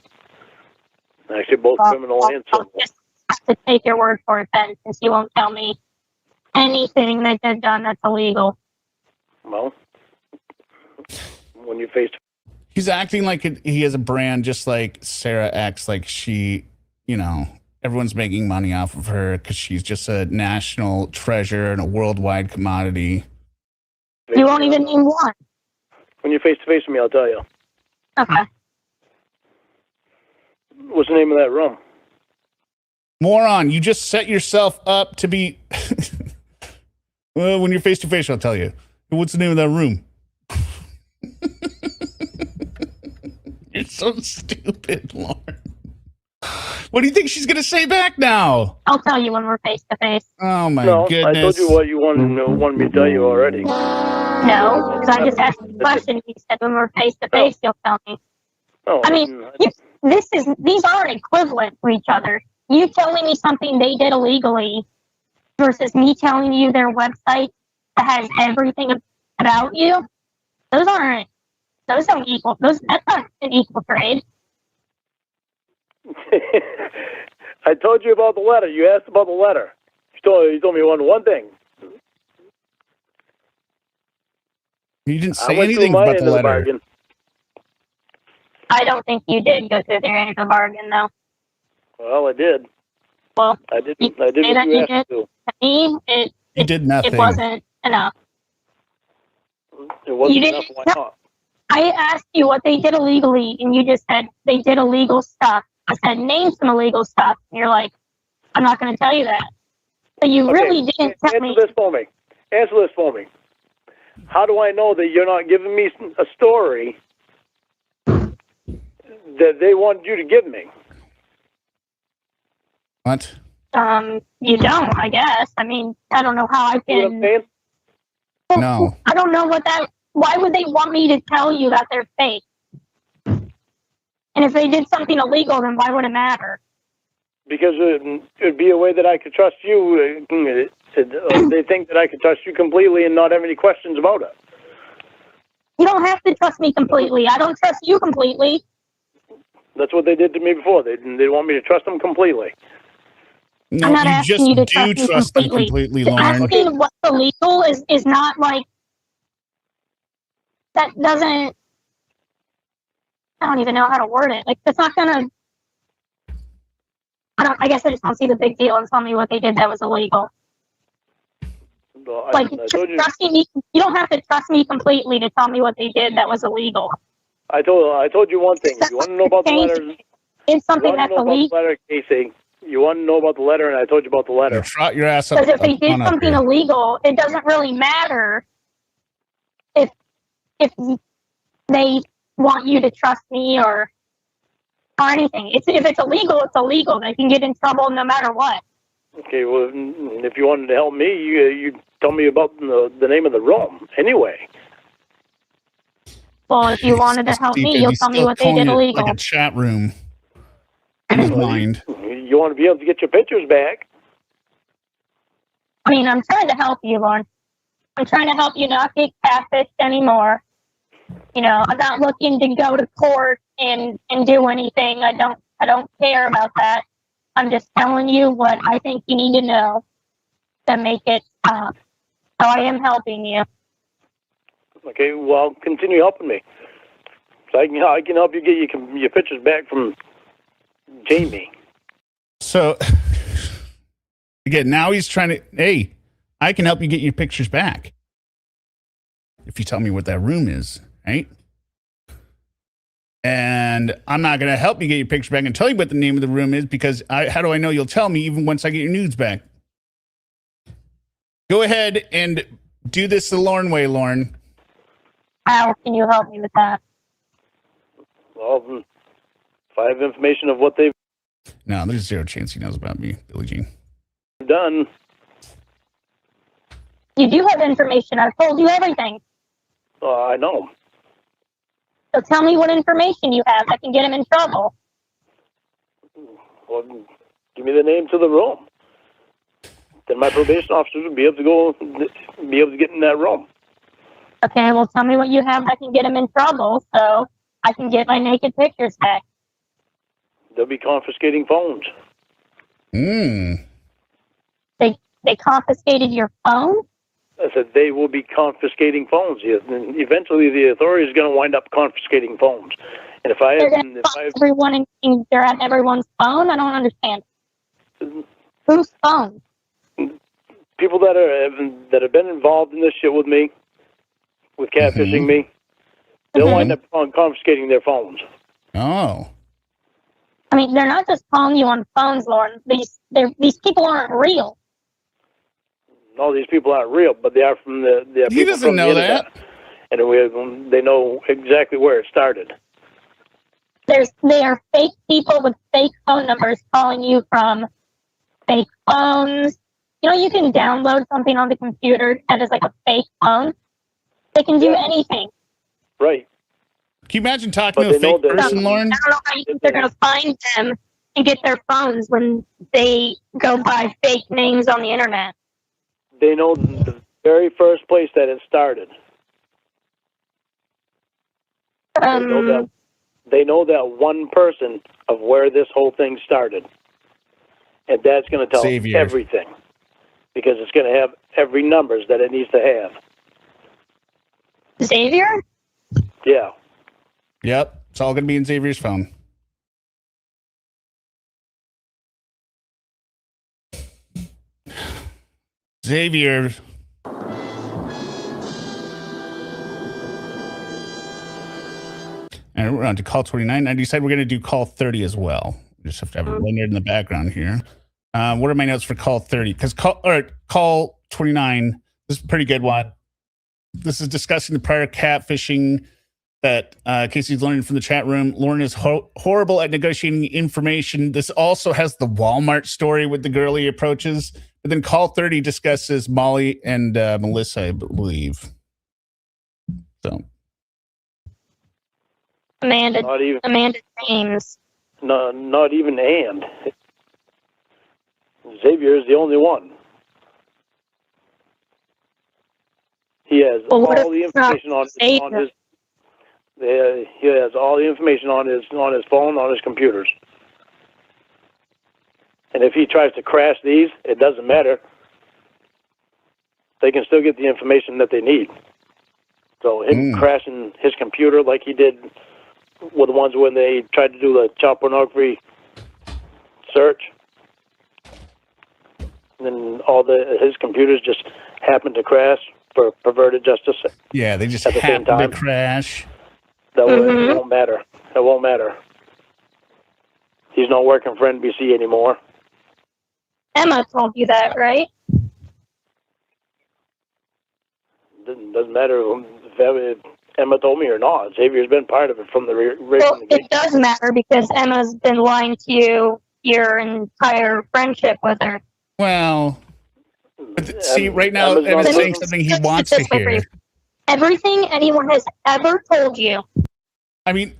Actually, both criminal and civil. I'll just have to take your word for it then, since you won't tell me anything that they've done that's illegal. Well, when you face, he's acting like he has a brand, just like Sarah acts like she, everyone's making money off of her because she's just a national treasure and a worldwide commodity. You won't even name one. When you're face to face with me, I'll tell you. Okay. What's the name of that room? Moron, you just set yourself up to be... Well, when you're face to face, I'll tell you. What's the name of that room? You're so stupid, Lauren. What do you think she's going to say back now? I'll tell you when we're face to face. Oh, my goodness. I told you what you wanted me to tell you already. No, because I just asked the question. You said when we're face to face, you'll tell me. Oh, I mean, these aren't equivalent to each other. You telling me something they did illegally versus me telling you their website that has everything about you. Those don't equal. That's not an equal trade. I told you about the letter. You asked about the letter. You told me one thing. You didn't say anything about the letter. I don't think you did go through their end of the bargain, though. Well, I did. Well, I did what you asked to. To me, you did nothing. It wasn't enough. It wasn't enough. Why not? I asked you what they did illegally, and you just said they did illegal stuff. I said, name some illegal stuff. And you're like, I'm not going to tell you that. So you really didn't tell me. Answer this for me. How do I know that you're not giving me a story that they want you to give me. What? You don't, I guess. I mean, I don't know how I You know what I'm can. saying? No. I don't know what that. Why would they want me to tell you that they're fake? And if they did something illegal, then why would it matter? Because it'd be a way that I could trust you. They think that I could trust you completely and not have any questions about it. You don't have to trust me completely. I don't trust you completely. That's what they did to me before. They want me to trust them completely. No, I'm not you asking just you to do trust me trust them completely. completely, Lauren. Asking what's illegal is not like that. Doesn't. I don't even know how to word it. Like that's not gonna. I guess I just don't see the big deal and tell me what they did that was illegal. Well, Like I just told you. trusting me. You don't have to trust me completely to tell me what they did that was illegal. I told you one thing. If you want to know about the letter, It's something you want that's to know about illegal. the letter, Casey. You want to know about the letter, and I told you about the letter. Trot your ass up. Because if they up did on up something here. illegal, it doesn't really matter if they want you to trust me or anything. If it's illegal, it's illegal. They can get in trouble no matter what. Okay, well, if you wanted to help me, you tell me about the name of the room. Anyway, Well, if you wanted to help me, you'll tell me what they did illegal. Like a chat room in his mind. you want to be able to get your pictures back. I mean, I'm trying to help you, Lauren. I'm trying to help you not get catfished anymore. You know, I'm not looking to go to court and do anything. I don't care about that. I'm just telling you what I think you need to know to make it stop. So I am helping you. Okay, well, continue helping me. So I can help you get your pictures back from Jamie. So again, now he's trying to, hey, I can help you get your pictures back. If you tell me what that room is, right? And I'm not going to help you get your picture back and tell you what the name of the room is because how do I know you'll tell me even once I get your nudes back? Go ahead and do this the Lauren way, Lauren. How can you help me with that? Well, if I have information of what they've No, there's zero chance he knows about me, Billie Jean. done, You do have information. I've told you everything. I know. So tell me what information you have that can get him in trouble. Well, give me the name to the room. Then my probation officers will be able to get in that room. Okay, well, tell me what you have that can get him in trouble so I can get my naked pictures back. They'll be confiscating phones. They confiscated your phone? I said they will be confiscating phones. Yes, and eventually, the authorities are going to wind up confiscating phones. And if I They're have, going to find everyone they're at everyone's phone? I don't understand. Whose phone? people that have been involved in this shit with me, with catfishing me, they'll wind up confiscating their phones. Oh. I mean, they're not just calling you on phones, Lauren. These people aren't real. All these people aren't real, but they are from the. He doesn't know that. And they know exactly where it started. They are fake people with fake phone numbers calling you from fake phones. You know, you can download something on the computer that is like a fake phone. They can do anything. Right. Can you imagine talking to a fake person, Lauren? I don't know how you think they're going to find them and get their phones when they go by fake names on the internet. They know the very first place that it started. They know that one person of where this whole thing started. And that's going to tell everything. Because it's going to have every numbers that it needs to have. Xavier? Yeah. Yep. It's all going to be in Xavier's phone. Xavier. And we're on to call 29. I decided we're going to do call 30 as well. We just have to have it rendered in the background here. What are my notes for call 30? Because call 29, this is a pretty good one. This is discussing the prior catfishing that Casey's learning from the chat room. Lorne is horrible at negotiating information. This also has the Walmart story with the girl he approaches. But then Call 30 discusses Molly and Melissa, I believe. So Amanda James. No, not even and. Xavier is the only one. He has all the information on his. He has all the information on his phone, on his computers. And if he tries to crash these, it doesn't matter. They can still get the information that they need. So him crashing his computer like he did with the ones when they tried to do the child pornography search, and then his computers just happened to crash for perverted justice. Yeah, they just at the same time to crash. That it won't matter. It won't matter. He's not working for NBC anymore. Emma told you that, right? Doesn't matter if Emma told me or not. Xavier's been part of it from the Well, it does matter because Emma's been lying to you your entire friendship with her. Well, see, right now Emma's saying something he wants to hear. Everything anyone has ever told you. I mean,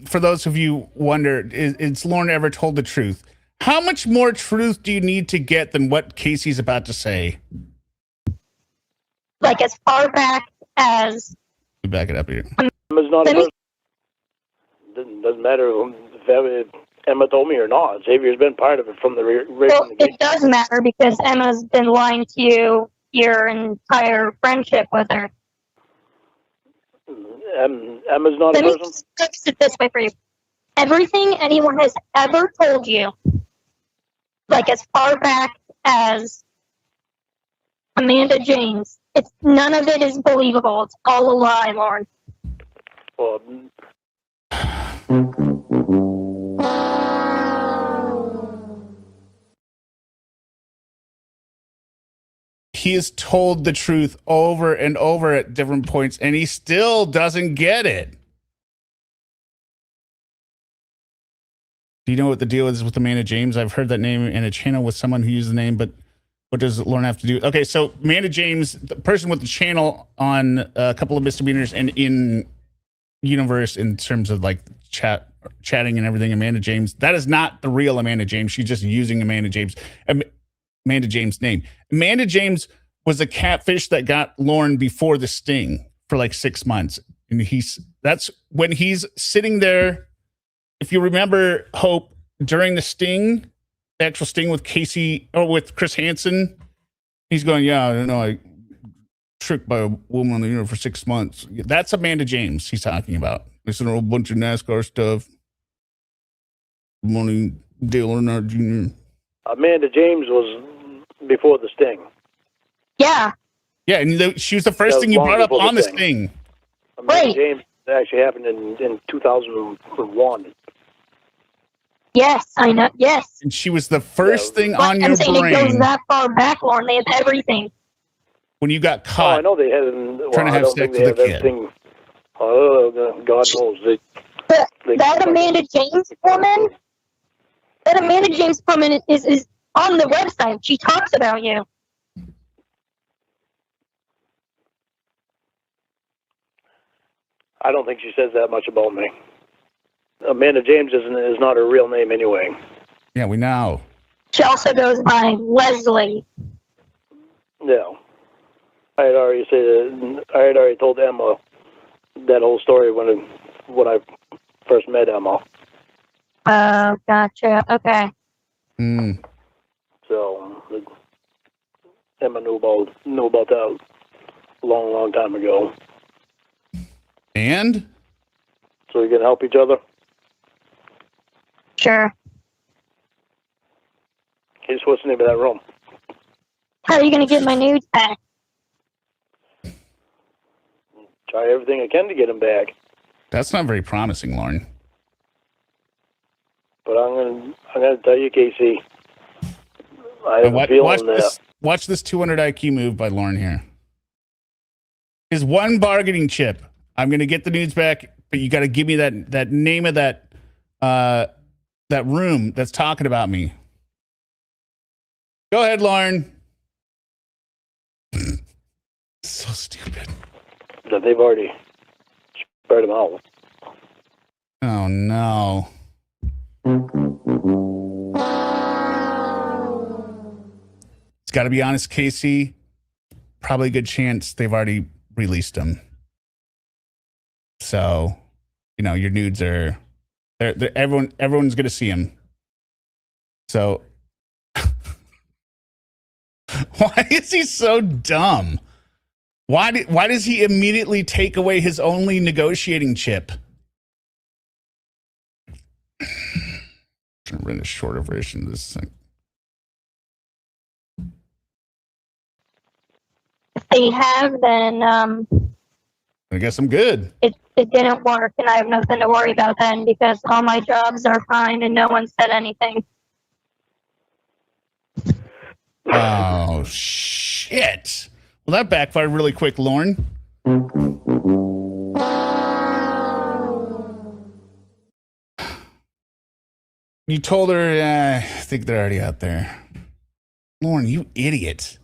for those of you wonder, is Lorne ever told the truth? How much more truth do you need to get than what Casey's about to say? Like as far back as... Back it up here. Emma's not a person. Doesn't matter if Emma told me or not. Xavier's been part of it from the Well, it does matter because Emma's been lying to you your entire friendship with her. Emma's not a person? Let me fix it this way for you. Everything anyone has ever told you, like as far back as Amanda James, none of it is believable. It's all a lie, Lorne. Well, he has told the truth over and over at different points, and he still doesn't get it. Do you know what the deal is with Amanda James? I've heard that name in a channel with someone who used the name, but what does Lorne have to do? Okay, so Amanda James, the person with the channel on a couple of misdemeanors and in universe in terms of like chatting and everything, Amanda James, that is not the real Amanda James. She's just using Amanda James' name. Amanda James was a catfish that got Lorne before the sting for like 6 months. And that's when he's sitting there. If you remember, Hope, during the sting, the actual sting with Casey or with Chris Hansen, he's going, yeah, I don't know, I tricked by a woman on the internet for 6 months. That's Amanda James he's talking about. It's a whole bunch of NASCAR stuff. Money, Dale Earnhardt Jr. Amanda James was before the sting. Yeah. Yeah, and she was the first thing you brought up on the sting. Amanda James actually happened in 2001. Yes, I know. Yes. And she was the first thing on your brain. It goes that far back, Lorne. They have everything. When you got caught. I know they had. Trying to have sex with a kid. Everything. Oh, God knows. That Amanda James woman. That Amanda James woman is on the website. She talks about you. I don't think she says that much about me. Amanda James is not her real name anyway. Yeah, we know. She also goes by Leslie. Yeah. I had already told Emma that whole story when I first met Emma. Oh, gotcha. Okay. So Emma knew about that a long time ago. And? So we can help each other? Sure. Okay, so what's the name of that room? How are you going to get my nudes back? Try everything I can to get them back. That's not very promising, Lorne. But I'm gonna tell you, Casey. I have a feeling watch this 200 IQ move by Lorne here. His one bargaining chip I'm gonna get the nudes back, but you got to give me that name of that room that's talking about me. Go ahead, Lauren. So stupid. That they've already spread them out. Oh no. It's got to be honest, Casey. Probably a good chance they've already released them. So, your nudes are everyone's going to see them. So, why is he so dumb? Why does he immediately take away his only negotiating chip? I'm trying to run a shorter version of this thing. If they have, then I guess I'm good. it didn't work, and I have nothing to worry about then because all my jobs are fine and no one said anything. Oh, shit. Well, that backfired really quick, Lauren. You told her, I think they're already out there. Lauren, you idiot.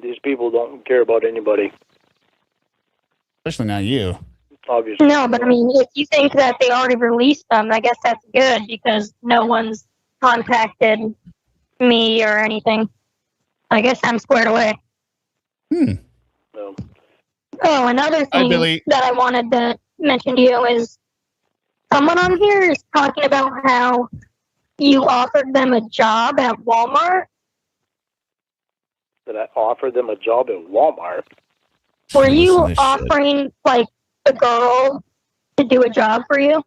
These people don't care about anybody. Especially not you. Obviously. No, but I mean, if you think that they already released them, I guess that's good because no one's contacted me or anything. I guess I'm squared away. No. Oh, another Hi, thing Billy. that I wanted to mention to you is someone on here is talking about how you offered them a job at Walmart. That I offered them a job at Walmart. Were you Listen to this shit. offering, like, a girl to do a job for you?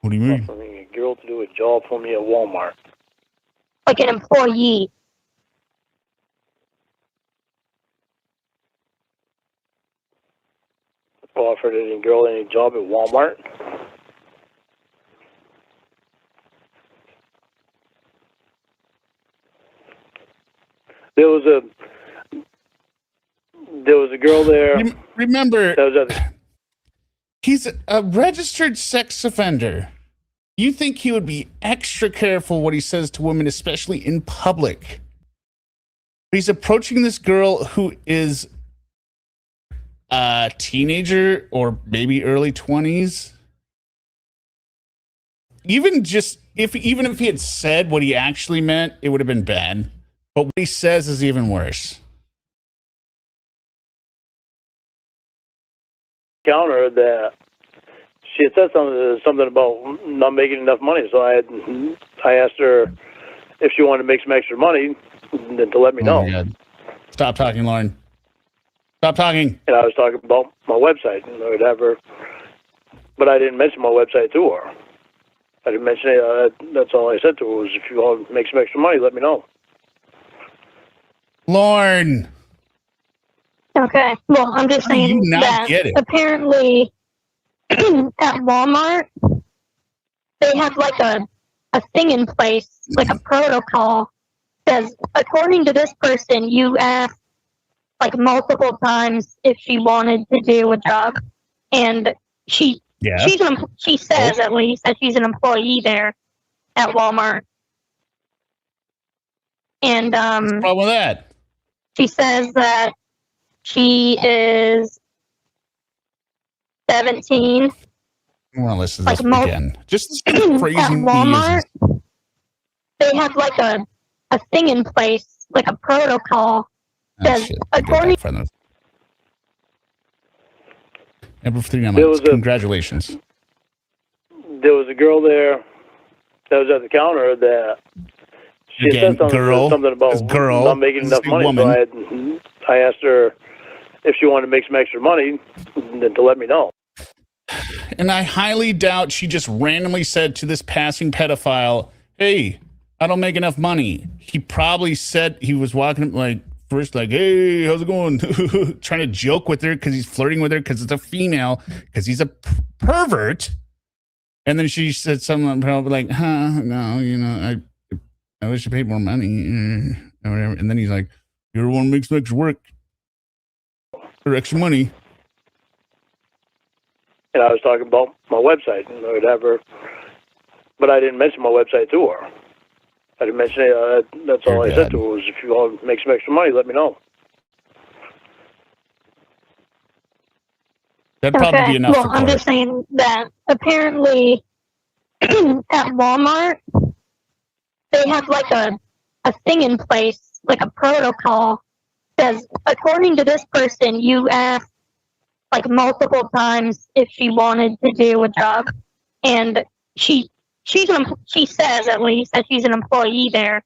What do you mean? Offering a girl to do a job for me at Walmart. Like an employee? Offered any girl any job at Walmart. There was a girl there. Remember, That was at the, he's a registered sex offender. You think he would be extra careful what he says to women, especially in public. He's approaching this girl who is a teenager or maybe early 20s. Even if he had said what he actually meant, it would have been bad. But what he says is even worse. counter that she had said something about not making enough money. So I asked her if she wanted to make some extra money, then to let me know. Oh my God. Stop talking, Lauren. Stop talking. And I was talking about my website and whatever, but I didn't mention my website to her. I didn't mention it. That's all I said to her was, if you want to make some extra money, let me know. Lauren. Okay. Well, I'm just How do you saying not that get it? apparently at Walmart, they have like a thing in place, like a protocol. Says, according to this person, you asked like multiple times if she wanted to do a job, and she says at least that she's an employee there at Walmart. And What's the problem with that? she says that she is 17. I want to listen to Like this again. Just listen to the At phrasing he Walmart, uses. they have like a thing in place, like a protocol. Oh, Says, shit. according Number 3 There was Congratulations. There was a girl there that was at the counter that she Again, said girl, something about not making this is enough a money. woman. So I asked her if she wanted to make some extra money, then to let me know. And I highly doubt she just randomly said to this passing pedophile, hey, I don't make enough money. He probably said, he was walking like, first like, hey, how's it going? Trying to joke with her because he's flirting with her because it's a female, because he's a pervert. And then she said something probably like, no, I wish I paid more money or whatever. And then he's like, you're the one who makes extra work or extra money. And I was talking about my website and whatever, but I didn't mention my website to her. I didn't mention it. That's all I said to her was, if you want to make some extra money, let me know. That'd probably be enough. Well, I'm just saying that apparently at Walmart, they have like a thing in place, like a protocol, because according to this person, you asked like multiple times if she wanted to do a job, and she says at least that she's an employee there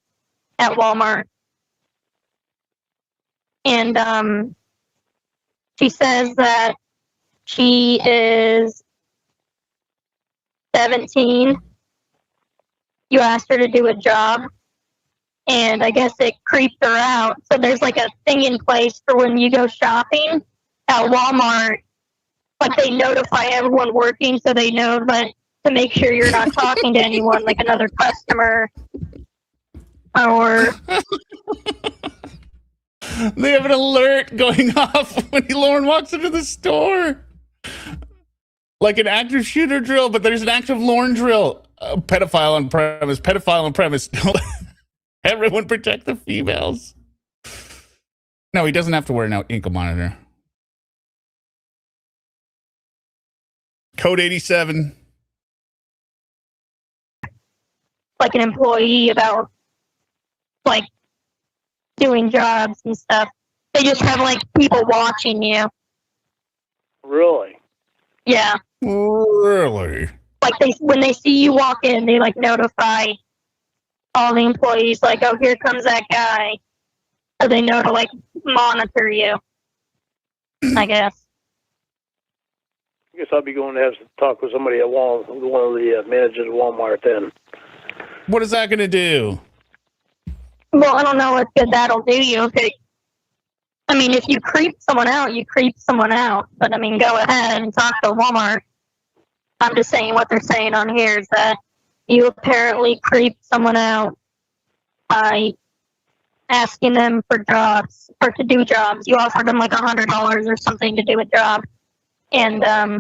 at Walmart, and she says that she is 17. You asked her to do a job, and I guess it creeped her out. So there's like a thing in place for when you go shopping at Walmart, like they notify everyone working so they know that to make sure you're not talking to anyone, like another customer or... They have an alert going off when Lorne walks into the store. Like an active shooter drill, but there's an active Lorne drill. Pedophile on premise. Everyone protect the females. No, he doesn't have to wear an ankle monitor. Code 87. Like an employee about like doing jobs and stuff. They just have like people watching you. Really? Yeah. Really? Like when they see you walk in, they like notify all the employees, like, oh, here comes that guy. So they know to like monitor you, I guess. I guess I'll be going to have to talk with somebody at one of the managers at Walmart then. What is that going to do? Well, I don't know what good that'll do you. If you creep someone out, you creep someone out. But go ahead and talk to Walmart. I'm just saying what they're saying on here is that you apparently creep someone out by asking them for jobs or to do jobs. You offered them like $100 or something to do a job, and I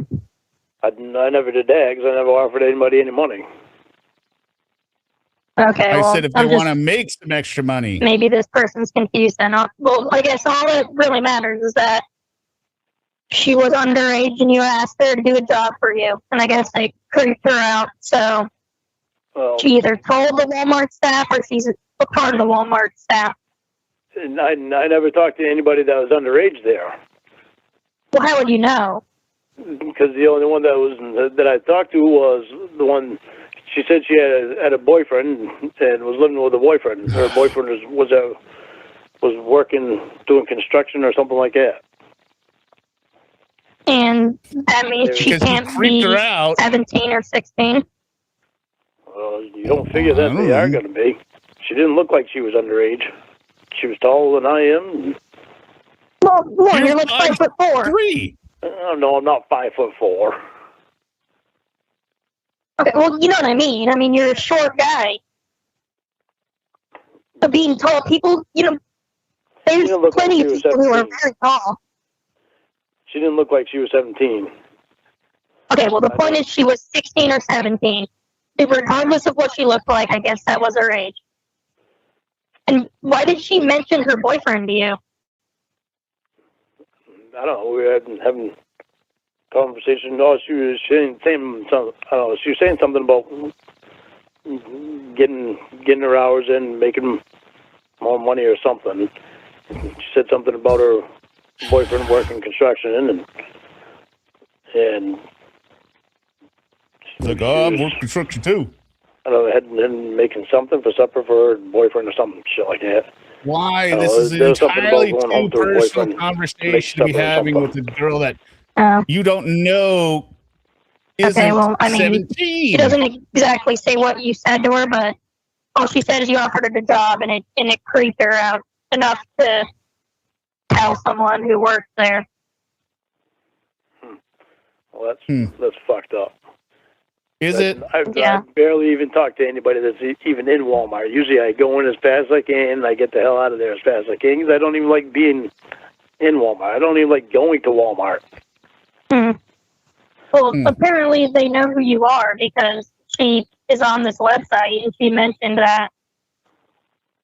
never did that because I never offered anybody any money. Okay, I said if they want to make some extra money. Maybe this person's confused then. Well, I guess all that really matters is that she was underage and you asked her to do a job for you. And I guess they creeped her out. So she either told the Walmart staff or she's a part of the Walmart staff. And I never talked to anybody that was underage there. Well, how would you know? Because the only one that I talked to was the one. She said she had a boyfriend and was living with a boyfriend. Her boyfriend was working doing construction or something like that. And that means she can't be 17 or 16. Well, you don't figure that they are going to be. She didn't look like she was underage. She was taller than I am. Well, you're like 5'4". No, I'm not 5'4". Okay, well, you know what I mean. You're a short guy. So being tall, people, there's plenty of people who are very tall. She didn't look like she was 17. Okay, well, the point is she was 16 or 17. Regardless of what she looked like, I guess that was her age. And why did she mention her boyfriend to you? I don't know. We were having conversation. No, she was saying something. I don't know. She was saying something about getting her hours in, making more money or something. She said something about her boyfriend working construction, and like, I work construction too. I don't know, heading making something for supper for her boyfriend or something shit like that. Why? This is an entirely too personal conversation to be having with a girl that you don't know isn't 17. She doesn't exactly say what you said to her, but all she said is you offered her the job, and it creeped her out enough to tell someone who works there. Well, that's fucked up. Is it? I barely even talk to anybody that's even in Walmart. Usually I go in as fast as I can, and I get the hell out of there as fast as I can, because I don't even like being in Walmart. I don't even like going to Walmart. Well, apparently they know who you are because she is on this website and she mentioned that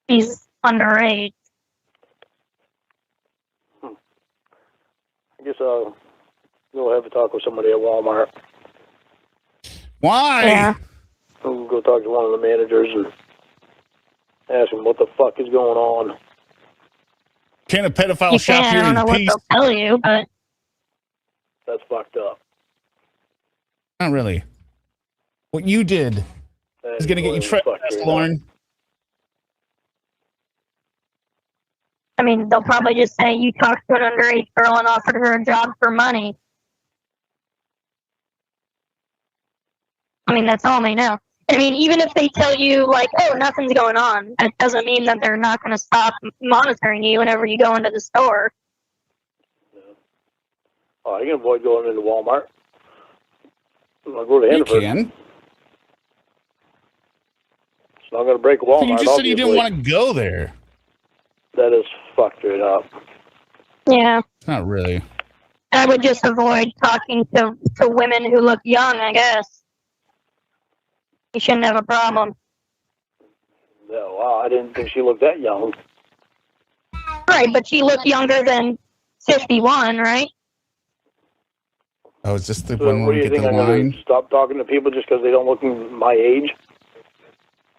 she's underage. I guess I'll go have a talk with somebody at Walmart. Why? Yeah. I'll go talk to one of the managers and ask him what the fuck is going on. Can a pedophile You shop can. here I don't know in what peace? they'll tell you, but That's fucked up. Not really. What you did is going to get you trespassed, Lauren. I mean, they'll probably just say you talked to an underage girl and offered her a job for money. I mean, that's all they know. I mean, even if they tell you, like, oh, nothing's going on, that doesn't mean that they're not going to stop monitoring you whenever you go into the store. Oh, I can avoid going into Walmart. I'll go to Hannaford. You can. It's not going to break Walmart. So you just said you didn't want to go there. That is fucked it up. Yeah. Not really. I would just avoid talking to women who look young, I guess. You shouldn't have a problem. No, wow, I didn't think she looked that young. Right, but she looked younger than 51, right? Oh, is this the So one what where do we you get think? the I'm going line? to stop talking to people just because they don't look my age?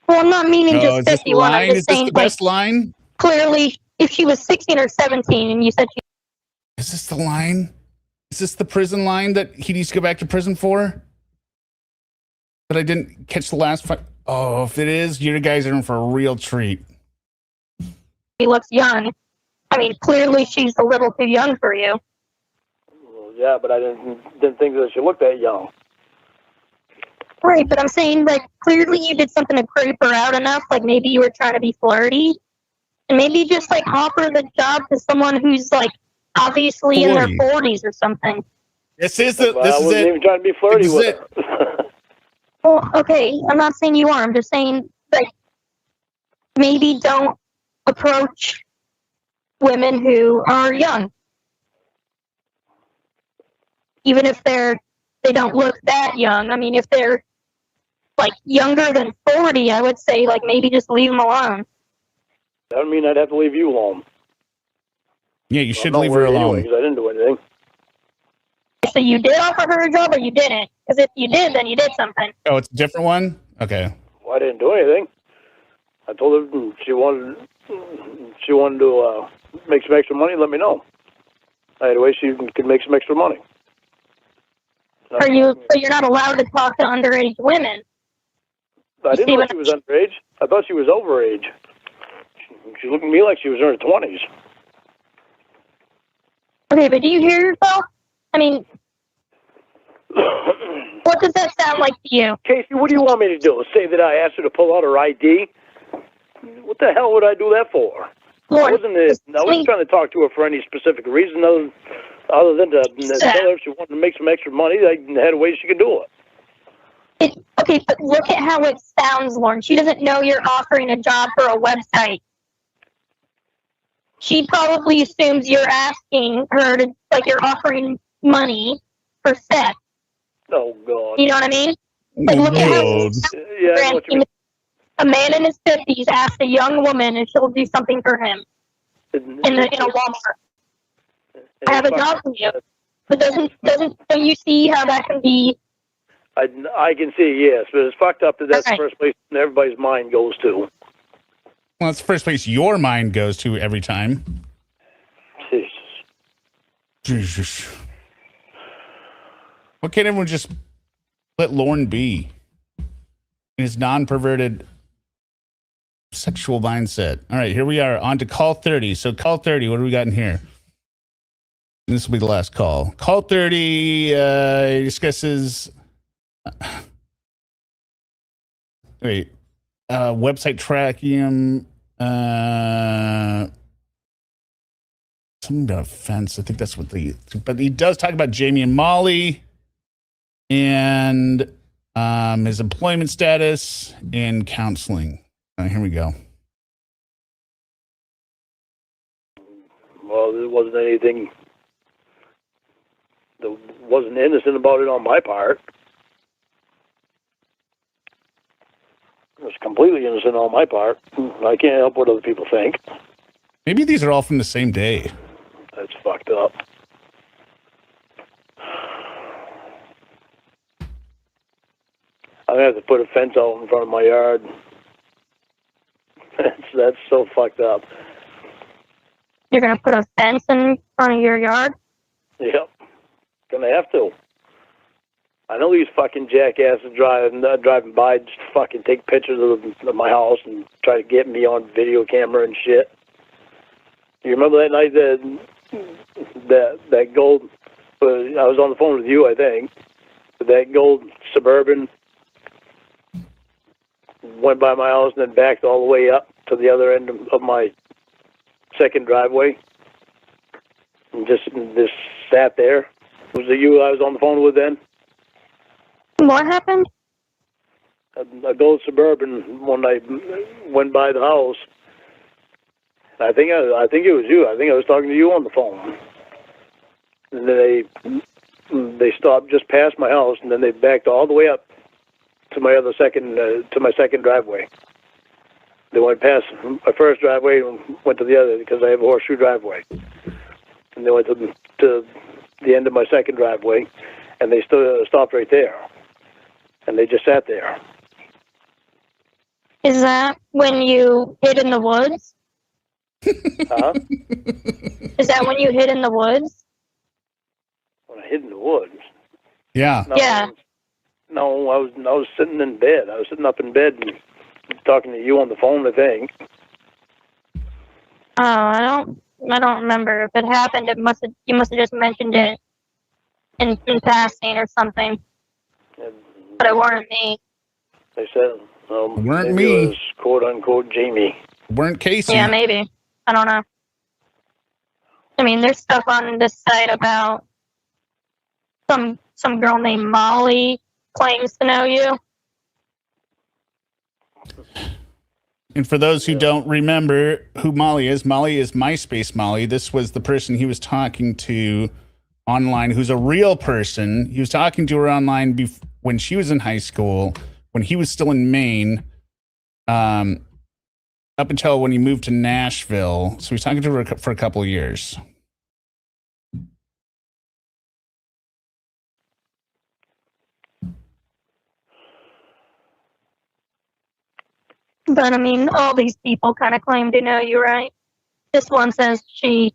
Well, I'm not meaning Oh, just is this the 51. I'm line? just Is this saying, the best line? clearly, if she was 16 or 17 and you said she... Is this the line? Is this the prison line that he needs to go back to prison for? But I didn't catch the last fight. Oh, if it is, you guys are in for a real treat. She looks young. I mean, clearly she's a little too young for you. Well, yeah, but I didn't think that she looked that young. Right, but I'm saying, like, clearly you did something to creep her out enough. Like, maybe you were trying to be flirty. And maybe just, like, offer the job to someone who's, like, obviously 40. in their 40s or something. This is the. Well, This I is wasn't it. even trying to be flirty This is with it. her. Well, okay, I'm not saying you are. I'm just saying, like, maybe don't approach women who are young. Even if they don't look that young. I mean, if they're, like, younger than 40, I would say, like, maybe just leave them alone. That would mean I'd have to leave you alone. Yeah, you should I'm not leave her worried alone. anyway, because I didn't do anything. So you did offer her a job or you didn't? Because if you did, then you did something. Oh, it's a different one? Okay. Well, I didn't do anything. I told her she wanted to make some extra money. Let me know. Either way, she could make some extra money. So you're not allowed to talk to underage women. I didn't know she was underage. I thought she was overage. She looked at me like she was in her 20s. Okay, but do you hear yourself? I mean, what does that sound like to you? Casey, what do you want me to do? Say that I asked her to pull out her ID? What the hell would I do that for? Lord, I wasn't trying to talk to her for any specific reason other than to tell her if she wanted to make some extra money, I had a way she could do it. Okay, but look at how it sounds, Lauren. She doesn't know you're offering a job for a website. She probably assumes you're asking her to, like, you're offering money for sex. Oh, God. You know what I mean? Like, look at how it sounds. Yeah, I know what you mean. A man in his 50s asks a young woman if she'll do something for him in a Walmart. I have a job for you. But don't you see how that can be? I can see, yes, but it's fucked up that that's the first place everybody's mind goes to. Well, it's the first place your mind goes to every time. Jesus. Why can't everyone just let Lorne be in his non-perverted sexual mindset? All right, here we are on to call 30. So call 30, what do we got in here? This will be the last call. Call 30 discusses website tracking, something about offense. I think that's what but he does talk about Jamie and Molly. And His employment status and counseling. Here we go. Well, there wasn't anything. There wasn't innocent about it on my part. It was completely innocent on my part. I can't help what other people think. Maybe these are all from the same day. That's fucked up. I'm gonna have to put a fence out in front of my yard. That's so fucked up. You're gonna put a fence in front of your yard? Yep. Gonna have to. I know these fucking jackasses driving by just fucking take pictures of my house and try to get me on video camera and shit. You remember that night that gold? I was on the phone with you, I think. That gold Suburban went by my house and then backed all the way up to the other end of my second driveway and just sat there. Was it you I was on the phone with then? What happened? A gold Suburban when I went by the house. I think it was you. I think I was talking to you on the phone. And then they stopped just past my house, and then they backed all the way up to my second driveway. They went past my first driveway and went to the other because I have a horseshoe driveway. And they went to the end of my second driveway, and they stopped right there. And they just sat there. Is that when you hid in the woods? Huh? Is that when you hid in the woods? When I hid in the woods? Yeah. No, Yeah. No, I was sitting in bed. I was sitting up in bed and talking to you on the phone, I think. Oh, I don't remember. If it happened, you must have just mentioned it in passing or something. And But it weren't me. It they said, weren't maybe me. it was quote unquote Jamie. Weren't Casey. Yeah, maybe. I don't know. I mean, there's stuff on this site about some girl named Molly claims to know you. And for those who don't remember who Molly is MySpace Molly. This was the person he was talking to online, who's a real person. He was talking to her online when she was in high school, when he was still in Maine, up until when he moved to Nashville. So he was talking to her for a couple of years. But I mean, all these people kind of claim to know you, right? This one says she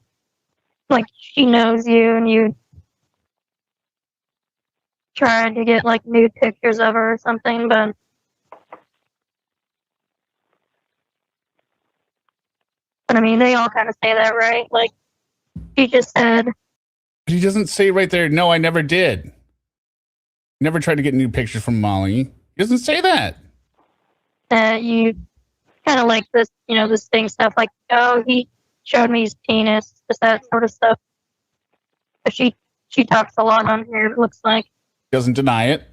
knows you, and you tried to get like nude pictures of her or something, but I mean, they all kind of say that, right? Like she just said. He doesn't say right there, no, I never did. Never tried to get nude pictures from Molly. He doesn't say that. That you kind of like this, this thing stuff, like, oh, he showed me his penis, just that sort of stuff. But she talks a lot on here, it looks like. Doesn't deny it.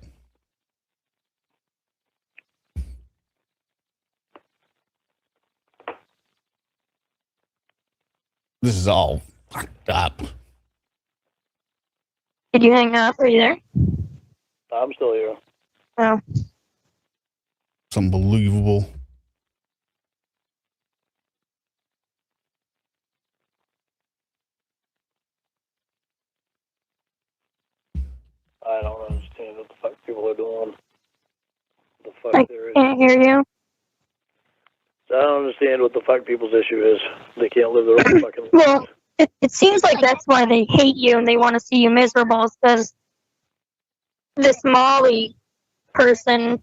This is all fucked up. Did you hang up? Are you there? I'm still here. Oh. It's unbelievable. I don't understand what the fuck people are doing. The fuck I there is. can't hear you. I don't understand what the fuck people's issue is. They can't live their own fucking life. Well, it seems like that's why they hate you and they want to see you miserable, is because this Molly person,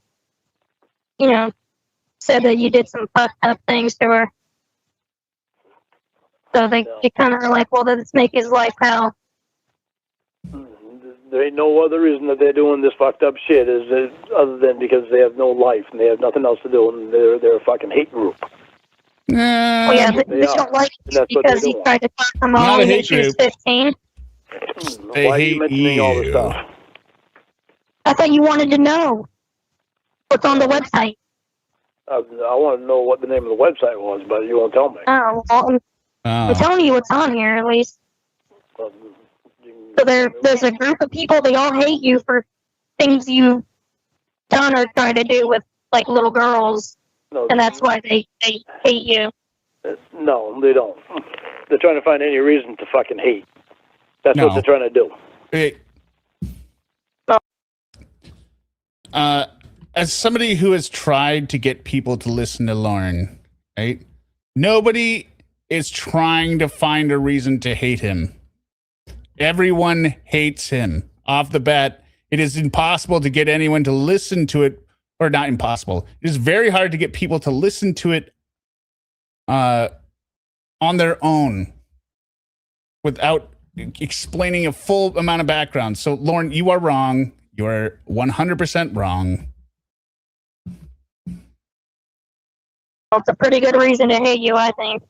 said that you did some fucked up things to her. So they kind of are like, well, let's make his life hell. There ain't no other reason that they're doing this fucked up shit other than because they have no life and they have nothing else to do, and they're a fucking hate group. Well, yeah, they don't like you because he tried to talk to Molly when she was 15. They Why are hate you mentioning all this you. stuff? I thought you wanted to know. What's on the website? I want to know what the name of the website was, but you won't tell me. Oh, well, I'm telling you what's on here at least. Um, So there's a group of people. They all hate you for things you've done or tried to do with like little girls, no, and that's why they hate you. No, they don't. They're trying to find any reason to fucking hate. That's what they're trying to do. Hey. As somebody who has tried to get people to listen to Lorne, right? Nobody is trying to find a reason to hate him. Everyone hates him. Off the bat, it is impossible to get anyone to listen to it, or not impossible. It is very hard to get people to listen to it on their own without explaining a full amount of background. So, Lorne, you are wrong. You are 100% wrong. Well, it's a pretty good reason to hate you, I think.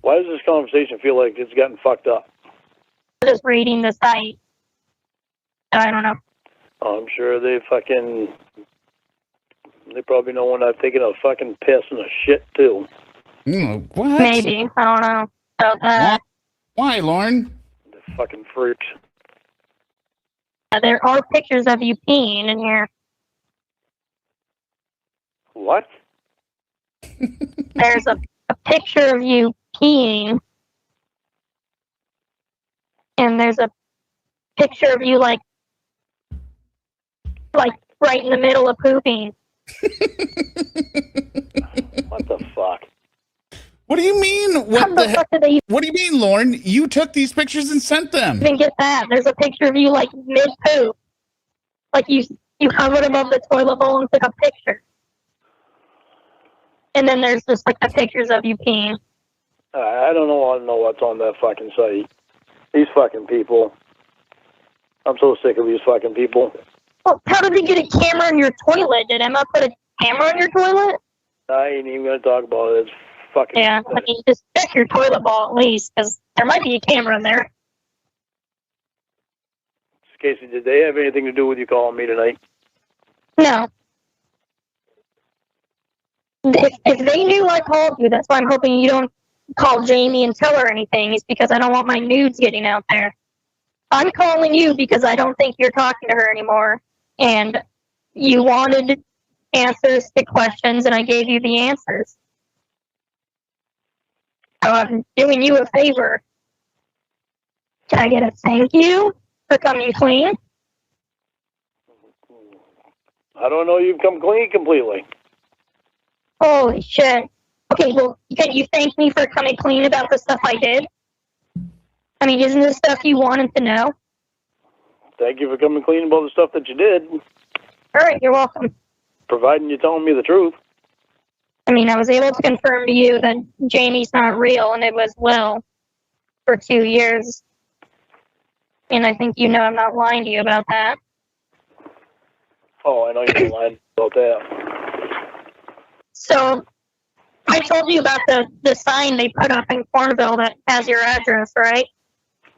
Why does this conversation feel like it's gotten fucked up? Just reading the site. I don't know. I'm sure they probably know when I've taken a fucking piss and a shit too. What? Maybe. I don't know. So, Why, Lorne? The fucking freaks. there are pictures of you peeing in here. What? There's a picture of you peeing. And there's a picture of you like right in the middle of pooping. What the fuck? What do you mean? What the heck? What do you mean, Lorne? You took these pictures and sent them. Even get that. There's a picture of you like mid poop. Like you hovered above the toilet bowl and took a picture. And then there's just like the pictures of you peeing. I don't know what's on that fucking site. These fucking people. I'm so sick of these fucking people. Well, how did they get a camera in your toilet? Did Emma put a camera in your toilet? I ain't even gonna talk about it. It's fucking. Yeah, I mean, just check your toilet bowl at least, because there might be a camera in there. Casey, did they have anything to do with you calling me tonight? No. If they knew I called you, that's why I'm hoping you don't call Jamie and tell her anything. It's because I don't want my nudes getting out there. I'm calling you because I don't think you're talking to her anymore. And you wanted answers to questions, and I gave you the answers. So I'm doing you a favor. Can I get a thank you for coming clean? I don't know. You've come clean completely. Holy shit. Okay, well, can you thank me for coming clean about the stuff I did? I mean, isn't this stuff you wanted to know? Thank you for coming clean about the stuff that you did. All right, you're welcome. Providing you're telling me the truth. I mean, I was able to confirm to you that Jamie's not real, and it was Will for 2 years. And I think you know I'm not lying to you about that. Oh, I know you're lying about that. So, I told you about the sign they put up in Cornville that has your address, right?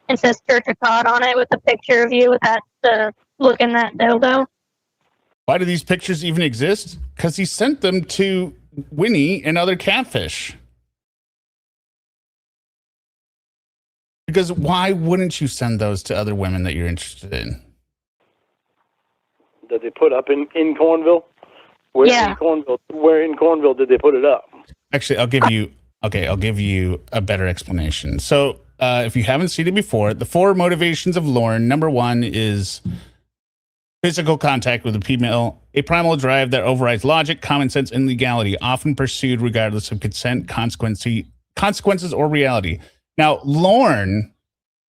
It says Church of God on it with a picture of you with that look in that dildo. Why do these pictures even exist? Because he sent them to Winnie and other catfish. Because why wouldn't you send those to other women that you're interested in? That they put up in Cornville? Where in Cornville did they put it up? Actually, I'll give you a better explanation. So, if you haven't seen it before, the 4 motivations of Lorne. Number 1 is physical contact with a female, a primal drive that overrides logic, common sense, and legality, often pursued regardless of consent, consequences, or reality. Now, Lorne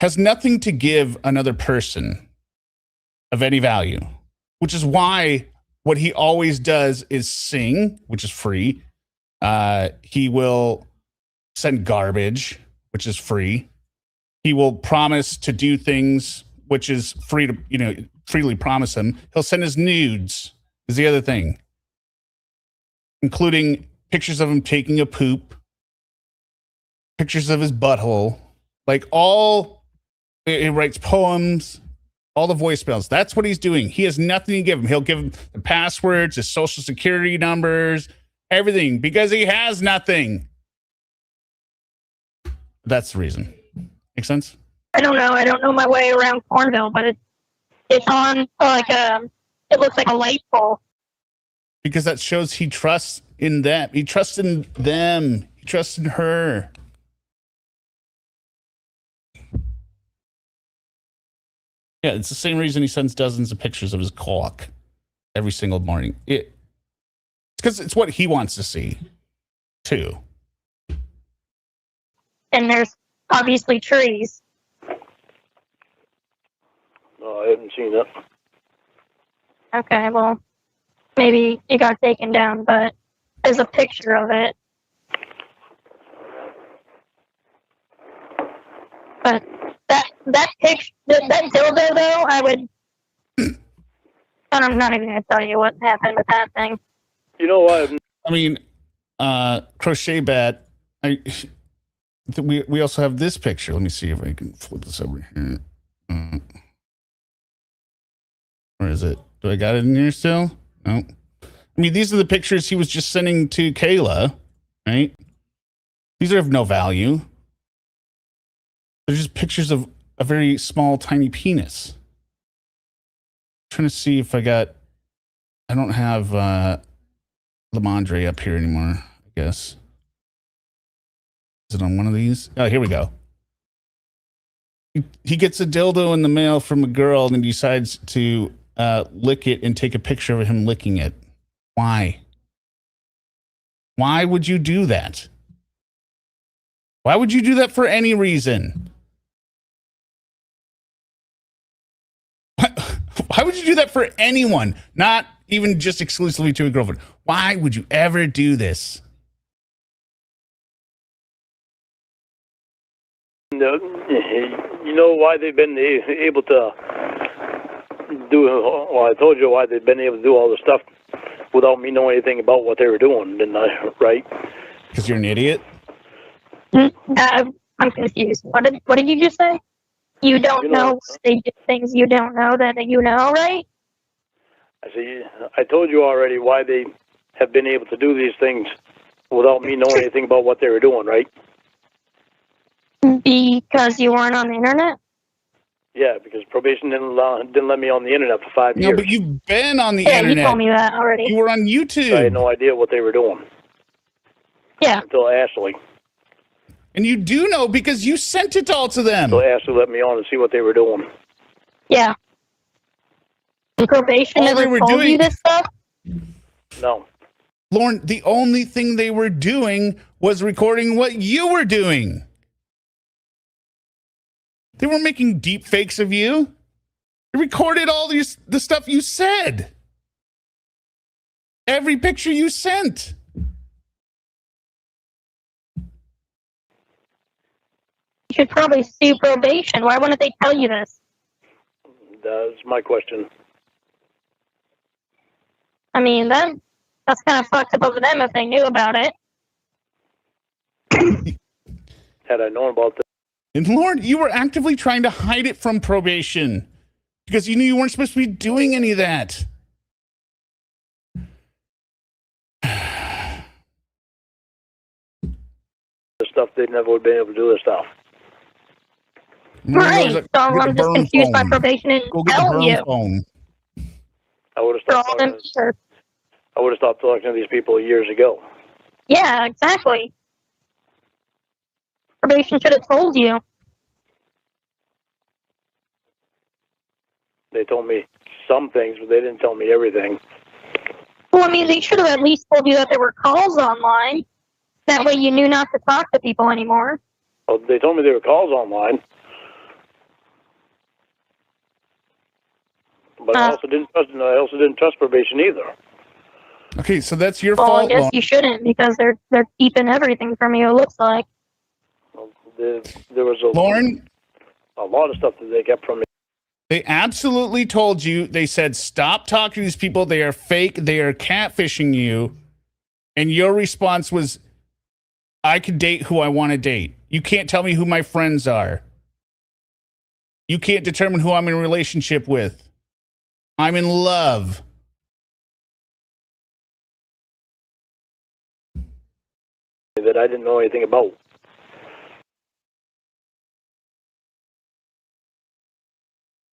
has nothing to give another person of any value, which is why what he always does is sing, which is free. He will send garbage, which is free. He will promise to do things, which is free to, freely promise him. He'll send his nudes, is the other thing, including pictures of him taking a poop. pictures of his butthole, like all, he writes poems, all the voicemails. That's what he's doing. He has nothing to give him. He'll give him the passwords, his social security numbers, everything, because he has nothing. That's the reason. Make sense? I don't know. I don't know my way around Cornville, but it's on like it looks like a light pole. Because that shows he trusts in them. He trusts in them. He trusts in her. Yeah, it's the same reason he sends dozens of pictures of his cock every single morning. It's because it's what he wants to see, too. And there's obviously trees. No, I haven't seen it. Okay, well, maybe it got taken down, but there's a picture of it. But that picture, that dildo, though, I would. I'm not even going to tell you what happened with that thing. You know what? I mean, crochet bat. We also have this picture. Let me see if I can flip this over here. Where is it? Do I got it in here still? No. I mean, these are the pictures he was just sending to Kayla, right? These are of no value. They're just pictures of a very small, tiny penis. I'm trying to see if I don't have Lamondre up here anymore, I guess. Is it on one of these? Oh, here we go. He gets a dildo in the mail from a girl and decides to lick it and take a picture of him licking it. Why? Why would you do that? Why would you do that for any reason? Why would you do that for anyone? Not even just exclusively to a girlfriend. Why would you ever do this? You know why they've been able to do, well, I told you why they've been able to do all this stuff without me knowing anything about what they were doing, didn't I? Right? Because you're an idiot? I'm confused. What did you just say? You don't know they did things you don't know that you know, right? I told you already why they have been able to do these things without me knowing anything about what they were doing, right? Because you weren't on the internet? Yeah, because probation didn't let me on the internet for 5 years. No, but you've been on the Yeah, internet. you told me that already. You were on YouTube. I had no idea what they were doing. Yeah. Until Ashley. And you do know because you sent it all to them. Until Ashley let me on and see what they were doing. Yeah. And probation never told you this stuff? No. Lorne, the only thing they were doing was recording what you were doing. They were making deep fakes of you. They recorded all the stuff you said. Every picture you sent. You should probably sue probation. Why wouldn't they tell you this? That's my question. I mean, that's kind of fucked up of them if they knew about it. Had I known about this. And Lorne, you were actively trying to hide it from probation because you knew you weren't supposed to be doing any of that. The stuff they never would have been able to do this stuff. Right. So I'm just confused by probation and tell you. I would have stopped talking to these people years ago. Yeah, exactly. Probation should have told you. They told me some things, but they didn't tell me everything. Well, I mean, they should have at least told you that there were calls online. That way you knew not to talk to people anymore. Well, they told me there were calls online. But I also didn't trust probation either. Okay, so that's your fault. fault. I guess you shouldn't because they're keeping everything from you. It looks like. Well, there was Lorne, a lot of stuff that they kept from me. They absolutely told you. They said stop talking to these people. They are fake. They are catfishing you. And your response was, "I can date who I want to date." You can't tell me who my friends are. You can't determine who I'm in a relationship with. I'm in love. That I didn't know anything about.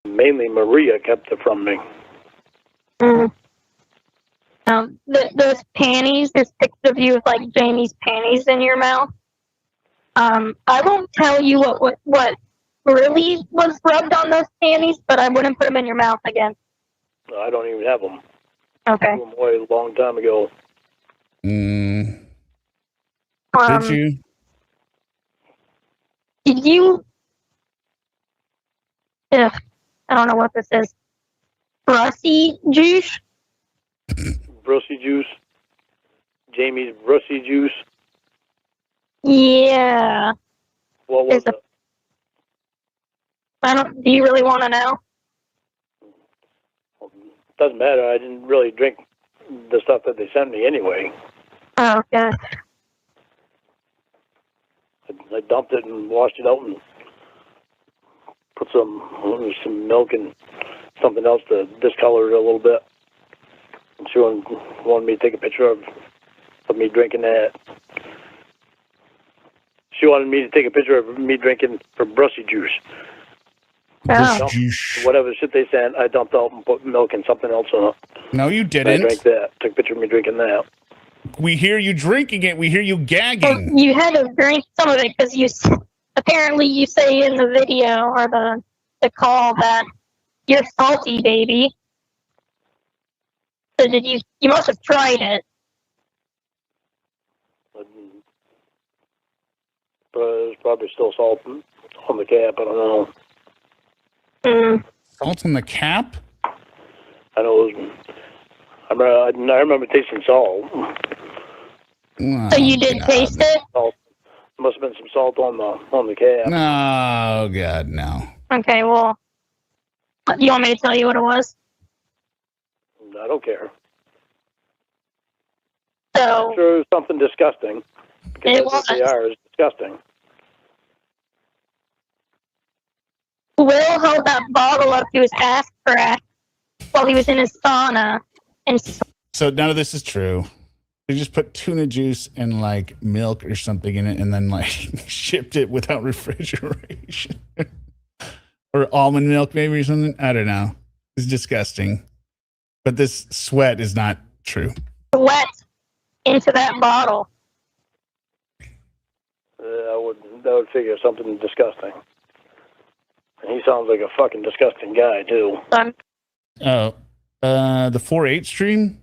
Mainly Maria kept it from me. Those panties, there's pictures of you with like Jamie's panties in your mouth. I won't tell you what really was rubbed on those panties, but I wouldn't put them in your mouth again. I don't even have them. Okay. Threw them away a long time ago. Did you? Did you? Ugh, I don't know what this is. Brussy juice? Brussy juice. Jamie's brussy juice. Yeah. What was it? Do you really want to know? Doesn't matter. I didn't really drink the stuff that they sent me anyway. Oh, okay. I dumped it and washed it out and put some milk and something else to discolor it a little bit. And she wanted me to take a picture of me drinking that. She wanted me to take a picture of me drinking her brussy juice. Oh. Whatever shit they sent, I dumped out and put milk and something else in it. No, you didn't. And I drank that. Took a picture of me drinking that. We hear you drinking it. We hear you gagging. Well, you had to drink some of it because apparently you say in the video or the call that you're salty, baby. So you must have tried it. There's probably still salt on the cap. I don't know. Salt on the cap? I know. I remember tasting salt. Oh, So you did taste it? Salt. Must have been some salt on the cap. Oh, God, no. Okay, well, you want me to tell you what it was? I don't care. So I'm sure it was something disgusting. Because it that's what they was. are. It's disgusting. Will held that bottle up to his ass crack while he was in his sauna. And So none of this is true. They just put tuna juice and like milk or something in it and then like shipped it without refrigeration. Or almond milk maybe or something. I don't know. It's disgusting. But this sweat is not true. sweat into that bottle. I would figure something disgusting. And he sounds like a fucking disgusting guy, too. Oh, the 4-8 stream?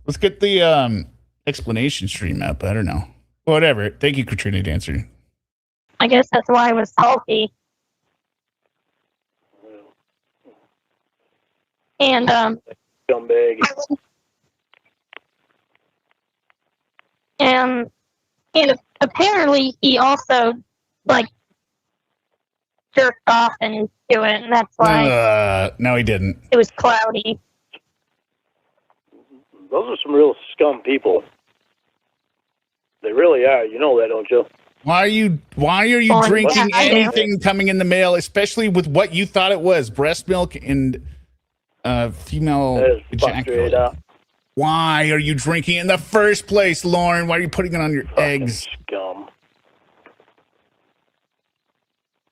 Let's get the explanation stream up. I don't know. Whatever. Thank you, Katrina Dancer. I guess that's why I was salty. And Scumbag. and apparently he also like jerked off into it, and that's why No, he didn't. it was cloudy. Those are some real scum people. They really are. You know that, don't you? Why are you Well, drinking yeah, I do. anything coming in the mail, especially with what you thought it was, breast milk and female That is fucked straight ejaculate? up. Why are you drinking it in the first place, Lauren? Why are you putting it on your Fucking eggs? scum.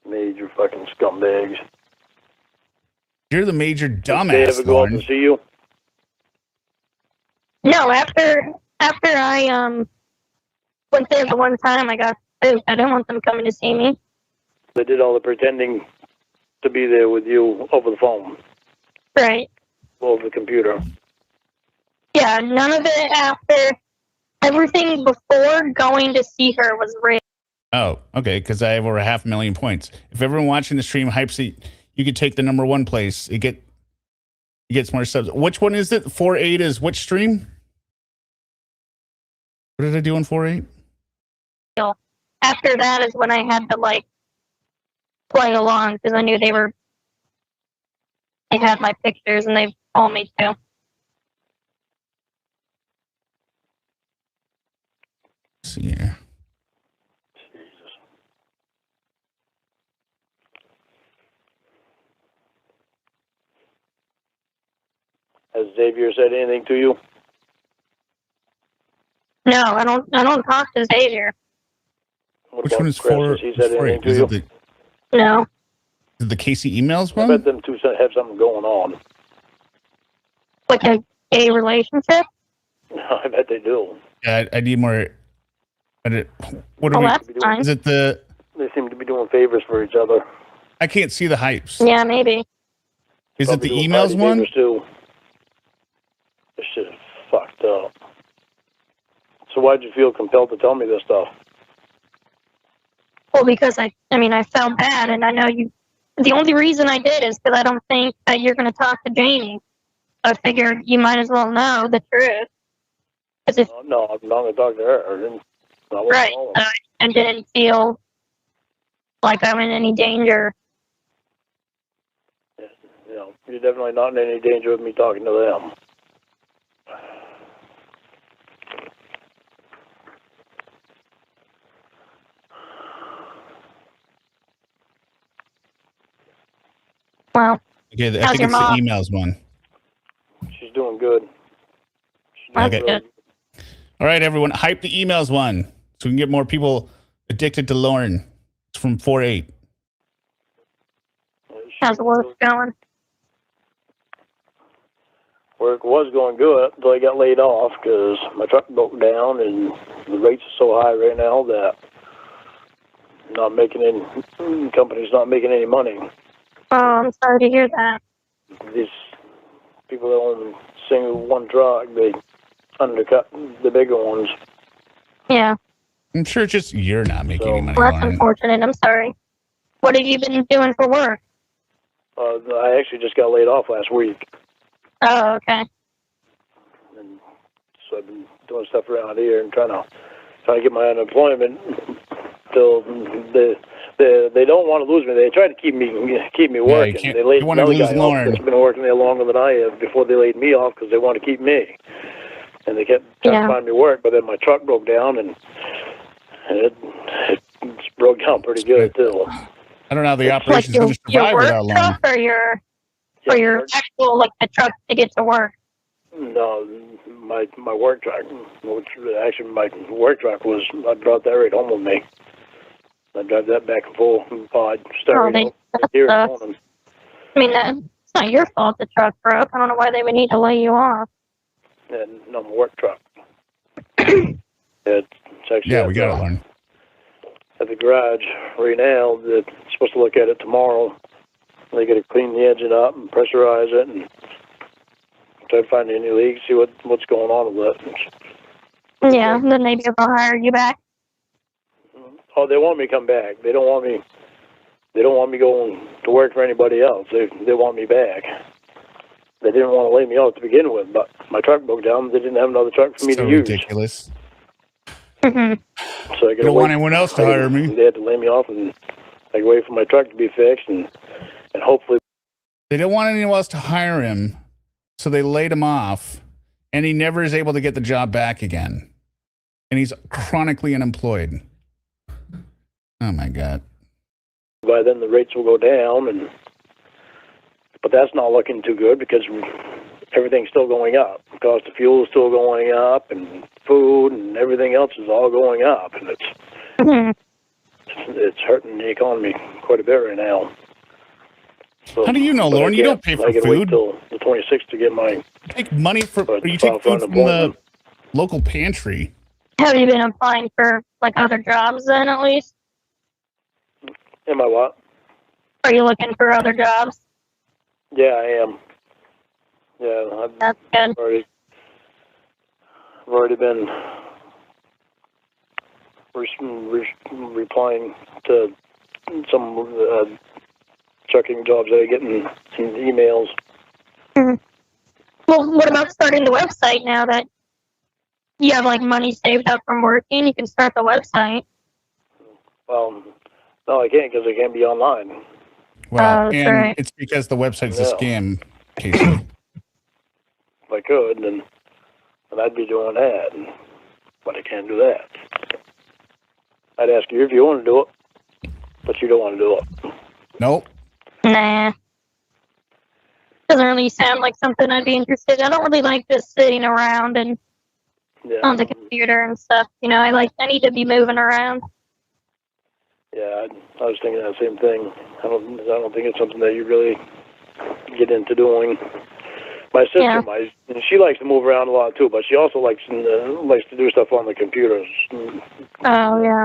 Major fucking scumbags. You're the major Did they dumbass, ever go up Lauren. and see you? No, after I went there the one time, I got food. I didn't want them coming to see me. They did all the pretending to be there with you over the phone, Right. over the computer. Yeah, none of it after. Everything before going to see her was real. Oh, okay, because I have over 500,000 points. If everyone watching the stream hypes it, you could take the number one place. It gets more subs. Which one is it? 4-8 is which stream? What did I do on 4-8? After that is when I had to like play along because I knew they had my pictures and they told me to. Let's see here. Jesus. Has Xavier said anything to you? No, I don't talk to Xavier. What Which about one is Chris? for? Has he said anything to Is you? it No. the Casey emails I one? bet them two have something going on. Like a gay relationship? I bet they do. Yeah, I need more. What are Oh, we? that's fine. Is it the? They seem to be doing favors for each other. I can't see the hypes. Yeah, maybe. Is it Probably the doing emails Friday one? favors too. This shit is fucked up. So why'd you feel compelled to tell me this stuff? Well, because I felt bad, and I know you. The only reason I did is because I don't think that you're going to talk to Jamie. I figured you might as well know the truth. If, No, I'm not going to talk to her. right. I didn't feel like I'm in any danger. You know, you're definitely not in any danger of me talking to them. Well, Okay, I how's think your it's the mom? emails one. She's doing good. She's That's Okay. good. All right, everyone, hype the emails one so we can get more people addicted to Lorne. It's from 4-8. How's the work going? Work was going good until I got laid off because my truck broke down and the rates are so high right now that company's not making any money. Oh, I'm sorry to hear that. These people that own one truck, they undercut the bigger ones. Yeah. I'm sure it's just you're not making any money. Well, that's Lorne. unfortunate. I'm sorry. What have you been doing for work? I actually just got laid off last week, Oh, okay. and so I've been doing stuff around here and trying to get my unemployment. Till they don't want to lose me. They try to keep me working. you They laid wanna another lose guy Lorne. off that's been working there longer than I have before they laid me off because they want to keep me. And they kept trying to find me work, but then my truck broke down and it broke down pretty good too. I don't know how the Like operation's your going to survive work without Lorne. truck or your actual like the truck to get to work? No, my work truck, which actually my work truck was, I brought that right home with me. I drive that back and forth. I started here in the morning. I mean, it's not your fault the truck broke. I don't know why they would need to lay you off. And no, my work truck. It's actually We got it, Lorne. at the garage right now. They're supposed to look at it tomorrow. They got to clean the engine up and pressurize it and try to find any leaks, see what's going on with it. Yeah, then maybe they'll hire you back. Oh, they want me to come back. They don't want me. They don't want me going to work for anybody else. They want me back. They didn't want to lay me off to begin with, but my truck broke down. They didn't have another truck for me to use. Ridiculous. Mm-hmm. So I You don't want anyone else to hire me. They had to lay me off, and I could wait for my truck to be fixed, and hopefully. They don't want anyone else to hire him, so they laid him off, and he never is able to get the job back again. And he's chronically unemployed. Oh, my God. By then, the rates will go down, but that's not looking too good because everything's still going up. The cost of fuel is still going up, and food and everything else is all going up, and it's hurting the economy quite a bit right now. So, how do you know, Lorne? You don't pay for I gotta food. wait till the 26th to get my. You take money for, or you file take for food from the unemployment. local pantry. Have you been applying for like other jobs then at least? Am I what? Are you looking for other jobs? Yeah, I am. Yeah, That's good. I've already been replying to some checking jobs that I get in emails. Mm-hmm. Well, what about starting the website now that you have like money saved up from working? You can start the website. Well, no, I can't because I can't be online. Well, and right. it's because the website's a scam, Casey. If I could, then I'd be doing that, but I can't do that. I'd ask you if you want to do it, but you don't want to do it. Nope. Nah. doesn't really sound like something I'd be interested in. I don't really like just sitting around and Yeah. on the computer and stuff. You know, I need to be moving around. Yeah, I was thinking that same thing. I don't think it's something that you really get into doing. My sister Yeah. might, and she likes to move around a lot too, but she also likes to do stuff on the computers. Oh yeah.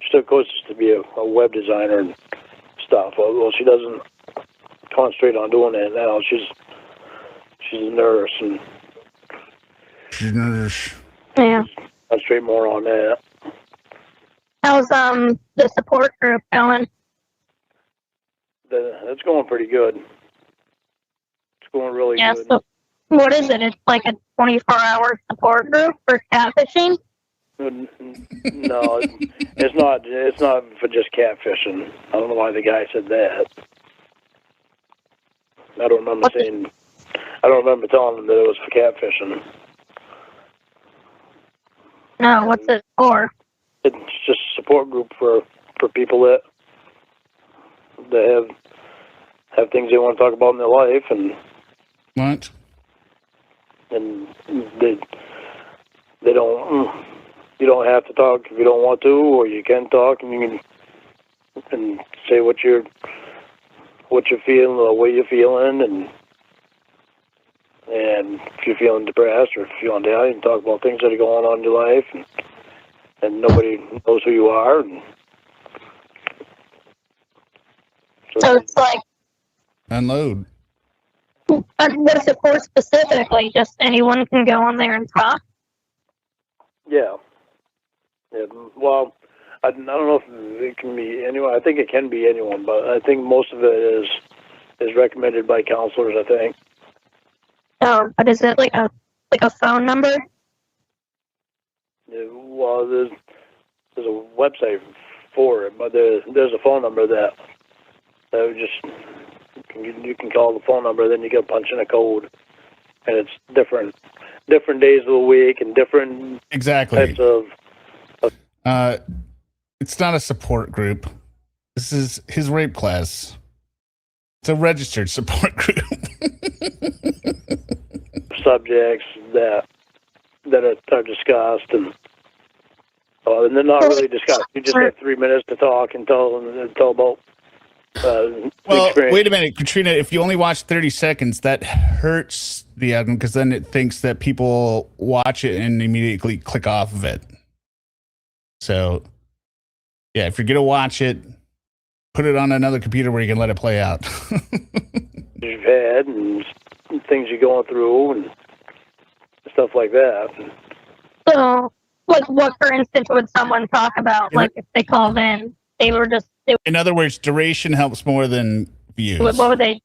She took courses to be a web designer and stuff. Well, she doesn't concentrate on doing that now. She's a nurse and Yeah. concentrate more on that. How's the support group going? That's going pretty good. It's going really Yeah. good. So what is it? It's like a 24-hour support group for catfishing. No, it's not. It's not for just catfishing. I don't know why the guy said that. I don't remember telling him that it was for catfishing. No, what's it for? It's just a support group for people that have things they want to talk about in their life, and What? they don't. You don't have to talk if you don't want to, or you can talk and you can say what you're feeling, or the way you're feeling, and if you're feeling depressed or if you're feeling down, you can talk about things that are going on in your life, and nobody knows who you are. And So it's like, Unload. what is it for specifically? Just anyone can go on there and talk? yeah. Well, I don't know if it can be anyone. I think it can be anyone, but I think most of it is recommended by counselors, I think. Oh, but is it like a phone number? Yeah, well, there's a website for it, but there's a phone number that you can call the phone number, then you can punch in a code, and it's different days of the week and different Exactly. types of. It's not a support group. This is his rape class. It's a registered support group. Subjects that are discussed, and they're not really discussed. You just have 3 minutes to talk and tell about. Well, experience. wait a minute, Katrina. If you only watch 30 seconds, that hurts the algorithm because then it thinks that people watch it and immediately click off of it. So, yeah, if you're gonna watch it, put it on another computer where you can let it play out. You've had and things you're going through and stuff like that. So, like, what, for instance, would someone talk about? Like, if they called in, they were just. In other words, duration helps more than views. What would they?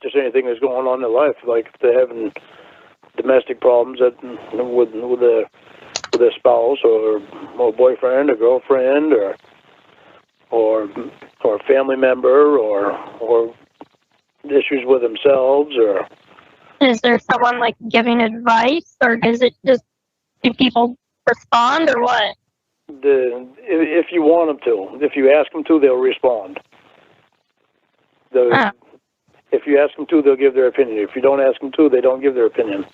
Just anything that's going on in their life, like if they're having domestic problems with their spouse or boyfriend or girlfriend or a family member or issues with themselves, or Is there someone like giving advice, or is it just do people respond, or what? if you want them to, if you ask them to, they'll respond. If you ask them to, they'll give their opinion. If you don't ask them to, they don't give their opinion.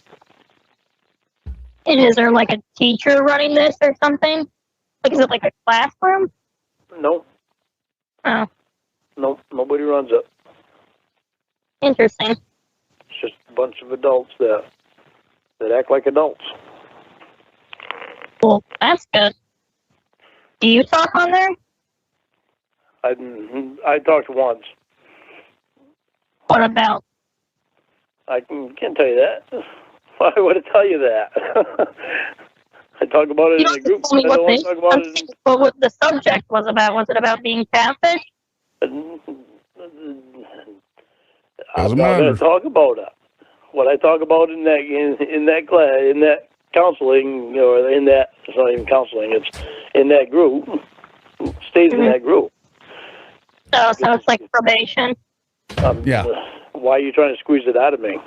And is there like a teacher running this or something? Like, is it like a classroom? No. Oh, No, nobody runs it. interesting. It's just a bunch of adults that act like adults. Well, that's good. Do you talk on there? I talked once. What about? I can't tell you that. Why would I tell you that? I talk about it You in a don't group. tell me I don't want to talk about I'm saying what the subject was about. Was it about being catfish? I'm Doesn't not going matter. to talk about it. What I talk about in that class, in that counseling, or in that, it's not even counseling, it's in that group, stays in that group. Oh, so it's like probation. Yeah. Why are you trying to squeeze it out of me?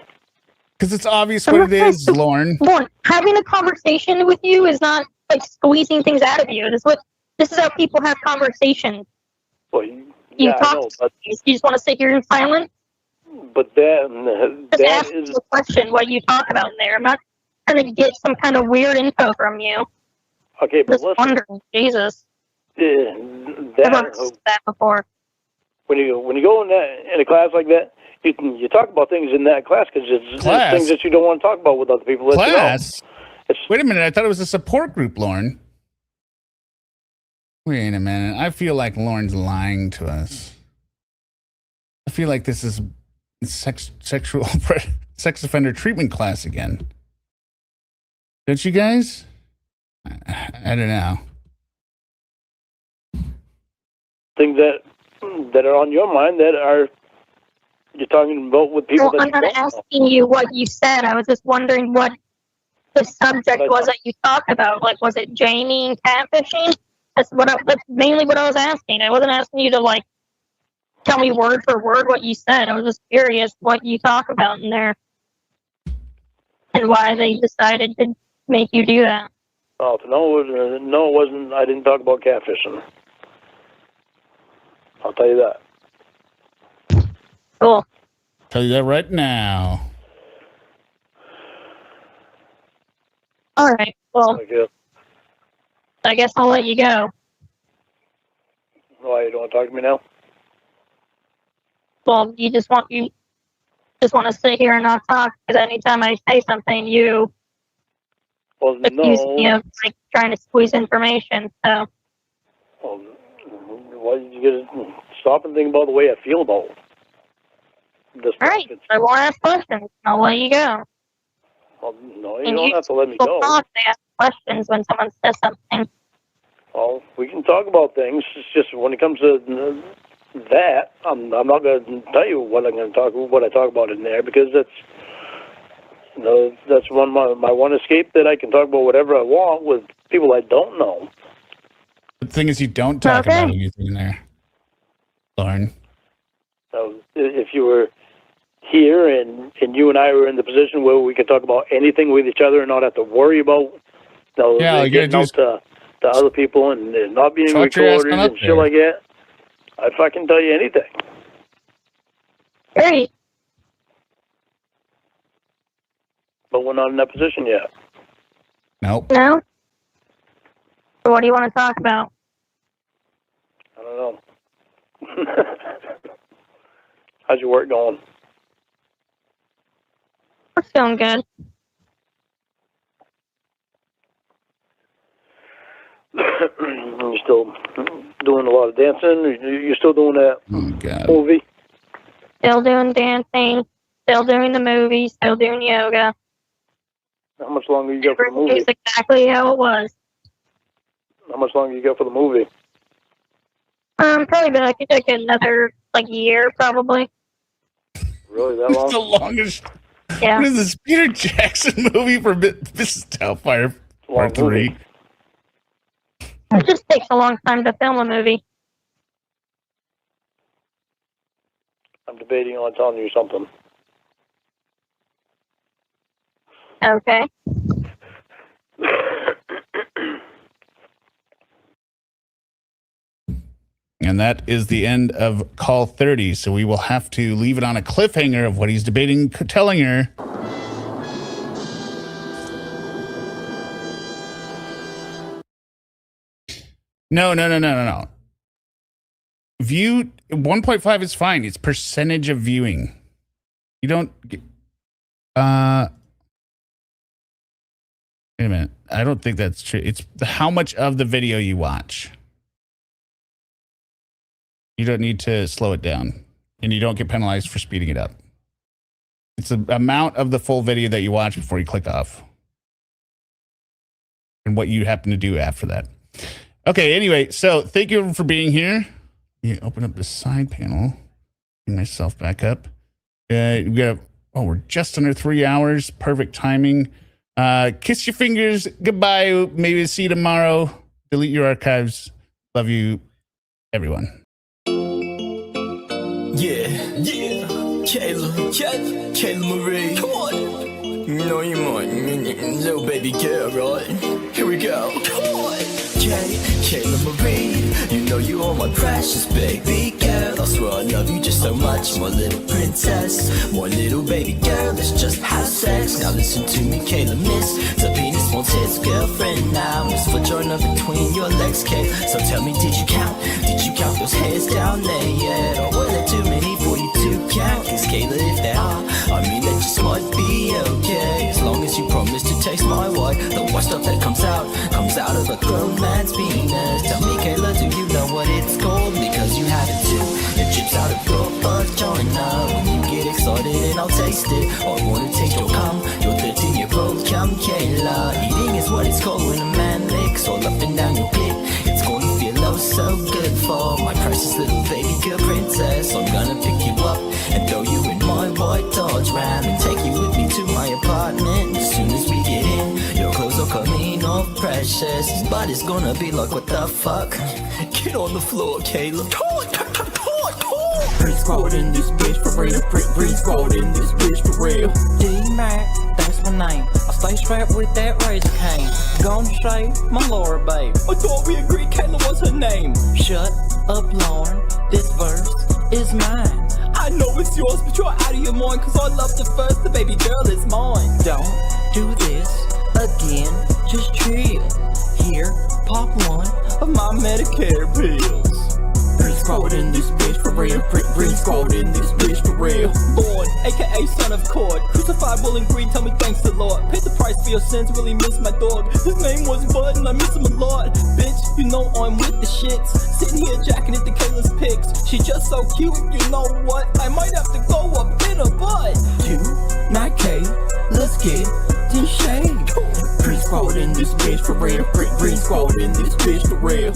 Because it's obvious what it is, Lauren. Lauren, having a conversation with you is not like squeezing things out of you. This is how people have conversations. Well, You Yeah, I talk. know, but You just want to sit here in silence. that Just ask is me a question. What you talk about in there? I'm not trying to get some kind of weird info from you. okay. But Just listen, wondering. Jesus, I've that understood that before. when you go in a class like that, you talk about things in that class because it's things that you don't want to talk about with other people. Class? Wait a minute. I thought it was a support group, Lorne. Wait a minute. I feel like Lorne's lying to us. I feel like this is sex offender treatment class again. Don't you guys? I don't know. Things that are on your mind that are you're talking about with people. Well, I'm not asking you what you said. I was just wondering what the subject was that you talked about. Like, was it Jamie and catfishing? That's mainly what I was asking. I wasn't asking you to like tell me word for word what you said. I was just curious what you talk about in there and why they decided to make you do that. Oh, no, it wasn't. I didn't talk about catfishing. I'll tell you that. Cool. Tell you that right now. All right. Well, Okay. I guess I'll let you go. Why, you don't want to talk to me now? Well, you just want to sit here and not talk because anytime I say something, you accuse me of like trying to squeeze information. So. Well, why did you get stop and think about the way I feel about this? All right, I won't ask questions. I'll let you go. Well, no, you don't have to let me go. They ask questions when someone says something. Well, we can talk about things. It's just when it comes to that, I'm not going to tell you what I talk about in there because that's my one escape that I can talk about whatever I want with people I don't know. The thing is, you don't talk about anything in there, Lauren. So if you were here and you and I were in the position where we could talk about anything with each other and not have to worry about getting out to other people and not being recorded and shit like that, I'd fucking tell you anything. Great. But we're not in that position yet. Nope. No? So what do you want to talk about? I don't know. How's your work going? It's going good. You still doing a lot of dancing? You still doing that movie? Still doing dancing. Still doing the movie. Still doing yoga. How much longer you got for the movie? It's exactly how it was. How much longer you got for the movie? Probably been like another year, probably. Really, that long? It's the longest. Yeah. What is this Peter Jackson movie for Mrs. Doubtfire Part 3? It just takes a long time to film a movie. I'm debating on telling you something. Okay. And that is the end of call 30. So we will have to leave it on a cliffhanger of what he's debating telling her. No. View 1.5 is fine. It's percentage of viewing. You don't get, wait a minute. I don't think that's true. It's how much of the video you watch. You don't need to slow it down, and you don't get penalized for speeding it up. It's the amount of the full video that you watch before you click off, and what you happen to do after that. Okay, anyway, so thank you for being here. You open up the side panel. Bring myself back up. We're just under 3 hours. Perfect timing. Kiss your fingers. Goodbye. Maybe see you tomorrow. Delete your archives. Love you, everyone. Yeah. Kayla Marie. Come on. You know you might, little baby girl, right? Here we go. Come on. okay? Kayla Marie, you know you are my precious baby girl. I swear I love you just so much, my little princess. My little baby girl, let's just have sex. Now listen to me, Kayla, miss. The penis wants his girlfriend now. Miss vagina between your legs, Kay. So tell me, did you count? Did you count those hairs down there yet? Or were there too many for you to count? Cause Kayla, if there are, I mean that just might be okay. As long as you promise to taste my wine. The white stuff that comes out of a grown man's penis. Tell me, Kayla, do you know what it's called? Because you have it too. It drips out of your vagina when you get excited, and I'll taste it. I wanna taste your cum, your 13-year-old cum, Kayla. Eating is what it's called when a man licks all up and down your clit. It's gonna feel oh so good for my precious little baby girl princess. I'm gonna pick you up and throw you in my white Dodge Ram and take you with me to my apartment. As soon as we get in, your clothes will come in all precious. His body's gonna be like, what the fuck? Get on the floor, Caleb. Breeze cold in this bitch for real. Breeze cold in this bitch for real. D-Mac, that's my name. I stay strapped with that razor cane. Gonna shave my Laura, babe. I thought we agreed Kayla was her name. Shut up, Lauren. This verse is mine. I know it's yours, but you're out of your mind. Cause I love the first, the baby girl is mine. Don't do this again. Just chill. Here, pop one Of my Medicare pills. Breeze cold in this bitch for real. Breeze cold in this bitch for real. Lord, aka son of Cord. Crucified, will and green, tell me thanks the Lord. Paid the price for your sins, really miss my dog. His name was Bud and I miss him a lot. Bitch, you know I'm with the shits. Sitting here jacking at the Kayla's pics. She just so cute, you know what? I might have to go up in her butt. You, not K, let's get in shade. Breeze cold in this bitch for real. Breeze cold in this bitch for real.